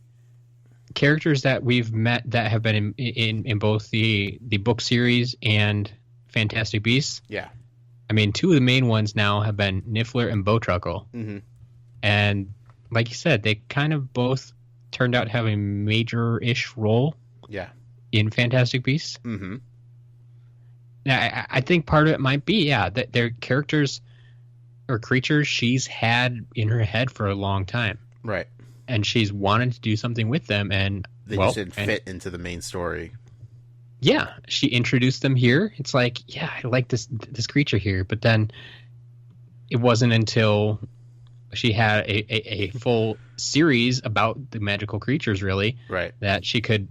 Characters that we've met that have been in both the book series and Fantastic Beasts. Yeah. I mean, two of the main ones now have been Niffler and Bowtruckle. Mm-hmm. And like you said, they kind of both turned out to have a major-ish role in Fantastic Beasts. Mm-hmm. Now, I think part of it might be, that they're characters or creatures she's had in her head for a long time. Right. And she's wanted to do something with them, and they just didn't fit into the main story. Yeah, she introduced them here. It's like, I like this creature here, but then it wasn't until she had a full series about the magical creatures, really, right, that she could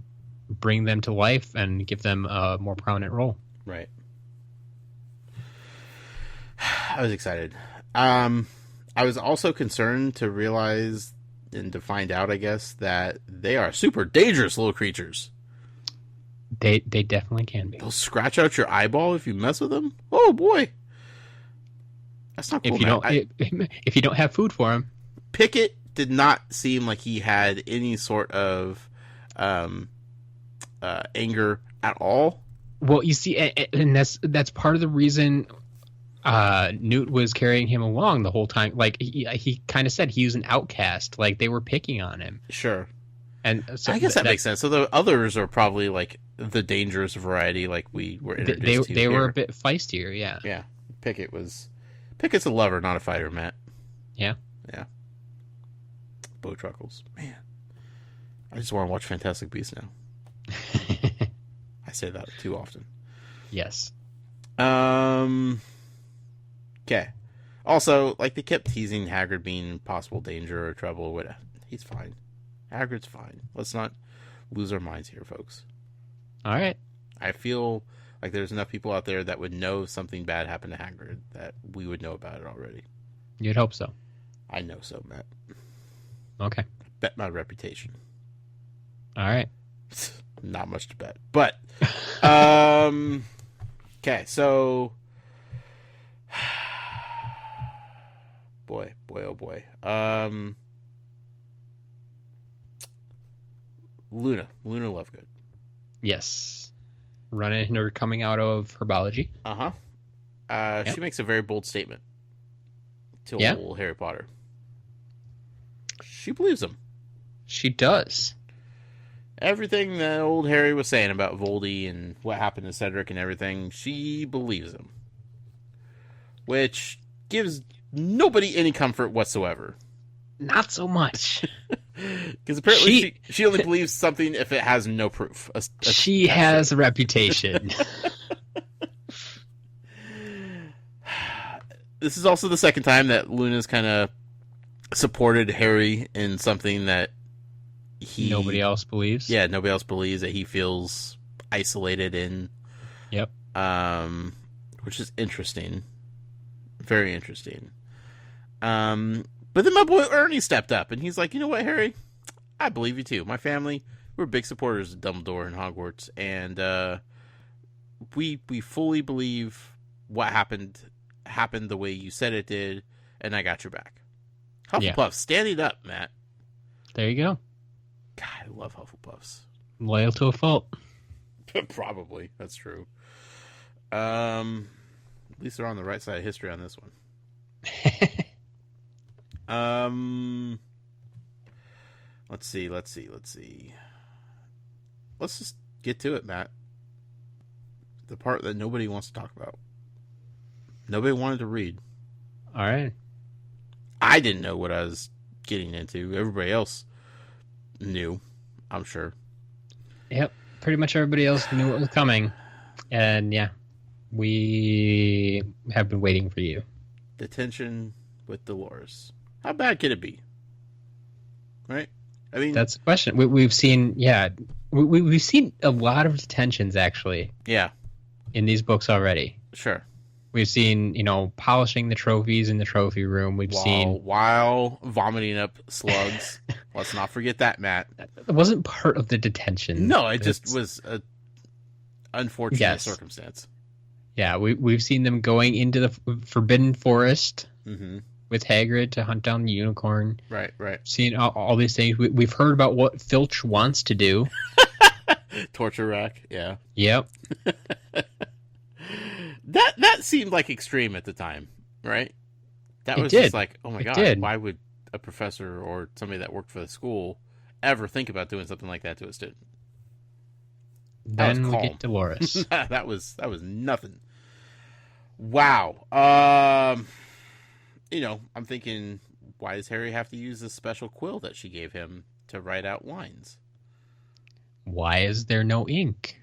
bring them to life and give them a more prominent role. Right. I was excited. I was also concerned to realize and to find out, I guess, that they are super dangerous little creatures. They definitely can be. They'll scratch out your eyeball if you mess with them. Oh boy, that's not cool. If you don't have food for them. Pickett did not seem like he had any sort of anger at all. Well, you see, and that's part of the reason Newt was carrying him along the whole time. Like he kind of said he was an outcast. Like they were picking on him. Sure. And so I guess that makes sense. So the others are probably like the dangerous variety, like we were introduced to. They were a bit feistier, yeah. Yeah. Pickett's a lover, not a fighter, Matt. Yeah. Yeah. Bowtruckles. Man. I just want to watch Fantastic Beasts now. I say that too often. Yes. Okay. Also, like they kept teasing Hagrid being in possible danger or trouble or whatever. He's fine. Hagrid's fine. Let's not lose our minds here, folks. All right. I feel like there's enough people out there that would know if something bad happened to Hagrid that we would know about it already. You'd hope so. I know so, Matt. Okay. Bet my reputation. All right. Not much to bet. But, okay, so... Boy, oh boy. Luna Lovegood. Yes. Running or coming out of herbology. Uh-huh. Yep. She makes a very bold statement to old Harry Potter. She believes him. She does. Everything that old Harry was saying about Voldy and what happened to Cedric and everything, she believes him. Which gives nobody any comfort whatsoever. Not so much. Because apparently she only believes something if it has no proof. She has a reputation. This is also the second time that Luna's kind of supported Harry in something that nobody else believes. Yeah, nobody else believes, that he feels isolated in. Yep. Which is interesting. Very interesting. But then my boy Ernie stepped up, and he's like, you know what, Harry? I believe you too. My family, we're big supporters of Dumbledore and Hogwarts, and we fully believe what happened the way you said it did, and I got your back. Hufflepuff, standing up, Matt. There you go. God, I love Hufflepuffs. Loyal to a fault. Probably. That's true. At least they're on the right side of history on this one. Let's see. Let's just get to it, Matt. The part that nobody wants to talk about. Nobody wanted to read. All right. I didn't know what I was getting into. Everybody else knew, I'm sure. Yep. Pretty much everybody else knew what was coming. And yeah, we have been waiting for you. Detention with Delores. How bad could it be? Right? I mean, that's the question. We've seen, we've seen a lot of detentions actually. Yeah. In these books already. Sure. We've seen, polishing the trophies in the trophy room. While vomiting up slugs. Let's not forget that, Matt. It wasn't part of the detention. No, it just was an unfortunate circumstance. Yeah, we've seen them going into the Forbidden Forest with Hagrid to hunt down the unicorn. Right. Seen all these things. We've heard about what Filch wants to do. Torture rack, yeah. Yep. That seemed like extreme at the time, right? That was just like, oh my god, why would a professor or somebody that worked for the school ever think about doing something like that to a student? Then we get Delores. that was nothing. Wow. I'm thinking, why does Harry have to use this special quill that she gave him to write out lines? Why is there no ink?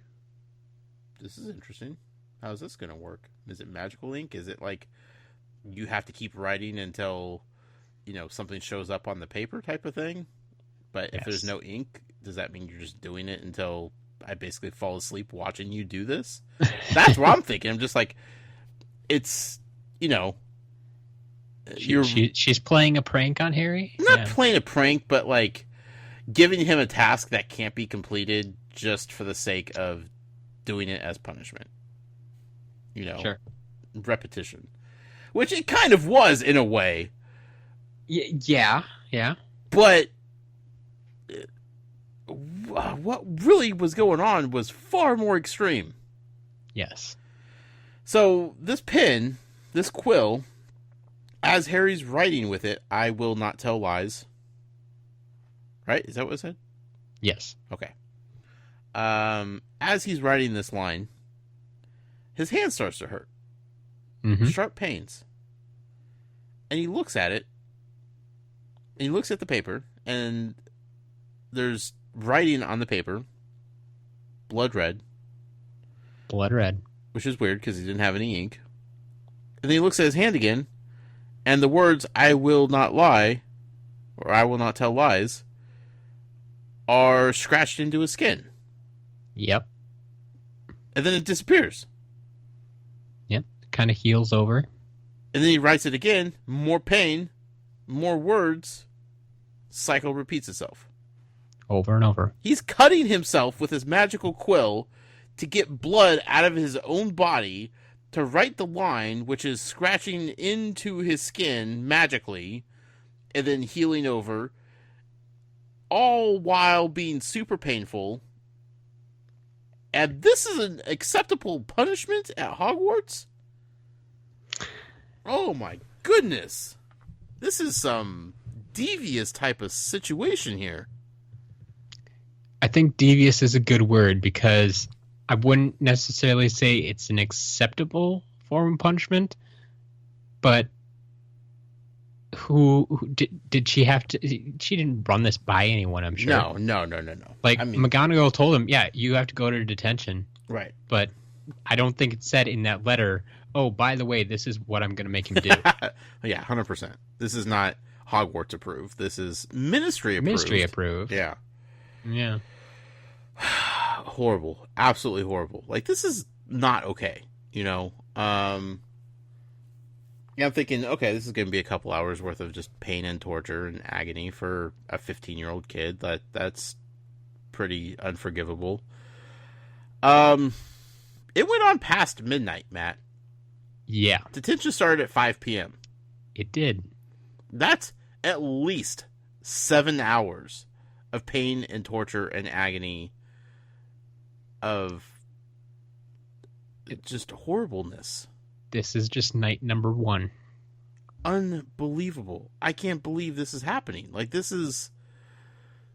This is interesting. How's this going to work? Is it magical ink? Is it like you have to keep writing until, something shows up on the paper type of thing? But if there's no ink, does that mean you're just doing it until I basically fall asleep watching you do this? That's what I'm thinking. I'm just like, it's, she's playing a prank on Harry? Not playing a prank, but like giving him a task that can't be completed just for the sake of doing it as punishment. Sure. Repetition. Which it kind of was in a way. Yeah. But what really was going on was far more extreme. Yes. So this pen, this quill, as Harry's writing with it, I will not tell lies. Right? Is that what it said? Yes. Okay. As he's writing this line, his hand starts to hurt. Mm-hmm. Sharp pains. And he looks at it. And he looks at the paper, and there's writing on the paper, blood red. Blood red. Which is weird because he didn't have any ink. And then he looks at his hand again, and the words, I will not lie, or I will not tell lies, are scratched into his skin. Yep. And then it disappears. Yep. Kind of heals over. And then he writes it again, more pain, more words, cycle repeats itself. Over and over. He's cutting himself with his magical quill to get blood out of his own body to write the line, which is scratching into his skin magically and then healing over, all while being super painful. And this is an acceptable punishment at Hogwarts? Oh my goodness. This is some devious type of situation here. I think devious is a good word because I wouldn't necessarily say it's an acceptable form of punishment, but who did she have to? She didn't run this by anyone, I'm sure. No. Like, McGonagall told him, yeah, you have to go to detention. Right. But I don't think it said in that letter, oh, by the way, this is what I'm going to make him do. Yeah, 100%. This is not Hogwarts approved. This is Ministry approved. Ministry approved. Yeah. Yeah. Horrible. Absolutely horrible. Like, this is not okay, Yeah, I'm thinking, okay, this is going to be a couple hours worth of just pain and torture and agony for a 15-year-old kid. That's pretty unforgivable. It went on past midnight, Matt. Yeah. Detention started at 5 p.m. It did. That's at least 7 hours of pain and torture and agony of just horribleness. This is just night number 1. Unbelievable. I can't believe this is happening. Like, this is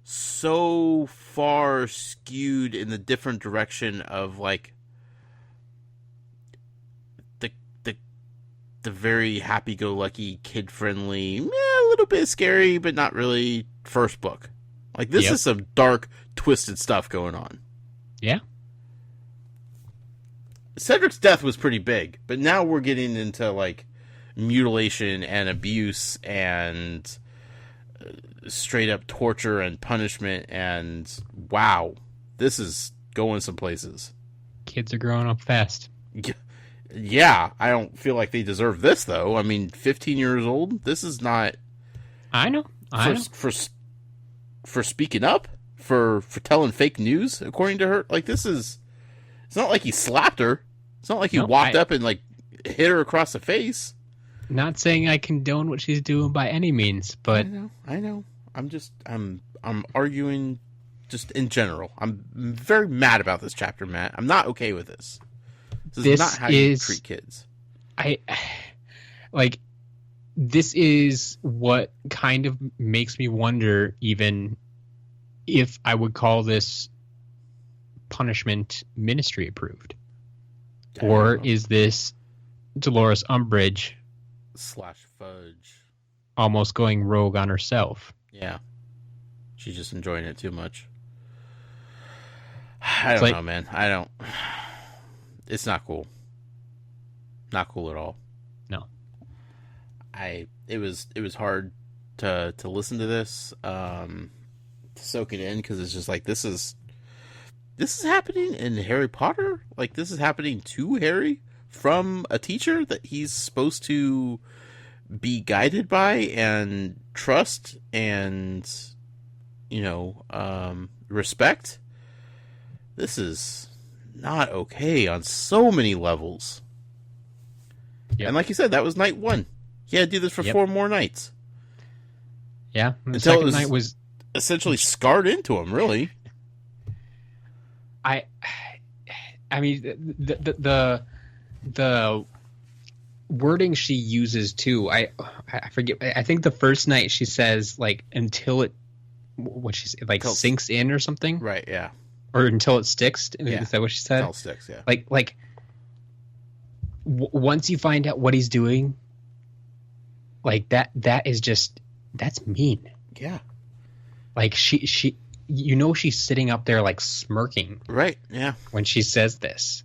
so far skewed in the different direction of, like, the very happy-go-lucky, kid-friendly, a little bit scary, but not really first book. Like, this is some dark, twisted stuff going on. Yeah. Cedric's death was pretty big, but now we're getting into, like, mutilation and abuse and straight-up torture and punishment, and wow, this is going some places. Kids are growing up fast. Yeah, I don't feel like they deserve this, though. I mean, 15 years old, this is not... I know. For speaking up, for telling fake news, according to her. Like, this is... It's not like he slapped her. It's not like he walked up and, like, hit her across the face. Not saying I condone what she's doing by any means, but... I know. I'm arguing just in general. I'm very mad about this chapter, Matt. I'm not okay with this. This is not how you treat kids. This is what kind of makes me wonder even if I would call this punishment ministry approved. Or is this Delores Umbridge / Fudge almost going rogue on herself? Yeah. She's just enjoying it too much. I don't know, man. It's not cool. Not cool at all. No. It was hard to listen to this, to soak it in, because it's just like, this is happening in Harry Potter? Like, this is happening to Harry from a teacher that he's supposed to be guided by and trust and, respect? This is not okay on so many levels. Yep. And like you said, that was night 1. He had to do this for 4 more nights. Yeah. The until second night was essentially scarred into him, really. I mean, the wording she uses too. I forget. I think the first night she says like until it, what she said, like sinks in or something. Right. Yeah. Or until it sticks. Yeah. Is that what she said? Until it sticks. Yeah. Like once you find out what he's doing, like that is just, that's mean. Yeah. Like she she's sitting up there like smirking. Right. Yeah. When she says this.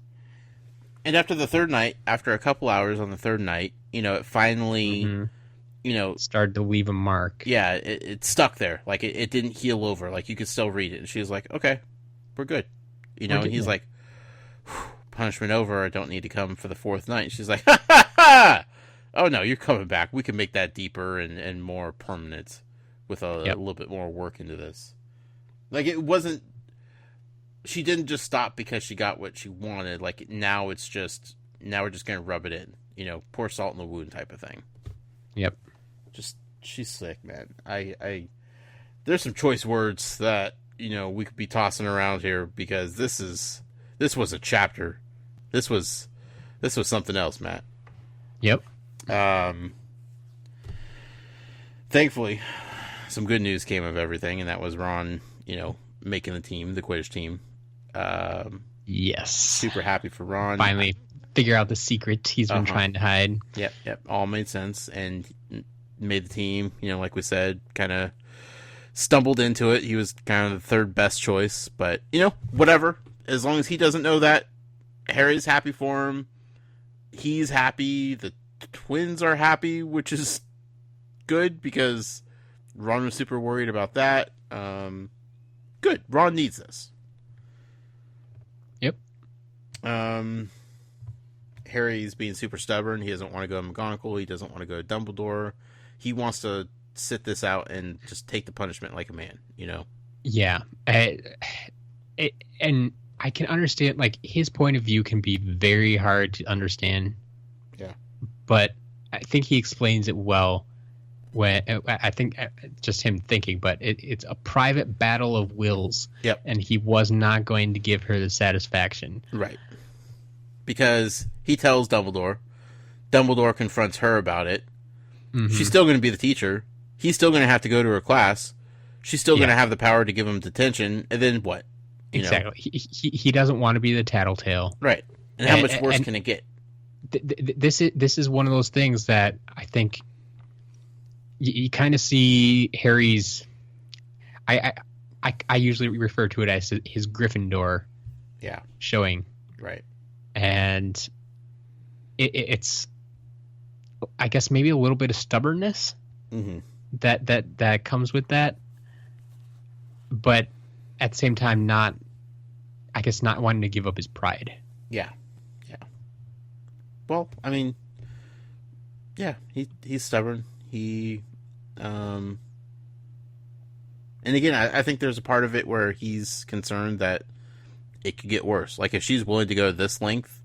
And after the third night, after a couple hours on the third night, it finally, started to leave a mark. Yeah, it stuck there. Like, it didn't heal over. Like, you could still read it. And she was like, okay, we're good. And he's like, punishment over. I don't need to come for the fourth night. And she's like, ha, ha, ha! Oh, no, you're coming back. We can make that deeper and more permanent with a little bit more work into this. Like, it wasn't... She didn't just stop because she got what she wanted. Like, now we're just going to rub it in. Pour salt in the wound type of thing. Yep. Just, she's sick, man. There's some choice words that, we could be tossing around here because this was a chapter. This was something else, Matt. Yep. Thankfully, some good news came of everything, and that was Ron, making the team, the Quidditch team. Yes. Super happy for Ron. Finally figure out the secret he's been trying to hide. Yep. All made sense and made the team. Like we said, kind of stumbled into it. He was kind of the third best choice, but whatever. As long as he doesn't know that, Harry's happy for him. He's happy. The twins are happy, which is good because Ron was super worried about that. Good. Ron needs this. Yep. Harry's being super stubborn. He doesn't want to go to McGonagall. He doesn't want to go to Dumbledore. He wants to sit this out and just take the punishment like a man, Yeah. And I can understand, like, his point of view can be very hard to understand. Yeah. But I think he explains it well. When I think just him thinking, but it's a private battle of wills. Yep. And he was not going to give her the satisfaction. Right. Because he tells Dumbledore. Dumbledore confronts her about it. Mm-hmm. She's still going to be the teacher. He's still going to have to go to her class. She's still going to have the power to give him detention. And then what? Exactly. He doesn't want to be the tattletale. Right. And how much worse can it get? This is one of those things that I think you kind of see Harry's. I usually refer to it as his Gryffindor. Yeah. Showing. Right. And it's, I guess, maybe a little bit of stubbornness that comes with that, but at the same time, not wanting to give up his pride. Yeah. Well, I mean, yeah, he's stubborn. And again, I think there's a part of it where he's concerned that it could get worse. Like, if she's willing to go this length,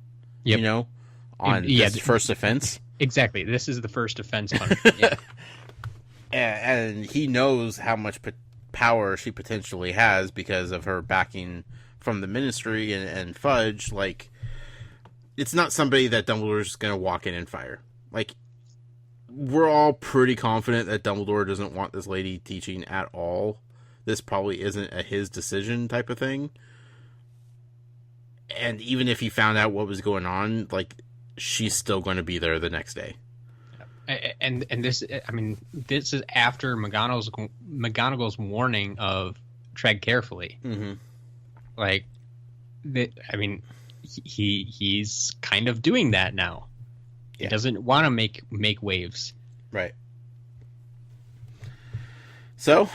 on this first offense. Exactly. This is the first offense punishment. Yeah. And he knows how much power she potentially has because of her backing from the ministry and Fudge. Like, it's not somebody that Dumbledore's just going to walk in and fire. Like, we're all pretty confident that Dumbledore doesn't want this lady teaching at all. This probably isn't a his decision type of thing. And even if he found out what was going on, like, she's still going to be there the next day. And this, I mean, this is after McGonagall's warning of tread carefully. Mm-hmm. Like, I mean, he's kind of doing that now. Yeah. He doesn't want to make waves. Right. So,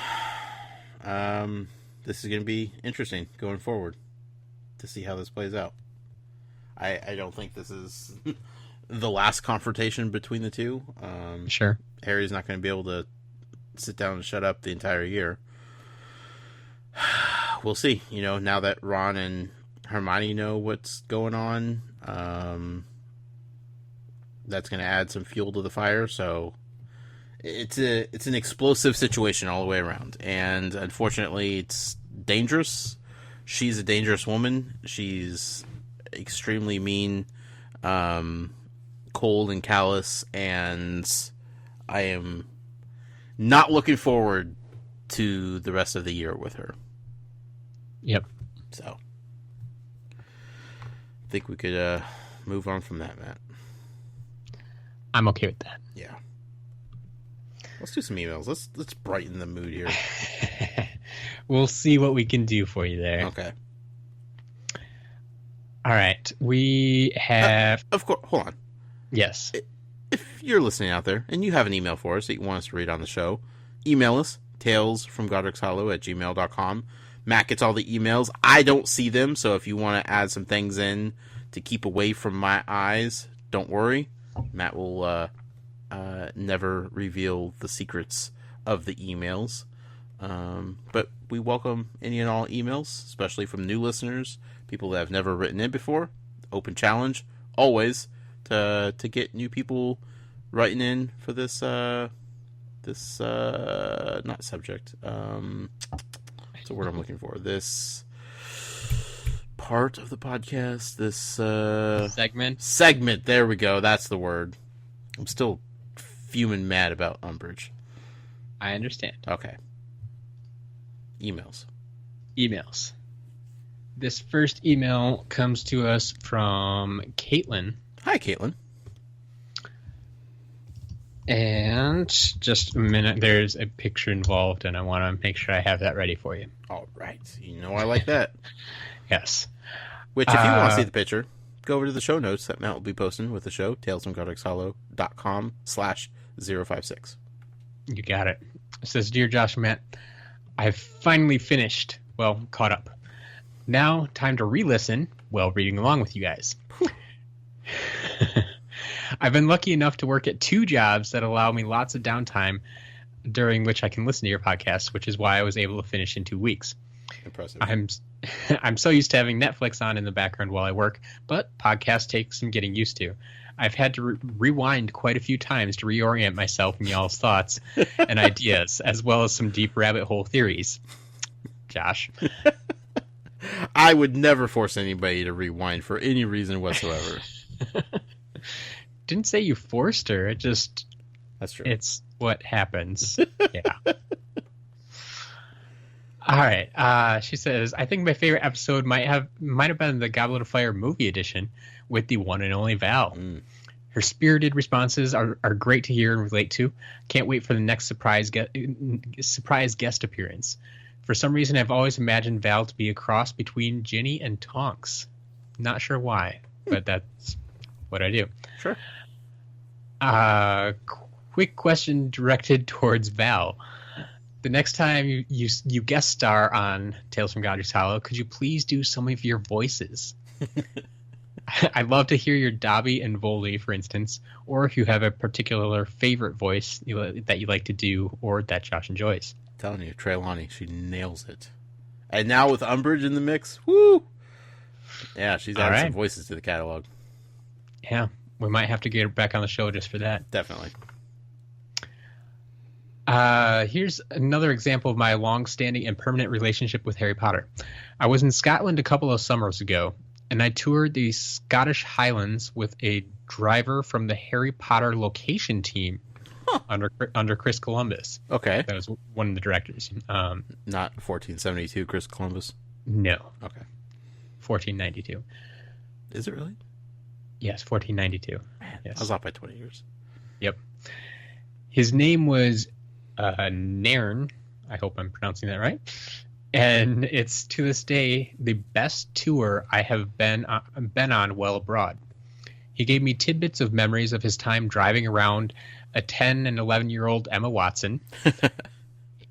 this is going to be interesting going forward to see how this plays out. I don't think this is the last confrontation between the two. Sure. Harry's not going to be able to sit down and shut up the entire year. We'll see. You know, now that Ron and Hermione know what's going on, that's going to add some fuel to the fire. So it's an explosive situation all the way around, and unfortunately, it's dangerous. She's a dangerous woman. She's extremely mean, cold and callous, and I am not looking forward to the rest of the year with her. Yep. So, I think we could move on from that, Matt. I'm okay with that. Yeah. Let's do some emails. Let's brighten the mood here. We'll see what we can do for you there. Okay. All right. We have... of course. Hold on. Yes. If you're listening out there and you have an email for us that you want us to read on the show, email us, talesfromgodric's@gmail.com. Matt gets all the emails. I don't see them, so if you want to add some things in to keep away from my eyes, don't worry. Matt will never reveal the secrets of the emails. But we welcome any and all emails, especially from new listeners, people that have never written in before. Open challenge, always, to get new people writing in for this not subject. What's the word I'm looking for? This part of the podcast, this segment. There we go. That's the word. I'm still fuming mad about Umbridge. I understand. Okay. Emails. This first email comes to us from Caitlin. Hi, Caitlin. And just a minute, there's a picture involved, and I want to make sure I have that ready for you. All right. You know I like that. Yes. Which, if you want to see the picture, go over to the show notes that Matt will be posting with the show, talesfromgodric's.com/056. You got it. It says, Dear Josh and Matt, I've finally finished, caught up. Now, time to re-listen while reading along with you guys. I've been lucky enough to work at 2 jobs that allow me lots of downtime during which I can listen to your podcast, which is why I was able to finish in 2 weeks. Impressive. I'm so used to having Netflix on in the background while I work, but podcasts take some getting used to. I've had to rewind quite a few times to reorient myself in y'all's thoughts and ideas, as well as some deep rabbit hole theories. Josh. I would never force anybody to rewind for any reason whatsoever. Didn't say you forced her. It just... That's true. It's what happens. Yeah. All right. She says, I think my favorite episode might have been the Goblet of Fire movie edition with the one and only Val. Mm. Her spirited responses are great to hear and relate to. Can't wait for the next surprise guest appearance. For some reason, I've always imagined Val to be a cross between Ginny and Tonks. Not sure why, but that's what I do. Sure. Quick question directed towards Val. The next time you guest star on Tales from Godric's Hollow, could you please do some of your voices? I'd love to hear your Dobby and Voldy, for instance, or if you have a particular favorite voice that you like to do or that Josh enjoys. I'm telling you, Trelawney, she nails it. And now with Umbridge in the mix, woo! Yeah, she's added some voices to the catalog. Yeah, we might have to get her back on the show just for that. Definitely. Here's another example of my long-standing and permanent relationship with Harry Potter. I was in Scotland a couple of summers ago, and I toured the Scottish Highlands with a driver from the Harry Potter location team under Chris Columbus. Okay. That was one of the directors. Not 1472 Chris Columbus? No. Okay. 1492. Is it really? Yes, 1492. Man, yes. I was off by 20 years. Yep. His name was Nairn. I hope I'm pronouncing that right. And it's, to this day, the best tour I have been on while abroad. He gave me tidbits of memories of his time driving around a 10 and 11-year-old Emma Watson.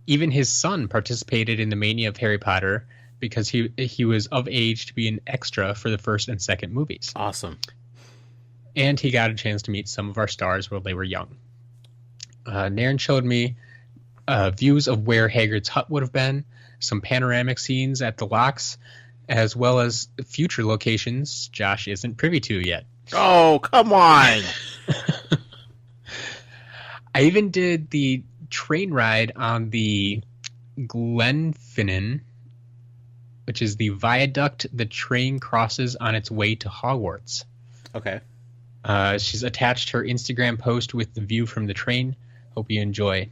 Even his son participated in the mania of Harry Potter because he was of age to be an extra for the first and second movies. Awesome. And he got a chance to meet some of our stars while they were young. Nairn showed me views of where Hagrid's hut would have been, some panoramic scenes at the locks, as well as future locations Josh isn't privy to yet. Oh, come on! I even did the train ride on the Glenfinnan, which is the viaduct the train crosses on its way to Hogwarts. Okay. She's attached her Instagram post with the view from the train. Hope you enjoy.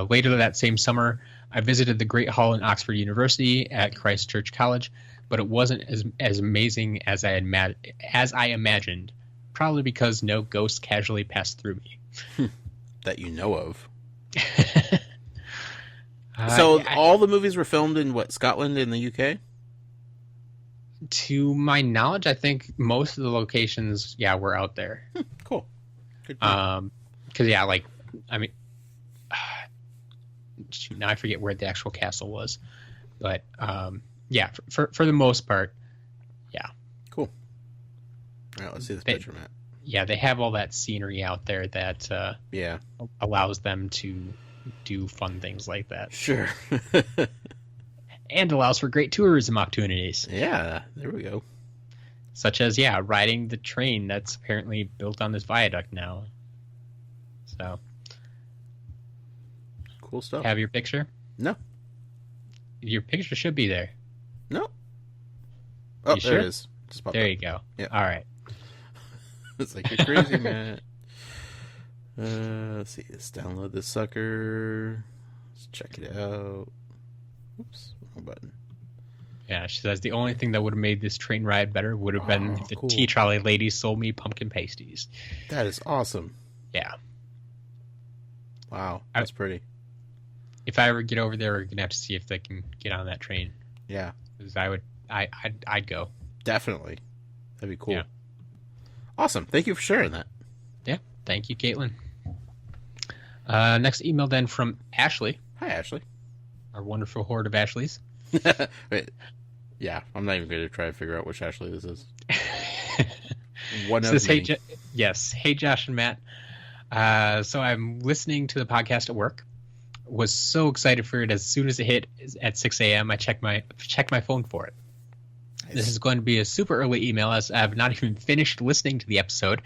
Later that same summer, I visited the Great Hall in Oxford University at Christ Church College, but it wasn't as amazing as I imagined, probably because no ghosts casually passed through me. That you know of. So all the movies were filmed in, Scotland and the UK? To my knowledge, I think most of the locations, were out there. Cool. Good. Because, now I forget where the actual castle was. But, for the most part, yeah. Cool. All right, let's see this picture, Matt. Yeah, they have all that scenery out there that allows them to do fun things like that. Sure. And allows for great tourism opportunities. Yeah, there we go. Such as, riding the train that's apparently built on this viaduct now. So. Cool stuff. Have your picture? No. Your picture should be there. No. Oh, sure? there it is. There you go. Yeah. All right. It's like, you're crazy, man. Let's see. Let's download this sucker. Let's check it out. Oops. Wrong button. Yeah, she says the only thing that would have made this train ride better would have been if the tea trolley ladies sold me pumpkin pasties. That is awesome. Yeah. Wow. That's pretty. If I ever get over there, we're gonna have to see if they can get on that train. Yeah. Because I'd go. Definitely. That'd be cool. Yeah. Awesome. Thank you for sharing that. Yeah. Thank you, Caitlin. Next email then from Ashley. Hi, Ashley. Our wonderful horde of Ashleys. Wait. Yeah, I'm not even going to try to figure out which Ashley this is. One of me. Hey, yes. Hey, Josh and Matt. So I'm listening to the podcast at work. Was so excited for it as soon as it hit at 6 a.m. I checked my phone for it. Nice. This is going to be a super early email as I have not even finished listening to the episode,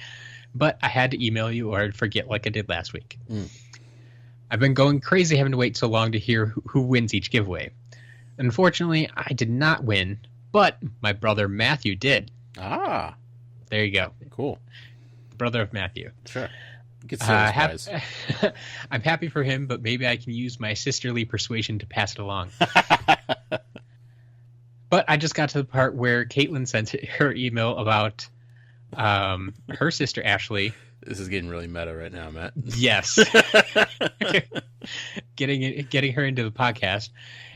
but I had to email you or I'd forget like I did last week. I've been going crazy having to wait so long to hear who wins each giveaway. Unfortunately, I did not win, but my brother Matthew did. Ah. There you go. Cool. Brother of Matthew. Sure. I'm happy for him, but maybe I can use my sisterly persuasion to pass it along. But I just got to the part where Caitlin sent her email about her sister Ashley. This is getting really meta right now, Matt. Yes. Getting her into the podcast.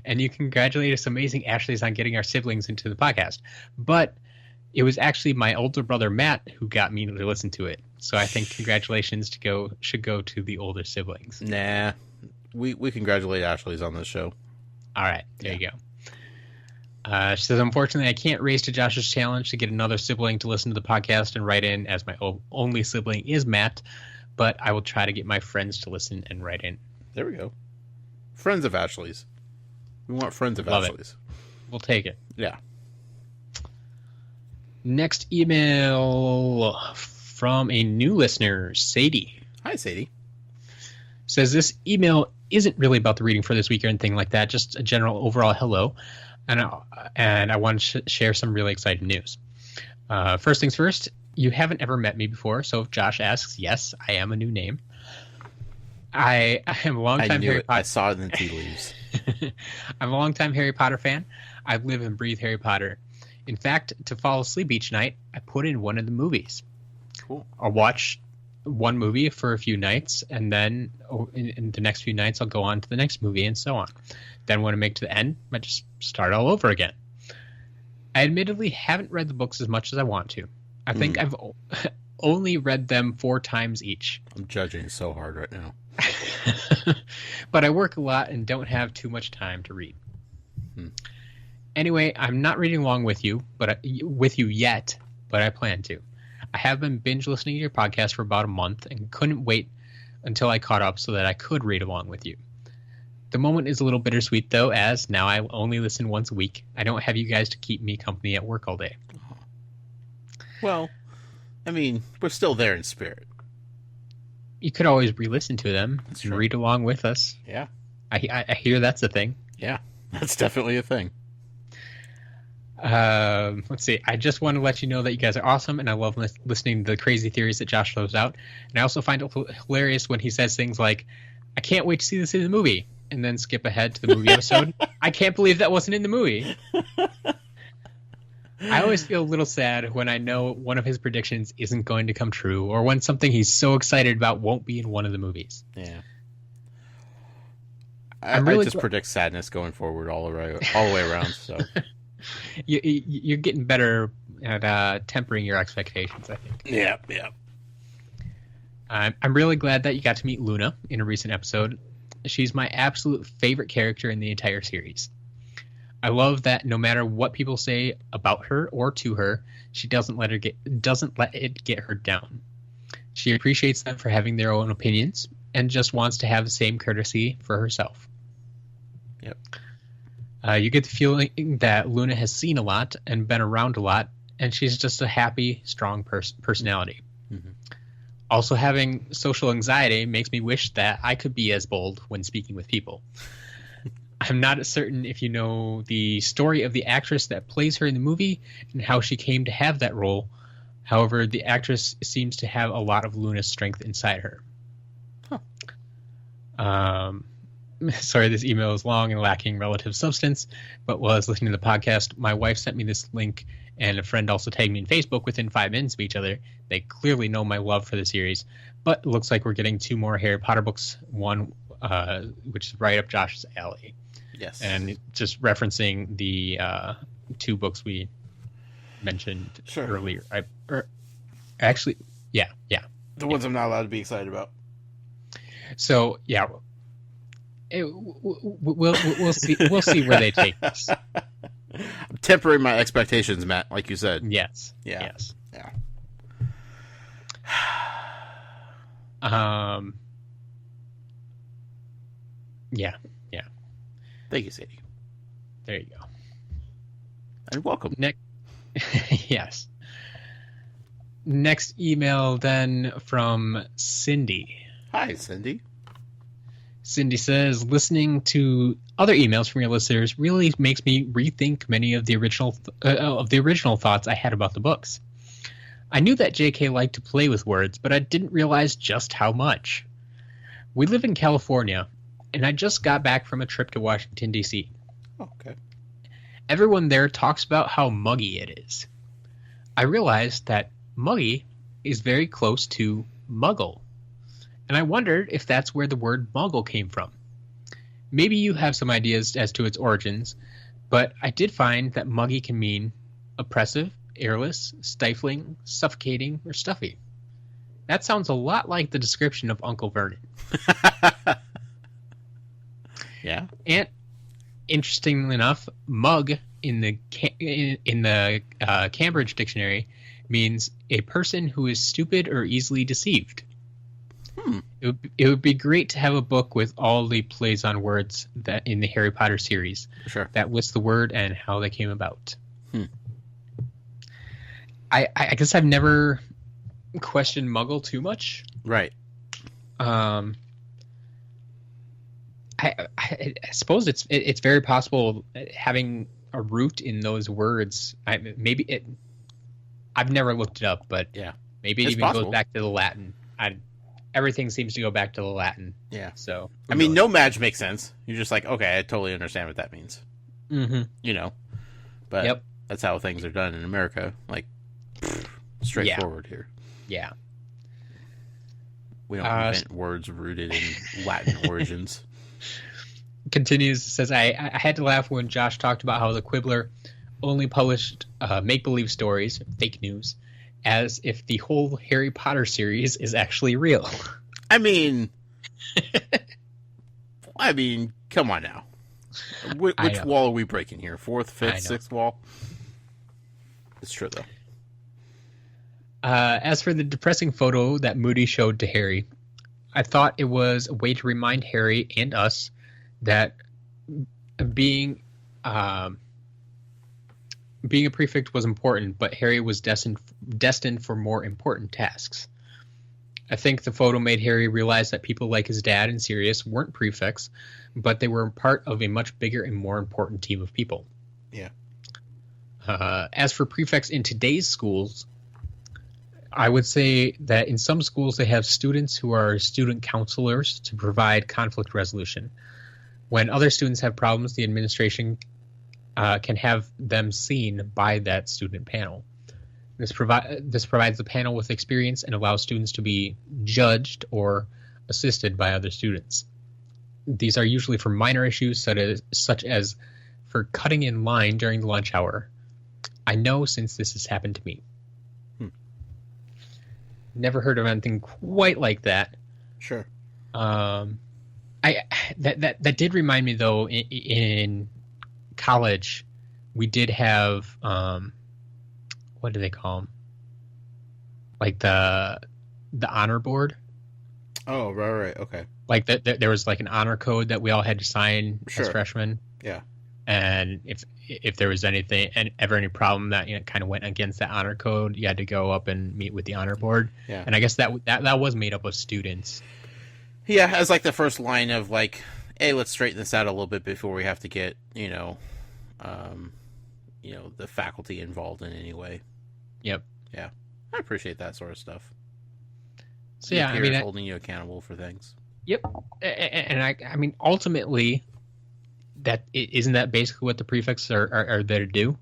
And you congratulate us amazing Ashleys on getting our siblings into the podcast. But it was actually my older brother Matt who got me to listen to it. So I think congratulations should go to the older siblings. Nah. We congratulate Ashleys on this show. All right. There you go. She says, unfortunately, I can't raise to Josh's challenge to get another sibling to listen to the podcast and write in, as my only sibling is Matt, but I will try to get my friends to listen and write in. There we go. Friends of Ashley's. We want friends of Ashley's. We'll take it. Yeah. Next email from a new listener, Sadie. Hi, Sadie. Says this email isn't really about the reading for this week or anything like that, just a general overall hello. And I want to share some really exciting news. First things first, you haven't ever met me before, so if Josh asks, yes, I am a new name. I am a longtime Harry Potter. I saw it in the tea leaves. I'm a longtime Harry Potter fan. I live and breathe Harry Potter. In fact, to fall asleep each night, I put in one of the movies. Cool. I'll watch one movie for a few nights, and then in the next few nights, I'll go on to the next movie, and so on. Then when I make to the end, I just start all over again. I admittedly haven't read the books as much as I want to. I think I've only read them 4 times each. I'm judging so hard right now. But I work a lot and don't have too much time to read. Anyway, I'm not reading along with you yet, but I plan to. I have been binge listening to your podcast for about a month and couldn't wait until I caught up so that I could read along with you. The moment is a little bittersweet, though, as now I only listen once a week. I don't have you guys to keep me company at work all day. Well, I mean, we're still there in spirit. You could always re-listen to them and read along with us. Yeah. I hear that's a thing. Yeah, that's definitely a thing. Let's see. I just want to let you know that you guys are awesome, and I love listening to the crazy theories that Josh throws out. And I also find it hilarious when he says things like, I can't wait to see this in the movie, and then skip ahead to the movie episode. I can't believe that wasn't in the movie. I always feel a little sad when I know one of his predictions isn't going to come true, or when something he's so excited about won't be in one of the movies. Yeah. I just predict sadness going forward all the way around, so... You're getting better at tempering your expectations, I think. Yeah. I'm really glad that you got to meet Luna in a recent episode. She's my absolute favorite character in the entire series. I love that no matter what people say about her or to her, she doesn't let it get her down. She appreciates them for having their own opinions and just wants to have the same courtesy for herself. Yep. You get the feeling that Luna has seen a lot and been around a lot, and she's just a happy, strong personality. Mm-hmm. Also, having social anxiety makes me wish that I could be as bold when speaking with people. I'm not certain if you know the story of the actress that plays her in the movie and how she came to have that role. However, the actress seems to have a lot of Luna's strength inside her. Huh. Sorry, this email is long and lacking relative substance, but while I was listening to the podcast, my wife sent me this link, and a friend also tagged me in Facebook within 5 minutes of each other. They clearly know my love for the series, but it looks like we're getting 2 more Harry Potter books, one which is right up Josh's alley. Yes. And just referencing the 2 books we mentioned earlier. Actually, yeah. The ones I'm not allowed to be excited about. So, yeah. We'll see where they take this. I'm tempering my expectations, Matt, like you said. Yes. Yeah. Yes. Yeah. Yeah. Thank you, Sadie. There you go. And welcome. Yes. Next email then from Cindy. Hi, Cindy. Cindy says, listening to other emails from your listeners really makes me rethink many of the original thoughts I had about the books. I knew that J.K. liked to play with words, but I didn't realize just how much. We live in California, and I just got back from a trip to Washington, D.C. Oh, okay. Everyone there talks about how muggy it is. I realized that muggy is very close to muggle. And I wondered if that's where the word muggle came from. Maybe you have some ideas as to its origins, but I did find that muggy can mean oppressive, airless, stifling, suffocating, or stuffy. That sounds a lot like the description of Uncle Vernon. Yeah. And interestingly enough, mug in the Cambridge dictionary means a person who is stupid or easily deceived. It would be great to have a book with all the plays on words that in the Harry Potter series that lists the word and how they came about. I guess I've never questioned Muggle too much. Right. I suppose it's very possible having a root in those words. I've never looked it up, but Yeah. maybe it It's even possible. goes back to the Latin. Everything seems to go back to the Latin. Yeah. So I mean, no Madge makes sense. You're just like, okay, I totally understand what that means. Mm-hmm. You know, but Yep. that's how things are done in America. Like, straightforward here. Yeah. We don't invent words rooted in Latin origins. Continues, says, I had to laugh when Josh talked about how the Quibbler only published make-believe stories, fake news, as if the whole Harry Potter series is actually real. I mean, come on now. Which wall are we breaking here? Fourth, fifth, sixth wall? It's true, though. As for the depressing photo that Moody showed to Harry, I thought it was a way to remind Harry and us that being a prefect was important, but Harry was destined for more important tasks. I think the photo made Harry realize that people like his dad and Sirius weren't prefects, but they were part of a much bigger and more important team of people. Yeah. As for prefects in today's schools, I would say that in some schools they have students who are student counselors to provide conflict resolution. When other students have problems, the administration can have them seen by that student panel. This provides the panel with experience and allows students to be judged or assisted by other students. These are usually for minor issues such as for cutting in line during the lunch hour. I know since this has happened to me. Never heard of anything quite like that. Sure. That did remind me though. In college, we did have what do they call them? Like the honor board. Oh, right, okay. Like there was like an honor code that we all had to sign Sure. as freshmen. Yeah. And if there was anything and ever any problem that kind of went against that honor code, you had to go up and meet with the honor board. Yeah. And I guess that was made up of students. Yeah, as like the first line of like, hey, let's straighten this out a little bit before we have to get the faculty involved in any way. Yep. Yeah, I appreciate that sort of stuff. So yeah, Your peers holding you accountable for things. Yep. And I mean, ultimately, isn't that basically what the prefects are there to do?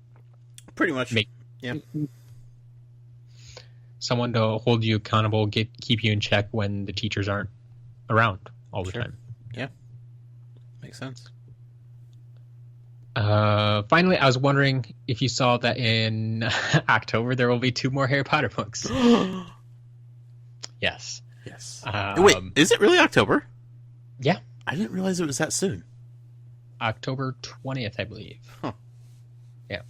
Pretty much. Yeah. Someone to hold you accountable, keep you in check when the teachers aren't around all the time. Yeah. Makes sense. Finally, I was wondering if you saw that in October there will be 2 more Harry Potter books. Yes. Yes. Wait, is it really October? Yeah. I didn't realize it was that soon. October 20th, I believe. Huh. Yeah.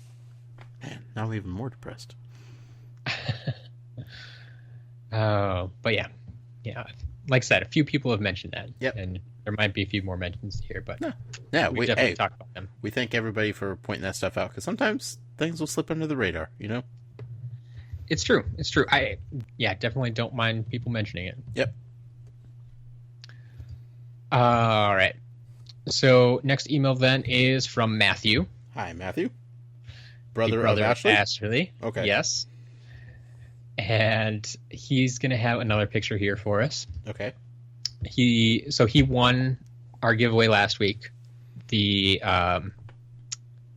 Man, now I'm even more depressed. But yeah. Like I said, a few people have mentioned that. Yep. And there might be a few more mentions here, but we definitely talk about them. We thank everybody for pointing that stuff out because sometimes things will slip under the radar, It's true. I definitely don't mind people mentioning it. Yep. All right. So next email then is from Matthew. Hi, Matthew. Brother of Ashley? Ashley. Okay. Yes. And he's going to have another picture here for us. Okay. He won our giveaway last week, the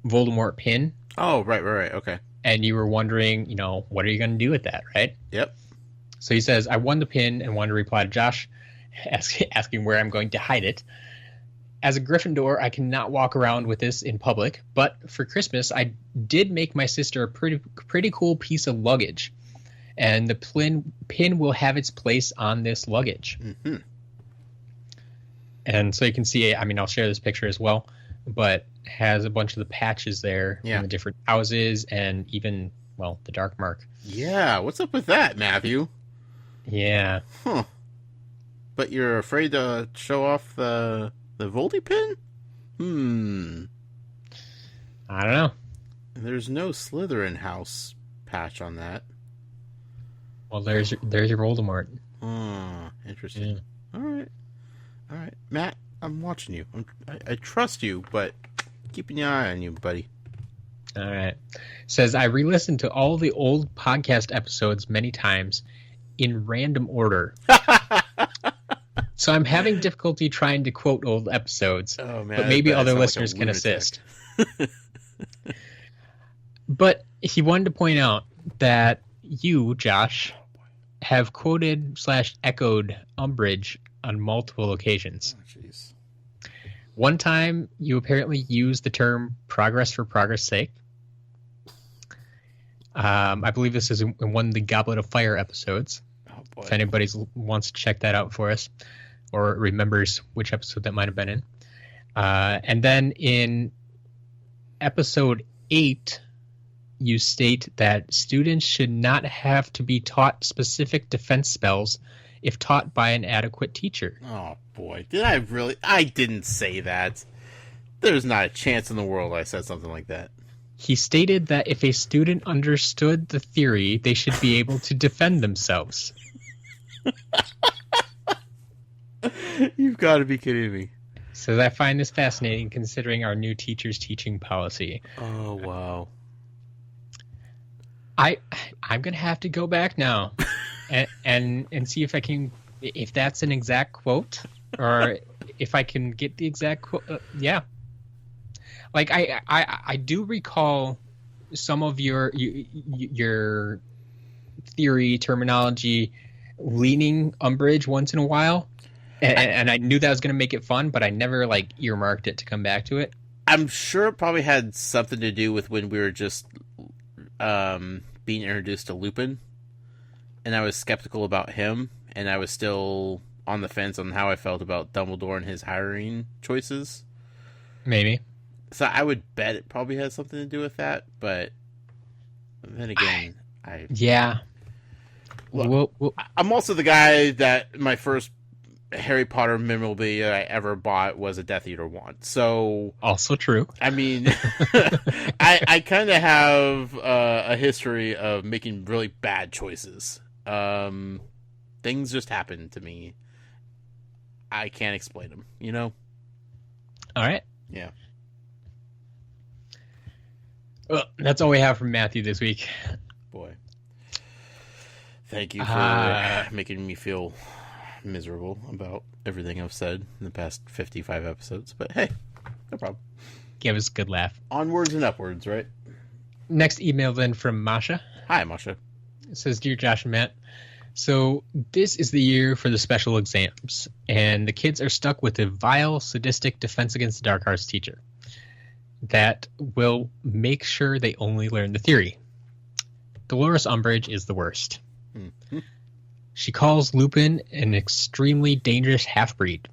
Voldemort pin. Oh, right. Okay. And you were wondering, what are you going to do with that, right? Yep. So he says, I won the pin and wanted to reply to Josh asking where I'm going to hide it. As a Gryffindor, I cannot walk around with this in public, but for Christmas, I did make my sister a pretty cool piece of luggage. And the pin will have its place on this luggage. Mm-hmm. And so you can see, I'll share this picture as well, but has a bunch of the patches there in the different houses and even, the dark mark. Yeah, what's up with that, Matthew? Yeah. Huh. But you're afraid to show off the Voldy pin? I don't know. There's no Slytherin house patch on that. Well, there's your Voldemort. Oh, interesting. Yeah. All right. Matt, I'm watching you. I trust you, but keeping an eye on you, buddy. All right. Says, I re-listened to all the old podcast episodes many times in random order. So I'm having difficulty trying to quote old episodes, Oh, man, but maybe other like listeners a can lunatic. assist. But he wanted to point out that you, Josh, have quoted / echoed Umbridge on multiple occasions. Oh, jeez. One time, you apparently used the term progress for progress' sake. I believe this is in one of the Goblet of Fire episodes. Oh, boy. If anybody wants to check that out for us, or remembers which episode that might have been in. And then in episode 8, you state that students should not have to be taught specific defense spells if taught by an adequate teacher. Oh, boy. Did I really? I didn't say that. There's not a chance in the world I said something like that. He stated that if a student understood the theory, they should be able to defend themselves. You've got to be kidding me. So I find this fascinating considering our new teacher's teaching policy. Oh, wow. I'm going to have to go back now and see if I can, if that's an exact quote or if I can get the exact quote. Yeah. Like I do recall some of your theory terminology leaning Umbridge once in a while, and I knew that was going to make it fun, but I never like earmarked it to come back to it. I'm sure it probably had something to do with when we were just being introduced to Lupin, and I was skeptical about him, and I was still on the fence on how I felt about Dumbledore and his hiring choices. Maybe. So I would bet it probably has something to do with that, but then again, Yeah. Look, I'm also the guy that my first Harry Potter memorabilia I ever bought was a Death Eater wand. So also true. I mean, I kind of have a history of making really bad choices. Things just happen to me. I can't explain them, you know? All right. Yeah. Well, that's all we have from Matthew this week. Boy. Thank you for making me feel miserable about everything I've said in the past 55 episodes. But hey, no problem. Give us a good laugh. Onwards and upwards, right? Next email then from Masha. Hi, Masha. It says, Dear Josh and Matt, so this is the year for the special exams, and the kids are stuck with a vile, sadistic Defense Against the Dark Arts teacher that will make sure they only learn the theory. Delores Umbridge is the worst. Mm-hmm. She calls Lupin an extremely dangerous half-breed,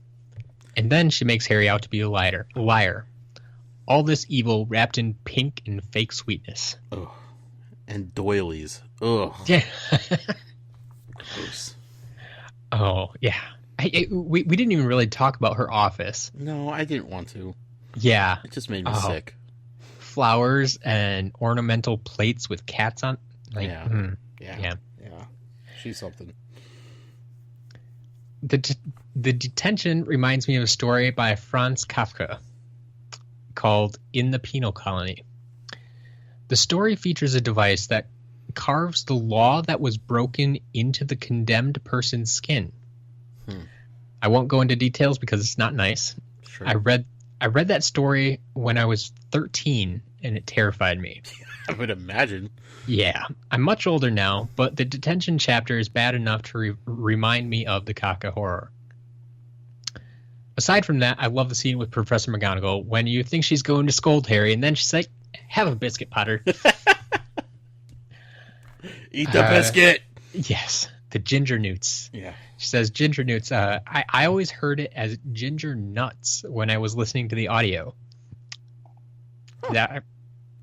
and then she makes Harry out to be a liar. All this evil wrapped in pink and fake sweetness. Ugh. And doilies. Ugh. Yeah. Gross. Oh, yeah. We didn't even really talk about her office. No, I didn't want to. Yeah. It just made me sick. Flowers and ornamental plates with cats on. Like, Yeah. Yeah. She's something. The Detention reminds me of a story by Franz Kafka called In the Penal Colony. The story features a device that carves the law that was broken into the condemned person's skin. I won't go into details because it's not nice. Sure. I read that story when I was 13 and it terrified me. I would imagine. Yeah, I'm much older now, but the Detention chapter is bad enough to remind me of the Kafka horror. Aside from that, I love the scene with Professor McGonagall when you think she's going to scold Harry, and then she's like, have a biscuit, Potter. Eat the biscuit! Yes, the ginger newts. Yeah. She says ginger newts. I always heard it as ginger nuts when I was listening to the audio. Huh.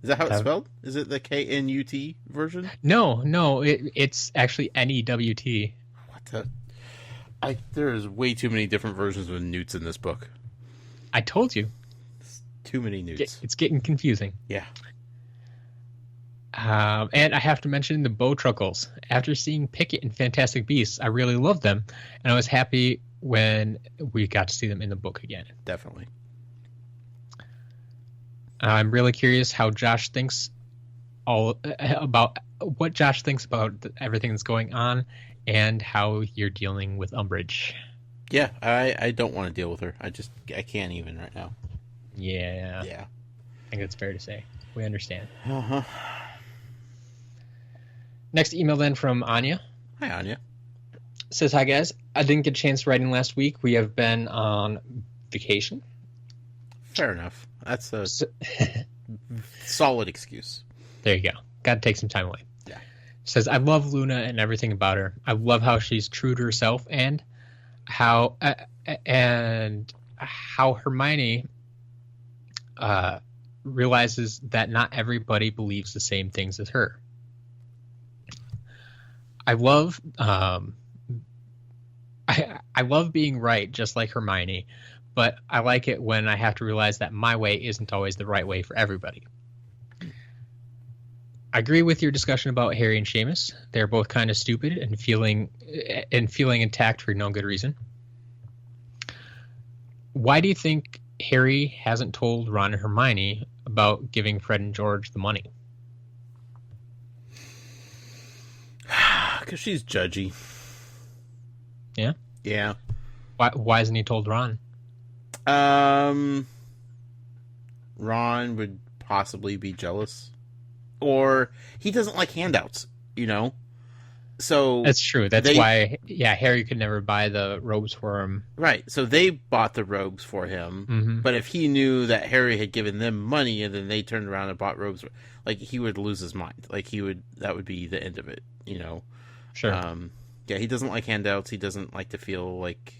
Is that how it's spelled? Is it the K-N-U-T version? No, it's actually N-E-W-T. What the? There's way too many different versions of newts in this book. I told you. It's too many newts. It's getting confusing. Yeah. And I have to mention the Bowtruckles. After seeing Pickett in Fantastic Beasts, I really loved them, and I was happy when we got to see them in the book again. Definitely. I'm really curious how Josh thinks about what Josh thinks about everything that's going on and how you're dealing with Umbridge. Yeah, I don't want to deal with her. I can't even right now. Yeah. Yeah. I think it's fair to say. We understand. Uh-huh. Next email then from Anya. Hi, Anya. Says, hi guys. I didn't get a chance writing last week. We have been on vacation. Fair enough. That's a solid excuse. There you go. Got to take some time away. Yeah. Says, I love Luna and everything about her. I love how she's true to herself and how Hermione realizes that not everybody believes the same things as her. I love I love being right, just like Hermione, but I like it when I have to realize that my way isn't always the right way for everybody. I agree with your discussion about Harry and Seamus. They're both kind of stupid and feeling attacked for no good reason. Why do you think Harry hasn't told Ron and Hermione about giving Fred and George the money? Because she's judgy. Yeah? Yeah. Why hasn't he told Ron? Ron would possibly be jealous. Or he doesn't like handouts, you know? So that's true. That's why, Harry could never buy the robes for him. Right. So they bought the robes for him. Mm-hmm. But if he knew that Harry had given them money and then they turned around and bought robes, like, he would lose his mind. Like, that would be the end of it, you know? Sure. Yeah, he doesn't like handouts. He doesn't like to feel like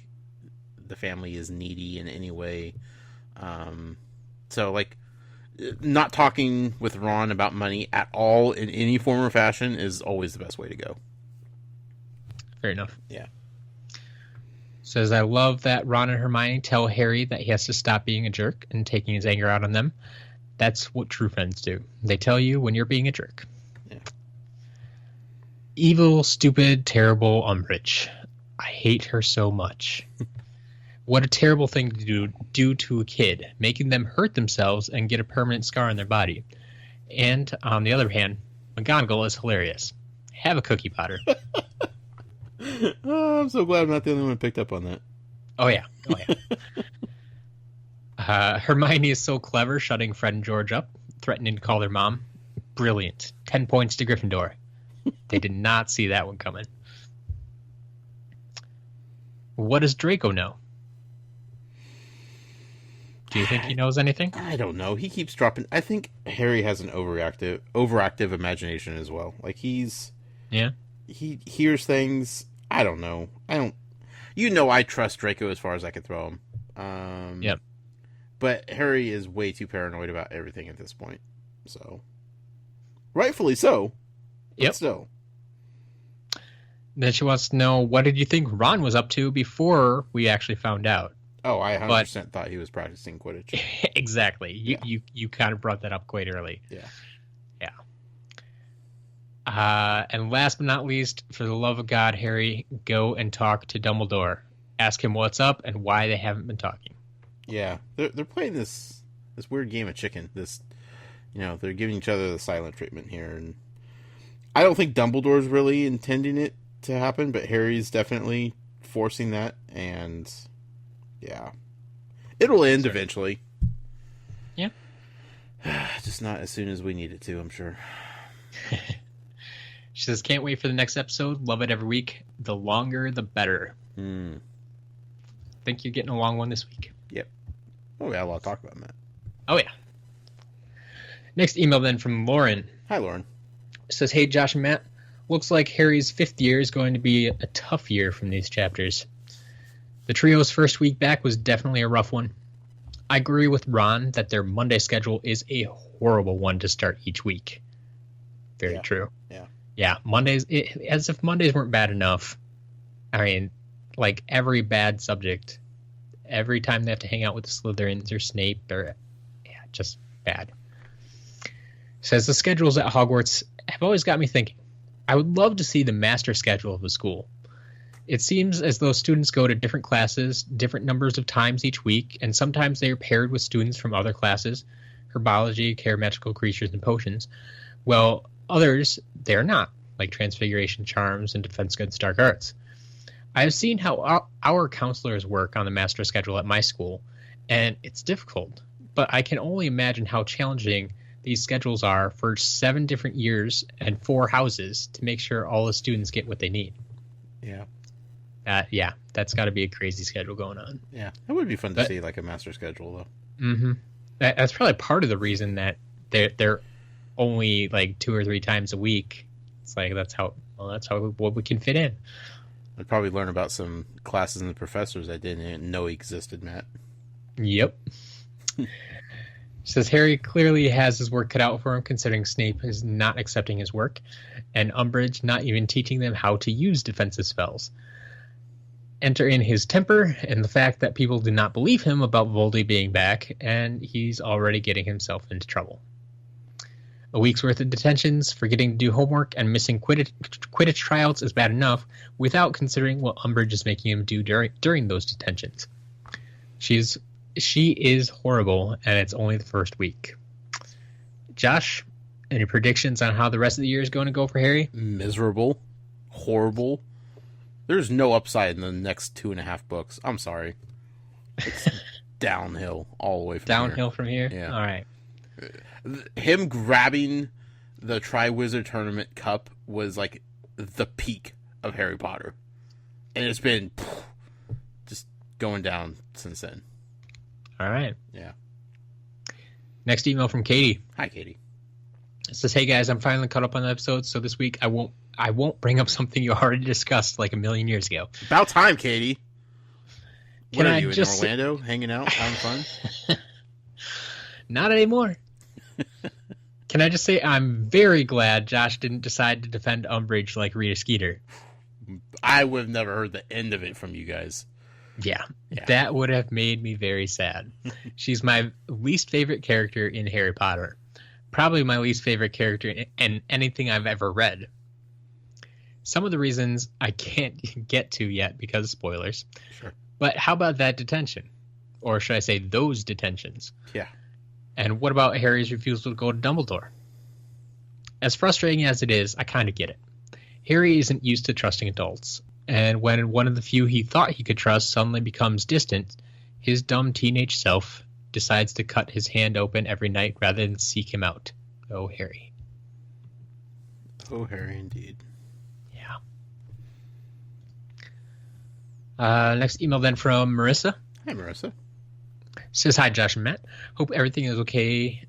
the family is needy in any way. So, like, not talking with Ron about money at all in any form or fashion is always the best way to go. Fair enough. Yeah. Says, I love that Ron and Hermione tell Harry that he has to stop being a jerk and taking his anger out on them. That's what true friends do. They tell you when you're being a jerk. Yeah. Evil, stupid, terrible Umbridge. I hate her so much. What a terrible thing to do to a kid, making them hurt themselves and get a permanent scar on their body. And, on the other hand, McGonagall is hilarious. Have a cookie, Potter. Oh, I'm so glad I'm not the only one who picked up on that. Oh, yeah. Hermione is so clever, shutting Fred and George up, threatening to call their mom. Brilliant. 10 points to Gryffindor. They did not see that one coming. What does Draco know? Do you think he knows anything? I don't know. He keeps dropping. I think Harry has an overactive imagination as well. Like, he hears things. I don't know. I trust Draco as far as I could throw him. Yep. But Harry is way too paranoid about everything at this point. So, rightfully so. Yep. Still. Then she wants to know, what did you think Ron was up to before we actually found out? Oh, I 100% thought he was practicing Quidditch. Exactly. You kind of brought that up quite early. Yeah. And last but not least, for the love of God, Harry, go and talk to Dumbledore. Ask him what's up and why they haven't been talking. Yeah, they're playing this weird game of chicken. They're giving each other the silent treatment here, and I don't think Dumbledore's really intending it to happen, but Harry's definitely forcing that, and yeah, it'll end eventually. Yeah, just not as soon as we need it to, I'm sure. She says, can't wait for the next episode. Love it every week. The longer, the better. Think you're getting a long one this week. Yep. Oh, we got a lot to talk about, Matt. Oh, yeah. Next email then from Lauren. Hi, Lauren. Says, hey, Josh and Matt. Looks like Harry's 5th year is going to be a tough year from these chapters. The trio's first week back was definitely a rough one. I agree with Ron that their Monday schedule is a horrible one to start each week. Very true. Yeah, Mondays, as if Mondays weren't bad enough. I mean, like, every bad subject, every time they have to hang out with the Slytherins or Snape, just bad. Says, the schedules at Hogwarts have always got me thinking. I would love to see the master schedule of the school. It seems as though students go to different classes, different numbers of times each week, and sometimes they are paired with students from other classes. herbology, care magical creatures and potions, while others, they're not, like transfiguration charms and defense against dark arts. I have seen how our counselors work on the master schedule at my school, and it's difficult, but I can only imagine how challenging these schedules are for 7 different years and 4 houses to make sure all the students get what they need. Yeah. That's got to be a crazy schedule going on. Yeah, it would be fun to see like a master schedule though. Mm-hmm. That's probably part of the reason that they're only like 2 or 3 times a week. It's like that's how what we can fit in. I'd probably learn about some classes and professors I didn't even know existed, Matt. Yep. Says Harry clearly has his work cut out for him, considering Snape is not accepting his work, and Umbridge not even teaching them how to use defensive spells. Enter in his temper and the fact that people do not believe him about Voldy being back, and he's already getting himself into trouble. A week's worth of detentions, forgetting to do homework, and missing Quidditch tryouts is bad enough, without considering what Umbridge is making him do during those detentions. She is horrible, and it's only the first week. Josh, any predictions on how the rest of the year is going to go for Harry? Miserable. Horrible. There's no upside in the next 2.5 books. I'm sorry. It's downhill all the way from Downhill from here? Yeah. All right. Him grabbing the Triwizard Tournament Cup was like the peak of Harry Potter. And it's been just going down since then. All right. Yeah. Next email from Katie. Hi, Katie. It says, "Hey guys, I'm finally caught up on the episodes, so this week I won't bring up something you already discussed like a million years ago." About time, Katie. What Can are I you in just Orlando, hanging out, having fun? Not anymore. Can I just say I'm very glad Josh didn't decide to defend Umbridge like Rita Skeeter. I would have never heard the end of it from you guys. Yeah, that would have made me very sad. She's my least favorite character in Harry Potter. Probably my least favorite character in anything I've ever read. Some of the reasons I can't get to yet because of spoilers. Sure. But how about that detention? Or should I say those detentions? Yeah. And what about Harry's refusal to go to Dumbledore? As frustrating as it is, I kind of get it. Harry isn't used to trusting adults. And when one of the few he thought he could trust suddenly becomes distant, his dumb teenage self decides to cut his hand open every night rather than seek him out. Oh, Harry. Oh, Harry, indeed. Yeah. Next email then from Marissa. Hi, Marissa. Says, "Hi, Josh and Matt. Hope everything is okay.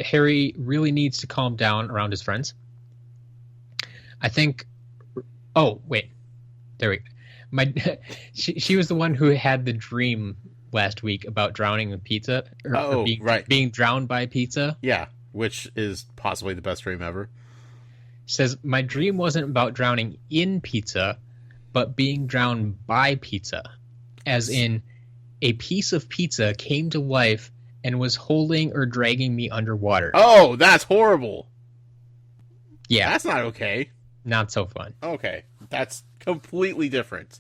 Harry really needs to calm down around his friends. I think... Oh, wait. There we go. She was the one who had the dream last week about drowning in pizza. Being drowned by pizza. Yeah, which is possibly the best dream ever. Says, my dream wasn't about drowning in pizza, but being drowned by pizza. As in, a piece of pizza came to life and was holding or dragging me underwater." Oh, that's horrible. Yeah. That's not okay. Not so fun. Okay. That's completely different.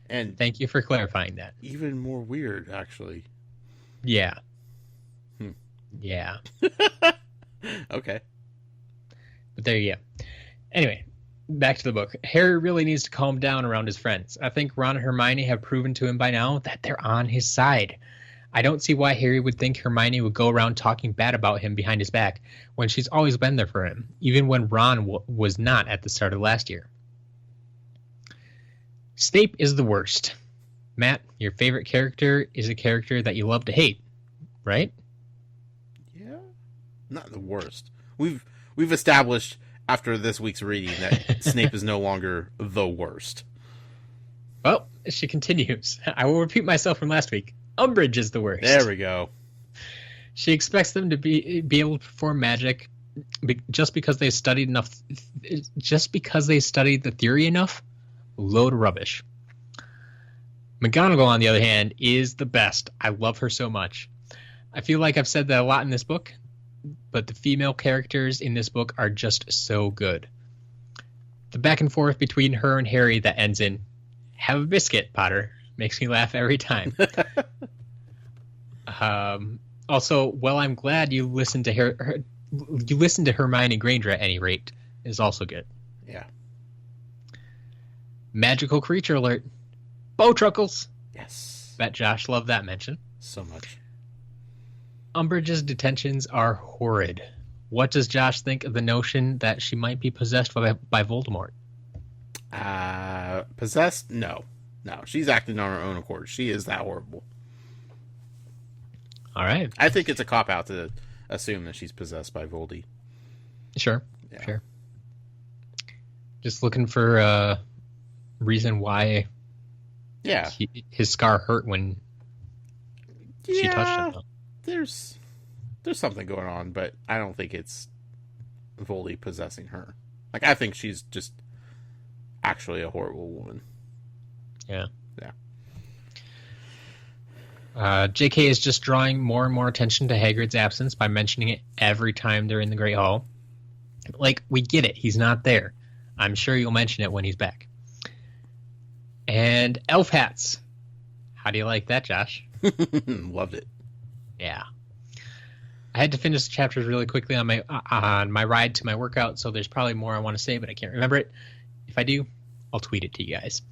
And thank you for clarifying that. Even more weird, actually. Yeah. Yeah. Okay. But there you go. Anyway, back to the book. Harry really needs to calm down around his friends. I think Ron and Hermione have proven to him by now that they're on his side. I don't see why Harry would think Hermione would go around talking bad about him behind his back when she's always been there for him, even when Ron was not at the start of last year. Snape is the worst. Matt, your favorite character is a character that you love to hate, right? Yeah. Not the worst. We've established after this week's reading that Snape is no longer the worst. Well, she continues. I will repeat myself from last week. Umbridge is the worst. There we go. She expects them to be able to perform magic just because they studied enough. Just because they studied the theory enough. Load of rubbish. McGonagall, on the other hand, is the best. I love her so much. I feel like I've said that a lot in this book, but the female characters in this book are just so good. The back and forth between her and Harry that ends in "Have a biscuit, Potter" Makes me laugh every time. Also, well, I'm glad you listened to you listened to Hermione Granger at any rate is also good. Yeah. Magical creature alert. Bowtruckles. Yes. Bet Josh loved that mention. So much. Umbridge's detentions are horrid. What does Josh think of the notion that she might be possessed by Voldemort? Possessed? No. No, she's acting on her own accord. She is that horrible. All right. I think it's a cop-out to assume that she's possessed by Voldy. Sure. Yeah. Sure. Just looking for a reason why his scar hurt when she touched him. Though. There's something going on, but I don't think it's Voldy possessing her. Like, I think she's just actually a horrible woman. Yeah. Yeah. JK is just drawing more and more attention to Hagrid's absence by mentioning it every time they're in the Great Hall. Like, we get it. He's not there. I'm sure you'll mention it when he's back. And elf hats. How do you like that, Josh? Loved it. Yeah. I had to finish the chapters really quickly on my ride to my workout, so there's probably more I want to say, but I can't remember it. If I do, I'll tweet it to you guys.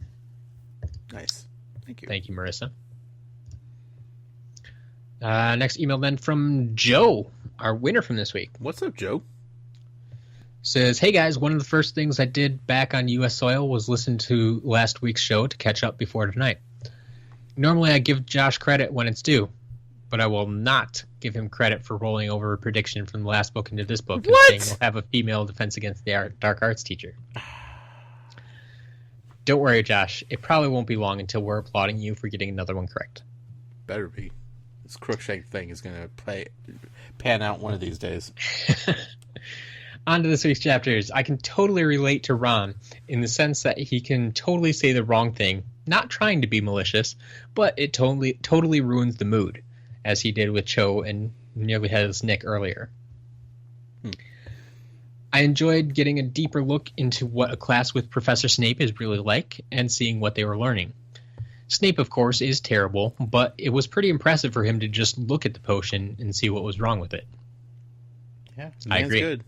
Nice. Thank you. Thank you, Marissa. Next email then from Joe, our winner from this week. What's up, Joe? Says, hey guys, one of the first things I did back on U.S. soil was listen to last week's show to catch up before tonight. Normally I give Josh credit when it's due, but I will not give him credit for rolling over a prediction from the last book into this book and saying we'll have a female Defense Against the Dark Arts teacher. Don't worry, Josh. It probably won't be long until we're applauding you for getting another one correct. Better be. This Crookshank thing is going to pan out one of these days. On to this week's chapters. I can totally relate to Ron in the sense that he can totally say the wrong thing, not trying to be malicious, but it totally ruins the mood, as he did with Cho and nearly has Nick earlier. I enjoyed getting a deeper look into what a class with Professor Snape is really like and seeing what they were learning. Snape, of course, is terrible, but it was pretty impressive for him to just look at the potion and see what was wrong with it. Yeah, I agree. Good.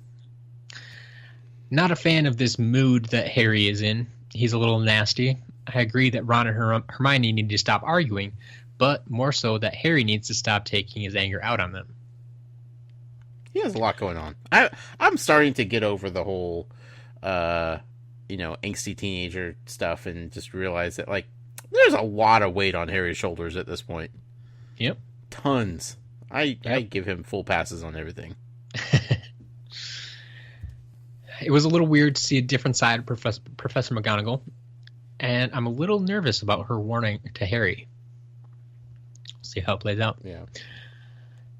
Not a fan of this mood that Harry is in. He's a little nasty. I agree that Ron and Hermione need to stop arguing, but more so that Harry needs to stop taking his anger out on them. He has a lot going on. I'm starting to get over the whole, angsty teenager stuff and just realize that, like, there's a lot of weight on Harry's shoulders at this point. Yep. Tons. I give him full passes on everything. It was a little weird to see a different side of Professor McGonagall, and I'm a little nervous about her warning to Harry. See how it plays out. Yeah.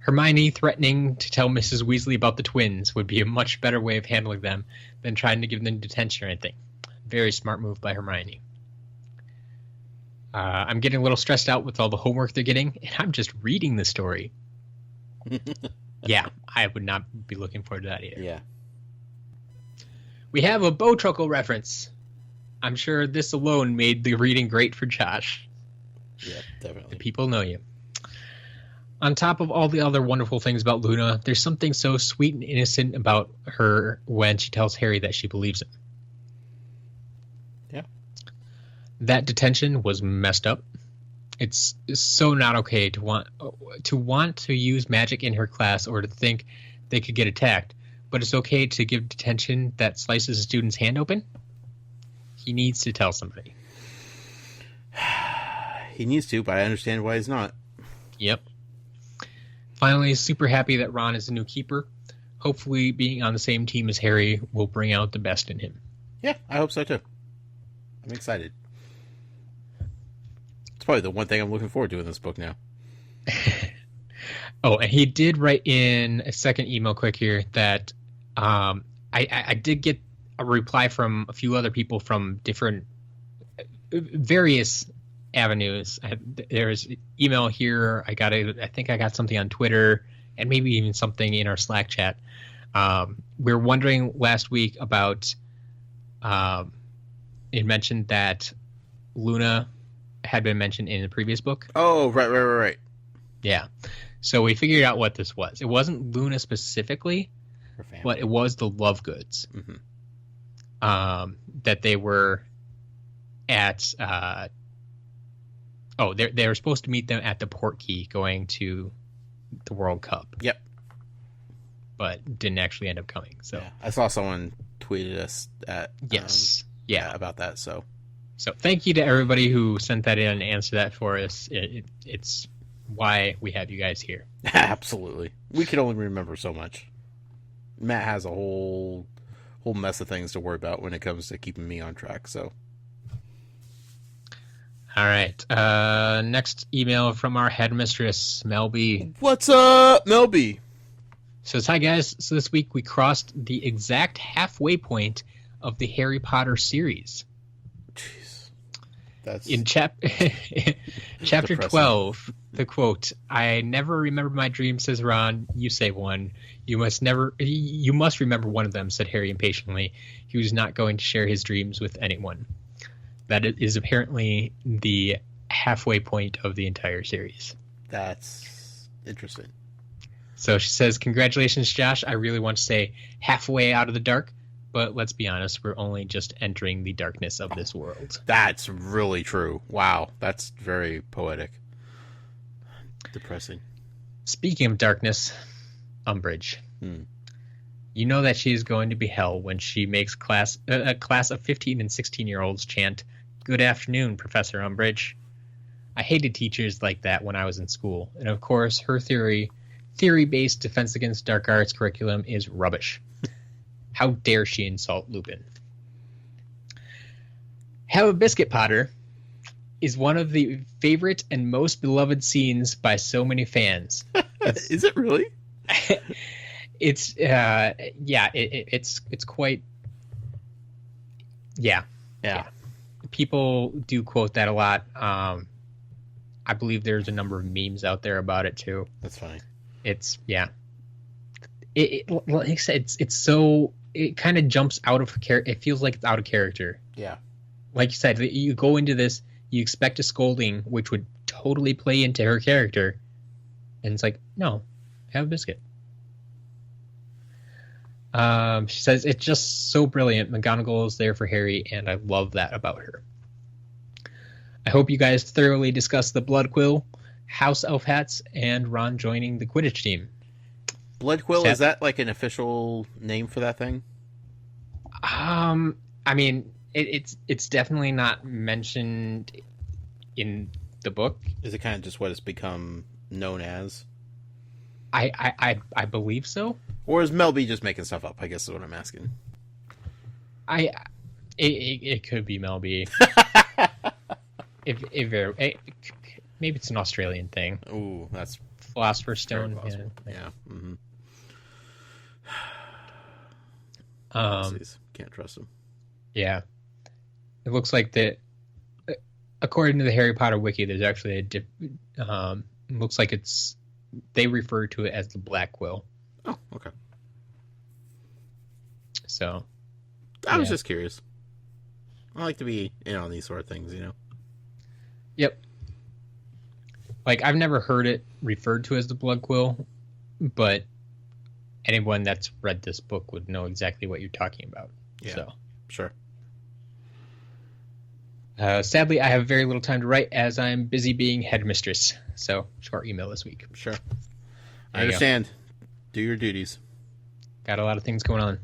Hermione threatening to tell Mrs. Weasley about the twins would be a much better way of handling them than trying to give them detention or anything. Very smart move by Hermione. I'm getting a little stressed out with all the homework they're getting, and I'm just reading the story. Yeah, I would not be looking forward to that either. Yeah. We have a Bowtruckle reference. I'm sure this alone made the reading great for Josh. Yeah, definitely. The people know you. On top of all the other wonderful things about Luna, there's something so sweet and innocent about her when she tells Harry that she believes him. Yeah. That detention was messed up. It's so not okay to want to use magic in her class or to think they could get attacked, but it's okay to give detention that slices a student's hand open? He needs to tell somebody. He needs to, but I understand why he's not. Yep. Finally, super happy that Ron is the new keeper. Hopefully being on the same team as Harry will bring out the best in him. Yeah, I hope so too. I'm excited. It's probably the one thing I'm looking forward to in this book now. Oh, and he did write in a second email quick here that I did get a reply from a few other people from different various avenues. There's email here. I think I got something on Twitter and maybe even something in our Slack chat. We were wondering last week about it mentioned that Luna had been mentioned in the previous book. Oh, right. Yeah. So we figured out what this was. It wasn't Luna specifically, but it was the Lovegoods. Mm-hmm. That they were at... they were supposed to meet them at the Portkey going to the World Cup. Yep. But didn't actually end up coming. So yeah. I saw someone tweeted us at... Yes. about that, so... So thank you to everybody who sent that in and answered that for us. It's why we have you guys here. Absolutely. We can only remember so much. Matt has a whole mess of things to worry about when it comes to keeping me on track, so... All right. Next email from our headmistress, Mel B. What's up, Mel B? Says, hi, guys. So this week we crossed the exact halfway point of the Harry Potter series. Jeez. That's... In chapter depressing. 12, the quote, I never remember my dreams, says Ron. You say one. You must remember one of them, said Harry impatiently. He was not going to share his dreams with anyone. That is apparently the halfway point of the entire series. That's interesting. So she says, congratulations, Josh. I really want to say halfway out of the dark, but let's be honest, we're only just entering the darkness of this world. That's really true. Wow, that's very poetic. Depressing. Speaking of darkness, Umbridge. You know that she is going to be hell when she makes a class of 15 and 16-year-olds chant, "Good afternoon, Professor Umbridge." I hated teachers like that when I was in school, and of course her theory-based defense against dark arts curriculum is rubbish. How dare she insult Lupin? Have a Biscuit, Potter is one of the favorite and most beloved scenes by so many fans. Is it really? It's it's quite yeah. People do quote that a lot. I believe there's a number of memes out there about it too. That's funny. It's like I said, it's so, it kind of jumps out of character. It feels like it's out of character. Yeah. Like you said, you go into this, you expect a scolding, which would totally play into her character, and it's like, no, have a biscuit. She says, it's just so brilliant. McGonagall is there for Harry, and I love that about her. I hope you guys thoroughly discuss the Blood Quill, House Elf Hats, and Ron joining the Quidditch team. Blood Quill, is that like an official name for that thing? I mean, it's definitely not mentioned in the book. Is it kind of just what it's become known as? I believe so. Or is Mel B just making stuff up? I guess is what I'm asking. It could be Mel B. Maybe it's an Australian thing. Ooh, that's Philosopher's Stone. Yeah. Mm-hmm. Can't trust them. Yeah. It looks like according to the Harry Potter wiki, there's actually looks like they refer to it as the Black Quill. Oh, okay. So, I was just curious. I like to be in on these sort of things, you know? Yep. Like, I've never heard it referred to as the Blood Quill, but anyone that's read this book would know exactly what you're talking about. Yeah, so. Sure. Sadly, I have very little time to write as I'm busy being headmistress. So, short email this week. Sure. I understand. Do your duties. Got a lot of things going on.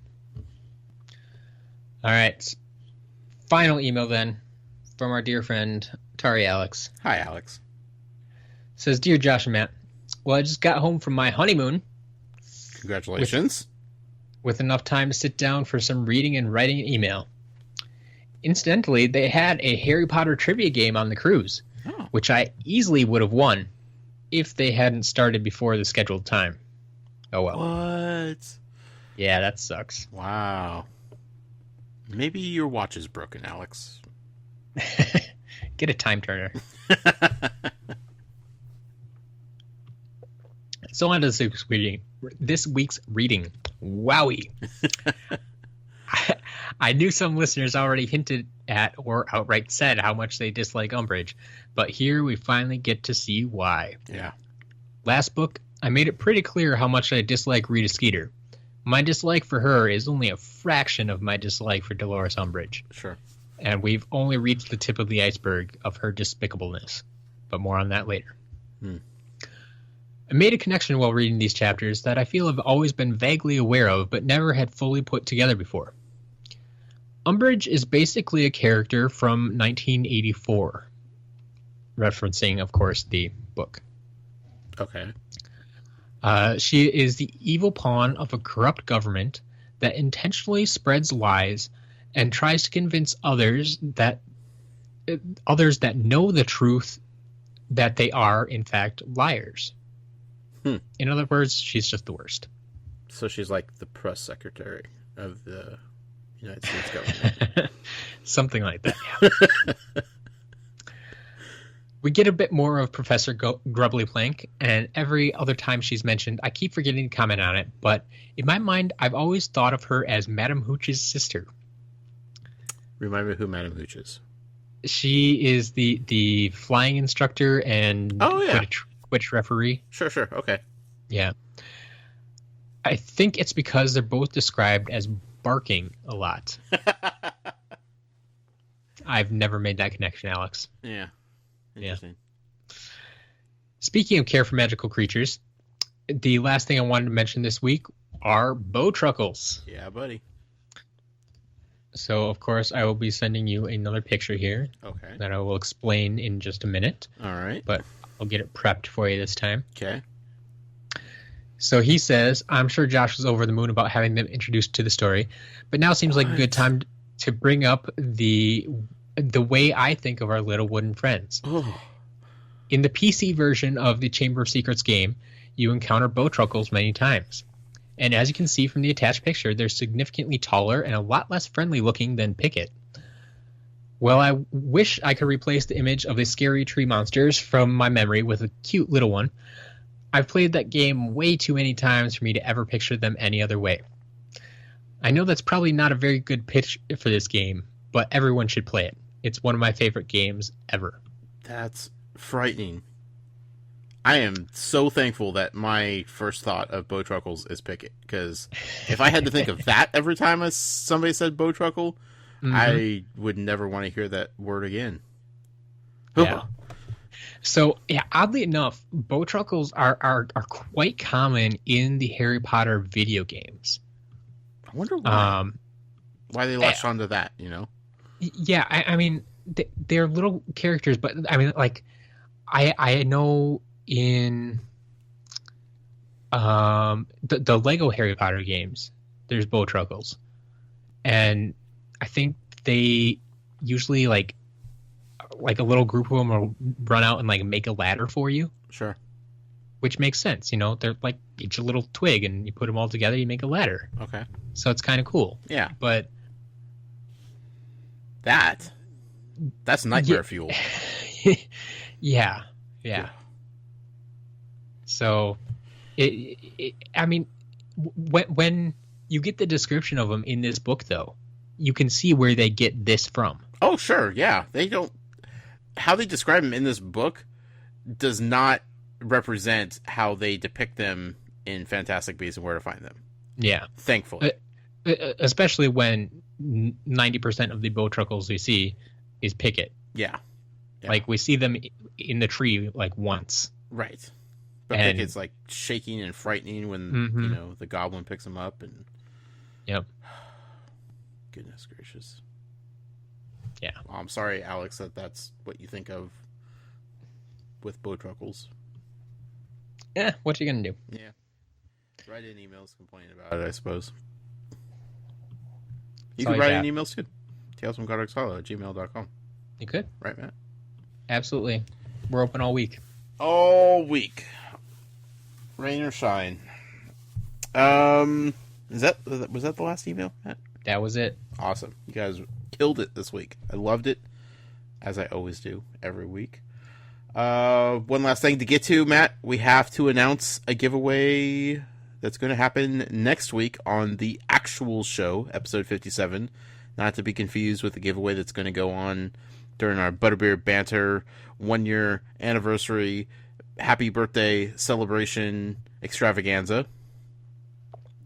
All right. Final email then from our dear friend, Tari Alex. Hi, Alex. Says, Dear Josh and Matt, well, I just got home from my honeymoon. Congratulations. With enough time to sit down for some reading and writing an email. Incidentally, they had a Harry Potter trivia game on the cruise, which I easily would have won if they hadn't started before the scheduled time. Oh, well. What? Yeah, that sucks. Wow. Maybe your watch is broken, Alex. Get a time turner. So on to this week's reading. Wowie. I knew some listeners already hinted at or outright said how much they dislike Umbridge, but here we finally get to see why. Yeah. Last book, I made it pretty clear how much I dislike Rita Skeeter. My dislike for her is only a fraction of my dislike for Delores Umbridge. Sure. And we've only reached the tip of the iceberg of her despicableness. But more on that later. I made a connection while reading these chapters that I feel I've always been vaguely aware of, but never had fully put together before. Umbridge is basically a character from 1984. Referencing, of course, the book. Okay. She is the evil pawn of a corrupt government that intentionally spreads lies and tries to convince others that know the truth that they are, in fact, liars. In other words, she's just the worst. So she's like the press secretary of the United States government. Something like that, yeah. We get a bit more of Professor Grubbly Plank, and every other time she's mentioned, I keep forgetting to comment on it, but in my mind, I've always thought of her as Madame Hooch's sister. Remind me who Madame Hooch is. She is the flying instructor and Quidditch referee. Sure, okay. Yeah. I think it's because they're both described as barking a lot. I've never made that connection, Alex. Yeah. Interesting. Yeah. Speaking of care for magical creatures, the last thing I wanted to mention this week are bowtruckles. Yeah, buddy. So, of course, I will be sending you another picture here. Okay. That I will explain in just a minute. All right. But I'll get it prepped for you this time. Okay. So he says, I'm sure Josh was over the moon about having them introduced to the story, but now seems like a good time to bring up the way I think of our little wooden friends. Oh. In the PC version of the Chamber of Secrets game, you encounter bowtruckles many times. And as you can see from the attached picture, they're significantly taller and a lot less friendly looking than Pickett. Well, I wish I could replace the image of the scary tree monsters from my memory with a cute little one. I've played that game way too many times for me to ever picture them any other way. I know that's probably not a very good pitch for this game, but everyone should play it. It's one of my favorite games ever. That's frightening. I am so thankful that my first thought of bowtruckles is Pickett, because if I had to think of that every time somebody said bowtruckle, I would never want to hear that word again. Yeah. So, yeah, oddly enough, bowtruckles are quite common in the Harry Potter video games. I wonder why. Why they latched onto that, you know? Yeah, I mean, they're little characters, but I mean, like, I know in the Lego Harry Potter games, there's bowtruckles, and I think they usually like a little group of them will run out and like make a ladder for you. Sure. Which makes sense, you know. They're like each a little twig, and you put them all together, you make a ladder. Okay. So it's kind of cool. Yeah. But that's nightmare fuel. Yeah. So, I mean, when you get the description of them in this book, though, you can see where they get this from. Oh, sure, yeah. How they describe them in this book does not represent how they depict them in Fantastic Beasts and Where to Find Them. Yeah. Thankfully. Especially when 90% of the bowtruckles we see is Pickett. Yeah. Like, we see them in the tree, like, once. Right. But Pickett's, like, shaking and frightening when, you know, the goblin picks him up. And Yep. Goodness gracious. Yeah. Well, I'm sorry, Alex, that's what you think of with bowtruckles. Yeah, what you gonna do? Yeah. Write in emails complaining about it, I suppose. You can write in emails too. talesfromgodricshollow@gmail.com. You could. Right, Matt? Absolutely. We're open all week. All week. Rain or shine. Was that the last email, Matt? That was it. Awesome. You guys killed it this week. I loved it, as I always do every week. One last thing to get to, Matt. We have to announce a giveaway that's going to happen next week on the actual show, episode 57. Not to be confused with the giveaway that's going to go on during our Butterbeer Banter 1-year anniversary happy birthday celebration extravaganza.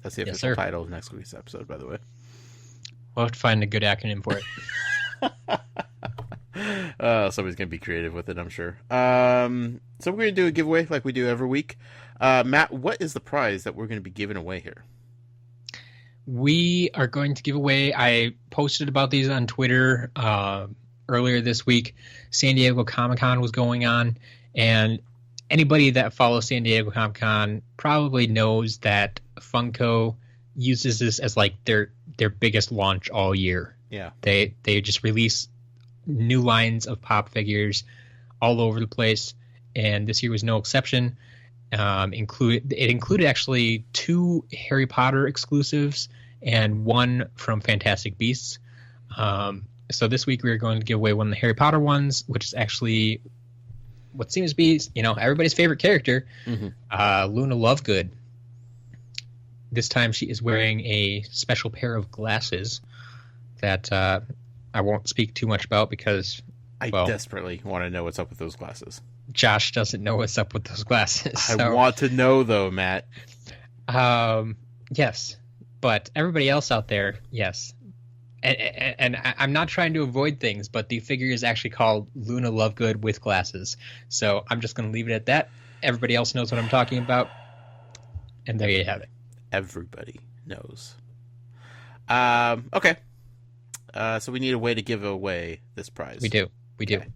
That's the official title of next week's episode, by the way. We'll have to find a good acronym for it. Somebody's going to be creative with it, I'm sure. So we're going to do a giveaway like we do every week. Matt, what is the prize that we're going to be giving away here? We are going to give away, I posted about these on Twitter earlier this week. San Diego Comic-Con was going on, and anybody that follows San Diego Comic-Con probably knows that Funko uses this as like their biggest launch all year. Yeah. They just release new lines of pop figures all over the place, and this year was no exception. It included actually 2 Harry Potter exclusives and 1 from Fantastic Beasts. So this week we are going to give away one of the Harry Potter ones, which is actually what seems to be, everybody's favorite character, Luna Lovegood. This time she is wearing a special pair of glasses that I won't speak too much about because I desperately want to know what's up with those glasses. Josh doesn't know what's up with those glasses. I want to know, though, Matt. Yes, but everybody else out there, yes. And I'm not trying to avoid things, but the figure is actually called Luna Lovegood with glasses. So I'm just going to leave it at that. Everybody else knows what I'm talking about. And there you have it. Everybody knows. Okay. So we need a way to give away this prize. We do. Okay.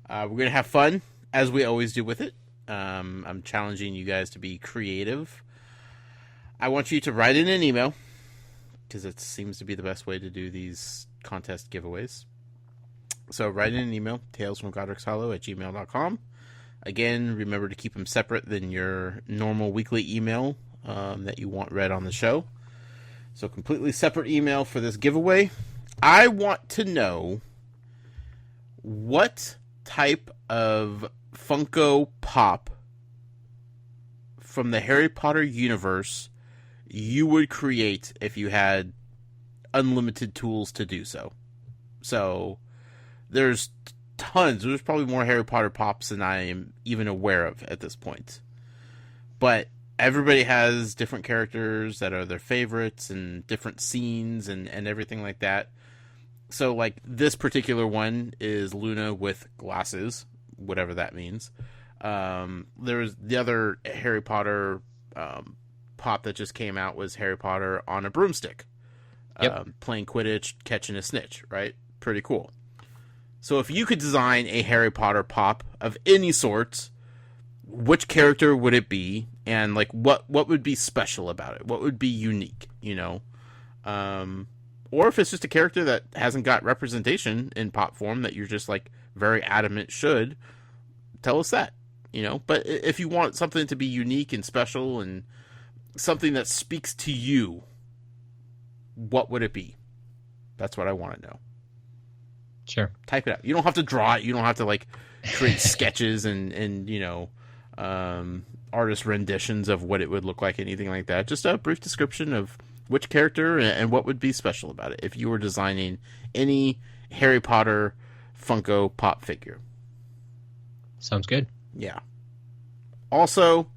We're going to have fun, as we always do with it. I'm challenging you guys to be creative. I want you to write in an email, because it seems to be the best way to do these contest giveaways. So write in an email, talesfromgodric's@gmail.com. Again, remember to keep them separate than your normal weekly email that you want read on the show. So completely separate email for this giveaway. I want to know what type of Funko Pop from the Harry Potter universe you would create if you had unlimited tools to do so. So there's tons. There's probably more Harry Potter Pops than I am even aware of at this point. But everybody has different characters that are their favorites and different scenes and everything like that. So, like, this particular one is Luna with glasses, whatever that means. There's the other Harry Potter pop that just came out was Harry Potter on a broomstick. Playing Quidditch, catching a snitch, right? Pretty cool. So if you could design a Harry Potter pop of any sort, which character would it be? And, like, what would be special about it? What would be unique, or if it's just a character that hasn't got representation in pop form that you're just, like, very adamant should, tell us that, But if you want something to be unique and special and something that speaks to you, what would it be? That's what I want to know. Sure. Type it out. You don't have to draw it. You don't have to, like, create sketches and artist renditions of what it would look like, anything like that. Just a brief description of which character and what would be special about it if you were designing any Harry Potter Funko Pop figure. Sounds good. Yeah. Also,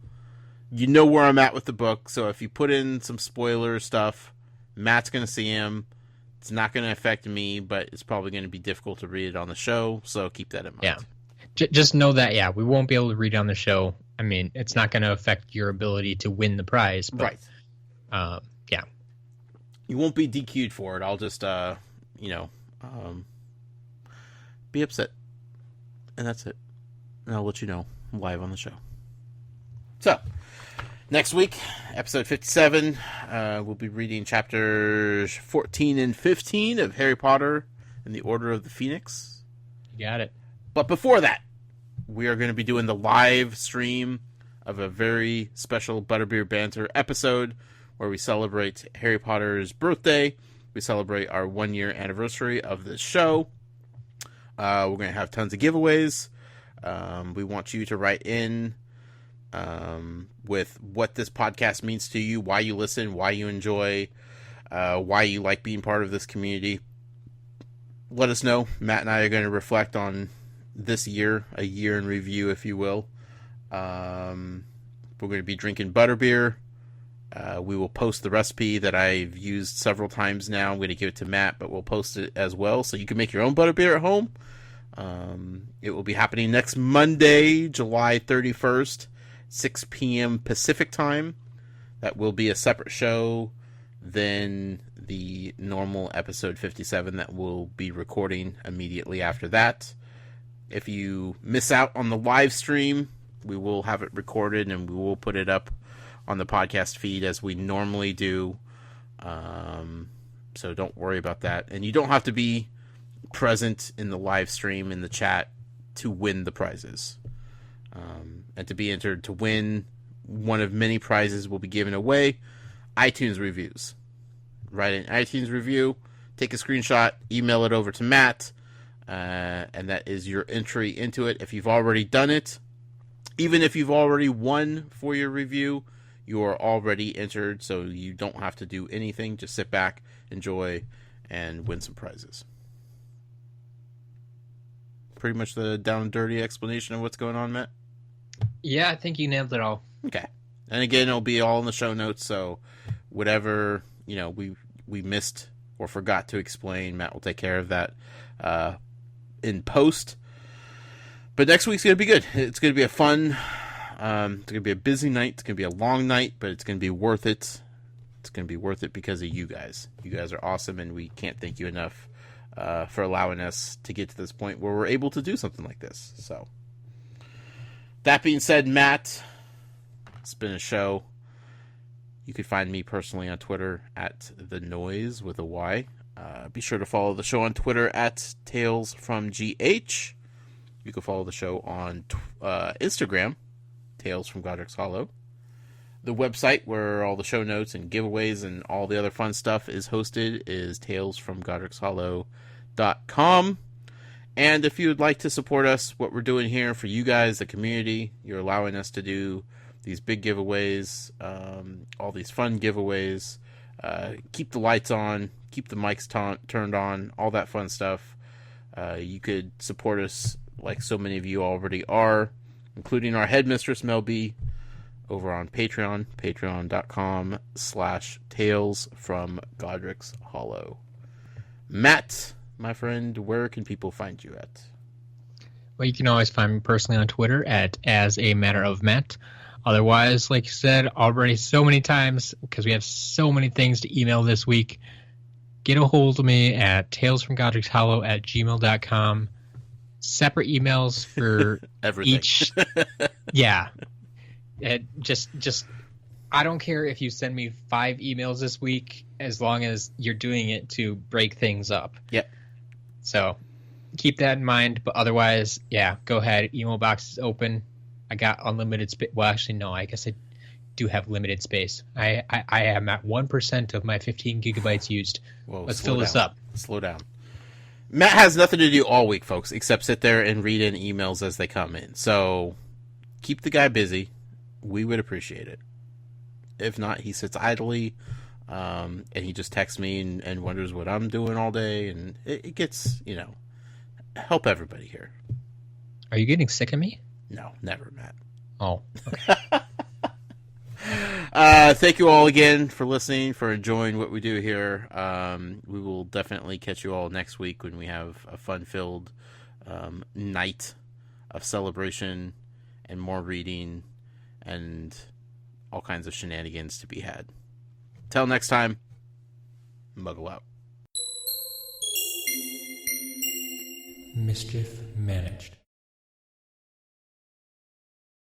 you know where I'm at with the book, so if you put in some spoiler stuff, Matt's going to see him. It's not going to affect me, but it's probably going to be difficult to read it on the show, so keep that in mind. Yeah. Just know that, we won't be able to read it on the show. I mean, it's not going to affect your ability to win the prize. But, right. Yeah. You won't be DQ'd for it. I'll just, be upset. And that's it. And I'll let you know live on the show. So, next week, episode 57, we'll be reading chapters 14 and 15 of Harry Potter and the Order of the Phoenix. You got it. But before that, we are going to be doing the live stream of a very special Butterbeer Banter episode where we celebrate Harry Potter's birthday. We celebrate our 1-year anniversary of this show. We're going to have tons of giveaways. We want you to write in with what this podcast means to you, why you listen, why you enjoy, why you like being part of this community. let us know. Matt and I are going to reflect on this year, a year in review, if you will. We're going to be drinking butterbeer. We will post the recipe that I've used several times now. I'm going to give it to Matt, but we'll post it as well, so you can make your own butterbeer at home. It will be happening next Monday, July 31st, 6 p.m. Pacific time. That will be a separate show than the normal episode 57 that we'll be recording immediately after that. If you miss out on the live stream, we will have it recorded and we will put it up on the podcast feed as we normally do. So don't worry about that. And you don't have to be present in the live stream in the chat to win the prizes. And to be entered to win one of many prizes will be given away. iTunes reviews. Write an iTunes review, take a screenshot, email it over to Matt, and that is your entry into it. If you've already done it, even if you've already won for your review, you are already entered, so you don't have to do anything. Just sit back, enjoy, and win some prizes. Pretty much the down and dirty explanation of what's going on, Matt? Yeah, I think you nailed it all. Okay. And again, it'll be all in the show notes, so whatever, we missed or forgot to explain, Matt will take care of that in post. But next week's going to be good. It's going to be a fun, it's going to be a busy night. It's going to be a long night, but it's going to be worth it. It's going to be worth it because of you guys. You guys are awesome, and we can't thank you enough for allowing us to get to this point where we're able to do something like this. So, that being said, Matt, it's been a show. You can find me personally on Twitter at The Noise with a Y. Be sure to follow the show on Twitter at Tales from GH. You can follow the show on Instagram, Tales from Godric's Hollow. The website where all the show notes and giveaways and all the other fun stuff is hosted is talesfromgodricshollow.com. And if you would like to support us, what we're doing here for you guys, the community, you're allowing us to do these big giveaways, all these fun giveaways, keep the lights on, keep the mics turned on, all that fun stuff. You could support us like so many of you already are, including our headmistress, Mel B, over on Patreon, patreon.com/Tales from Godric's Hollow. Matt, my friend, where can people find you at? Well, you can always find me personally on Twitter at As a Matter of Matt. Otherwise, like you said already so many times, because we have so many things to email this week, get a hold of me at talesfromgodricshollow@gmail.com. Separate emails for everything. Each. Yeah. Just I don't care if you send me 5 emails this week, as long as you're doing it to break things up. Yep. So keep that in mind. But otherwise, yeah, go ahead. Email box is open. I got unlimited space. Well, actually, no. I guess I do have limited space. I am at 1% of my 15 gigabytes used. Whoa, Let's fill this up. Slow down. Matt has nothing to do all week, folks, except sit there and read in emails as they come in. So keep the guy busy. We would appreciate it. If not, he sits idly, and he just texts me and wonders what I'm doing all day. And it gets, help everybody here. Are you getting sick of me? No, never, Matt. Oh, okay. Thank you all again for listening, for enjoying what we do here. We will definitely catch you all next week when we have a fun-filled night of celebration and more reading and all kinds of shenanigans to be had. Till next time, Muggle out. Mischief managed.